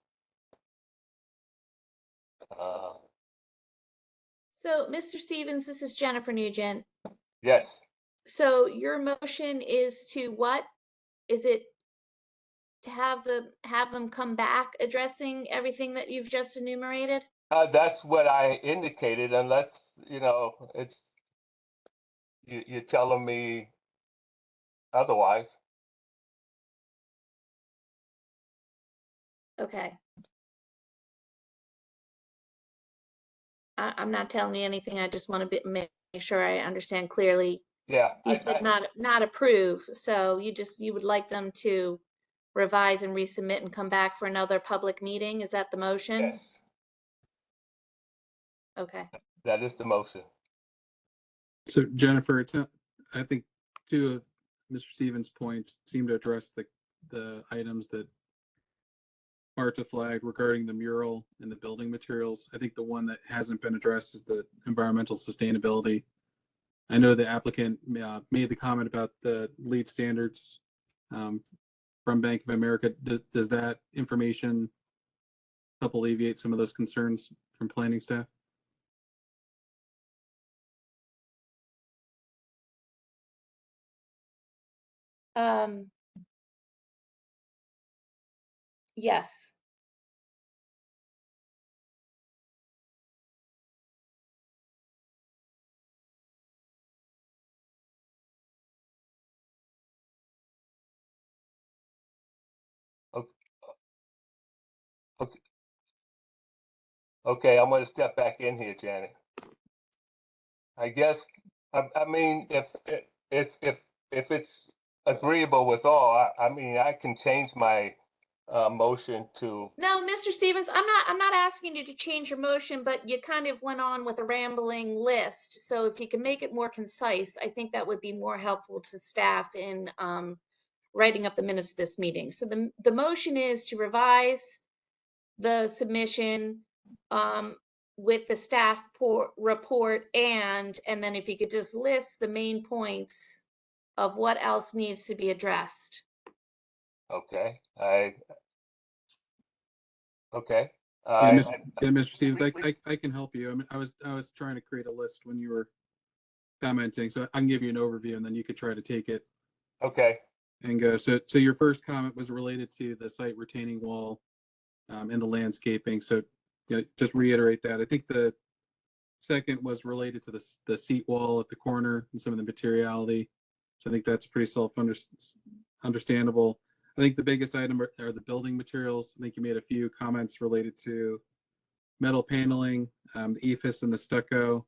Speaker 8: So, Mr. Stevens, this is Jennifer Nugent.
Speaker 9: Yes.
Speaker 8: So your motion is to what? Is it to have them come back addressing everything that you've just enumerated?
Speaker 9: That's what I indicated, unless, you know, you're telling me otherwise.
Speaker 8: Okay. I'm not telling you anything. I just want to make sure I understand clearly.
Speaker 9: Yeah.
Speaker 8: You said not approve, so you would like them to revise and resubmit and come back for another public meeting? Is that the motion?
Speaker 9: Yes,
Speaker 8: Okay.
Speaker 9: that is the motion.
Speaker 4: So Jennifer, I think two of Mr. Stevens' points seem to address the items that Marta flagged regarding the mural and the building materials. I think the one that hasn't been addressed is the environmental sustainability. I know the applicant made the comment about the LEED standards from Bank of America. Does that information help alleviate some of those concerns from planning staff?
Speaker 8: Yes.
Speaker 9: Okay, I'm going to step back in here, Janet. I guess, I mean, if it's agreeable with all, I mean, I can change my motion to.
Speaker 8: No, Mr. Stevens, I'm not asking you to change your motion, but you kind of went on with a rambling list. So if you can make it more concise, I think that would be more helpful to staff in writing up the minutes of this meeting. So the motion is to revise the submission with the staff report, and then if you could just list the main points of what else needs to be addressed.
Speaker 9: Okay, okay.
Speaker 4: Yeah,
Speaker 9: I,
Speaker 4: Mr. Stevens, I can help you. I mean, I was trying to create a list when you were commenting, so I can give you an overview and then you could try to take it
Speaker 9: okay.
Speaker 4: and go. So your first comment was related to the site retaining wall and the landscaping. So just reiterate that. I think the second was related to the seat wall at the corner and some of the materiality. So I think that's pretty understandable. I think the biggest item are the building materials. I think you made a few comments related to metal paneling, the ephes and the stucco,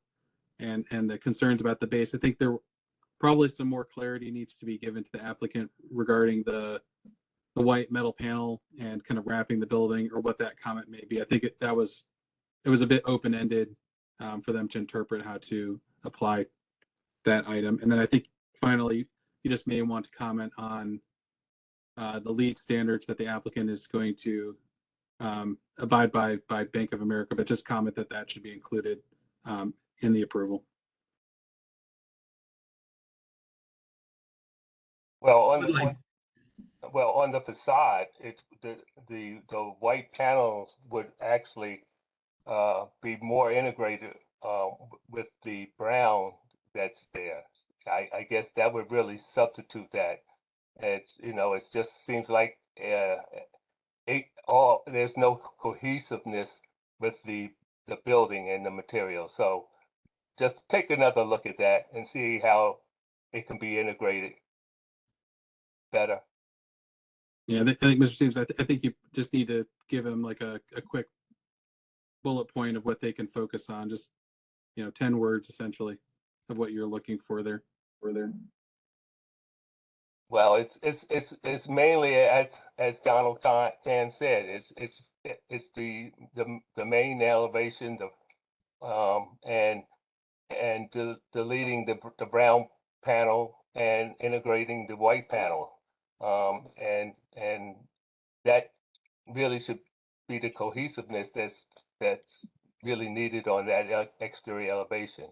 Speaker 4: and the concerns about the base. I think there probably some more clarity needs to be given to the applicant regarding the white metal panel and kind of wrapping the building, or what that comment may be. I think it was a bit open-ended for them to interpret how to apply that item. And then I think finally, you just may want to comment on the LEED standards that the applicant is going to abide by Bank of America, but just comment that should be included in the approval.
Speaker 9: Well, on the facade, it's the white panels would actually be more integrated with the brown that's there. I guess that would really substitute that. It's it just seems like there's no cohesiveness with the building and the material. So just take another look at that and see how it can be integrated better.
Speaker 4: Yeah, I think Mr. Stevens, I think you just need to give them like a quick bullet point of what they can focus on. Just 10 words essentially of what you're looking for there.
Speaker 9: Well, it's mainly as Donald Tan said, it's the main elevation, and deleting the brown panel and integrating the white panel, and that really should be the cohesiveness that's really needed on that exterior elevation.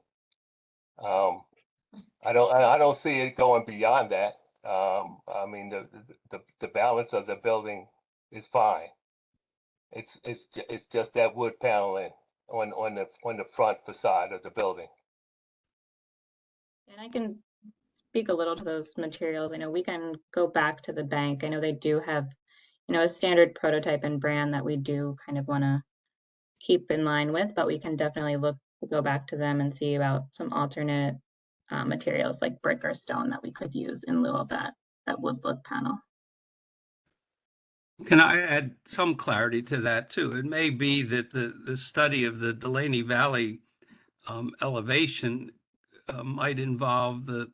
Speaker 9: I don't see it going beyond that. I mean, the balance of the building is fine. It's just that wood paneling on the front facade of the building.
Speaker 15: And I can speak a little to those materials. I know we can go back to the bank. I know they do have, a standard prototype and brand that we do kind of want to keep in line with, but we can definitely go back to them and see about some alternate materials like brick or stone that we could use in lieu of that wood look panel.
Speaker 6: Can I add some clarity to that too? It may be that the study of the Delaney Valley elevation might involve the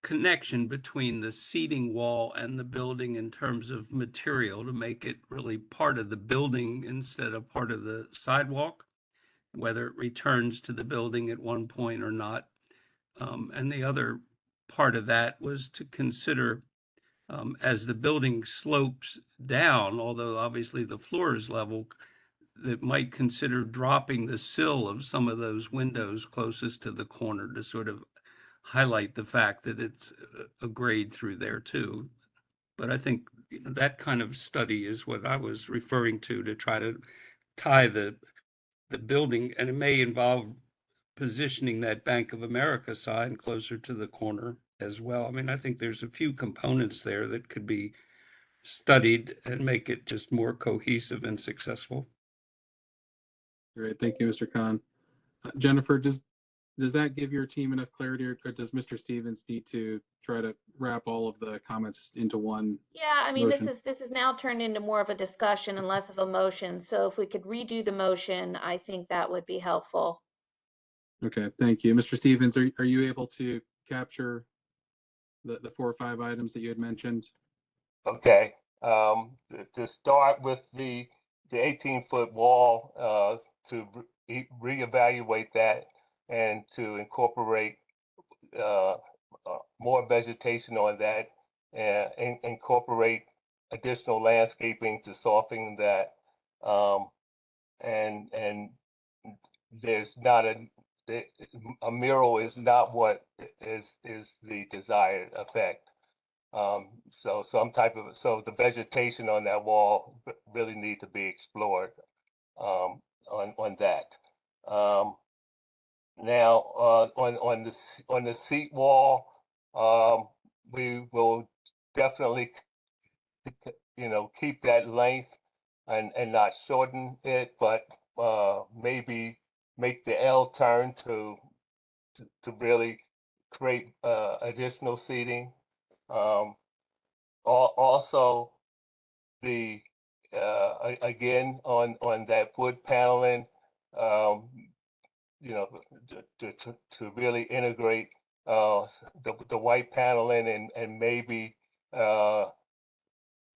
Speaker 6: connection between the seating wall and the building in terms of material to make it really part of the building instead of part of the sidewalk, whether it returns to the building at one point or not. And the other part of that was to consider as the building slopes down, although obviously the floor is level, that might consider dropping the sill of some of those windows closest to the corner to sort of highlight the fact that it's a grade through there too. But I think that kind of study is what I was referring to try to tie the building, and it may involve positioning that Bank of America sign closer to the corner as well. I mean, I think there's a few components there that could be studied and make it just more cohesive and successful.
Speaker 4: Great, thank you, Mr. Khan. Jennifer, does that give your team enough clarity, or does Mr. Stevens need to try to wrap all of the comments into one?
Speaker 8: Yeah, I mean,
Speaker 4: motion?
Speaker 8: this is now turned into more of a discussion and less of a motion. So if we could redo the motion, I think that would be helpful.
Speaker 4: Okay, thank you. Mr. Stevens, are you able to capture the 4 or 5 items that you had mentioned?
Speaker 9: Okay. To start with the 18-foot wall, to reevaluate that and to incorporate more vegetation on that, and incorporate additional landscaping to soften that. And there's not a mural is not what is the desired effect. So some type of, so the vegetation on that wall really need to be explored on that. Now on the seat wall, we will definitely keep that length and not shorten it, but maybe make the L turn to really create additional seating. Also, the again on that wood paneling, to really integrate the white paneling and maybe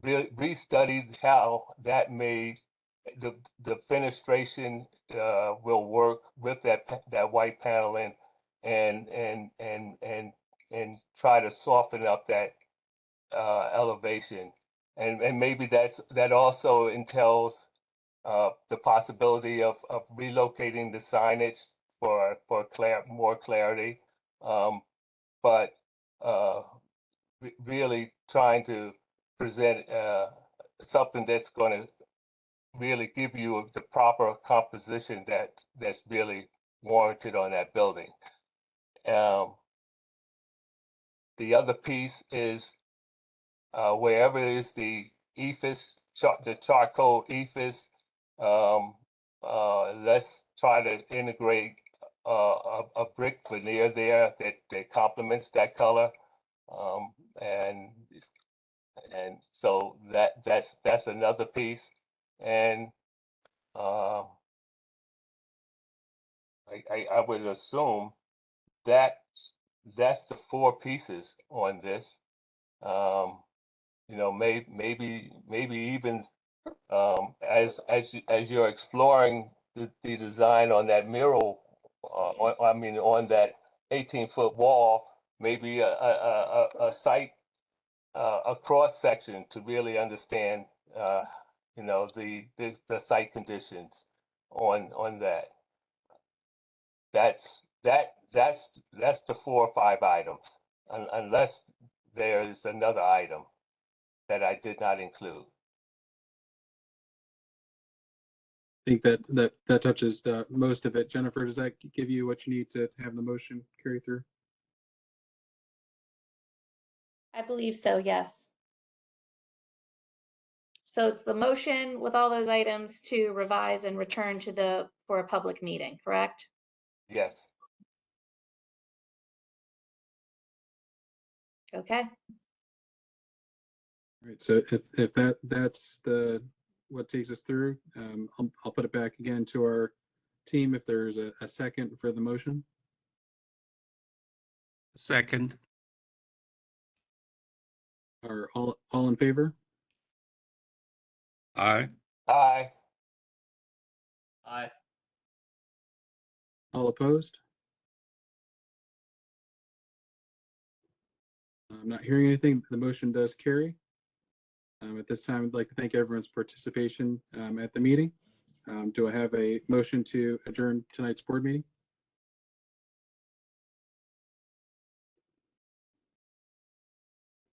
Speaker 9: restudy how that made the fenestration will work with that white paneling and try to soften up that elevation, and maybe that also entails the possibility of relocating the signage for more clarity, but really trying to present something that's going to really give you the proper composition that's really warranted on that building. The other piece is wherever it is the ephes, the charcoal ephes, let's try to integrate a brick veneer there that complements that color, and so that's another piece, and I would assume that's the 4 pieces on this. Maybe even as you're exploring the design on that mural, on that 18-foot wall, maybe a site, a cross section to really understand, the site conditions on that. That's the 4 or 5 items, unless there is another item that I did not include.
Speaker 4: I think that touches most of it. Jennifer, does that give you what you need to have the motion carry through?
Speaker 8: I believe so, yes. So it's the motion with all those items to revise and return for a public meeting, correct?
Speaker 9: Yes.
Speaker 8: Okay.
Speaker 4: All right. So if that's what takes us through, I'll put it back again to our team if there's a second for the motion.
Speaker 6: Second.
Speaker 4: Are all in favor?
Speaker 6: Aye.
Speaker 9: Aye.
Speaker 11: Aye.
Speaker 4: All opposed? I'm not hearing anything. The motion does carry. At this time, I'd like to thank everyone's participation at the meeting. Do I have a motion to adjourn tonight's board meeting?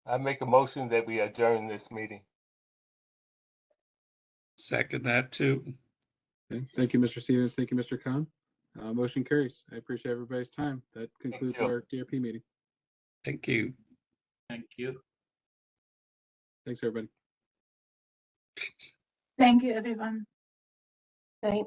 Speaker 9: I make a motion that we adjourn this meeting.
Speaker 6: Second that too.
Speaker 4: Okay. Thank you, Mr. Stevens. Thank you, Mr. Khan. Motion carries. I appreciate everybody's time. That concludes our DRP meeting.
Speaker 6: Thank you.
Speaker 11: Thank you.
Speaker 4: Thanks, everybody.
Speaker 2: Thank you, everyone.
Speaker 15: Night.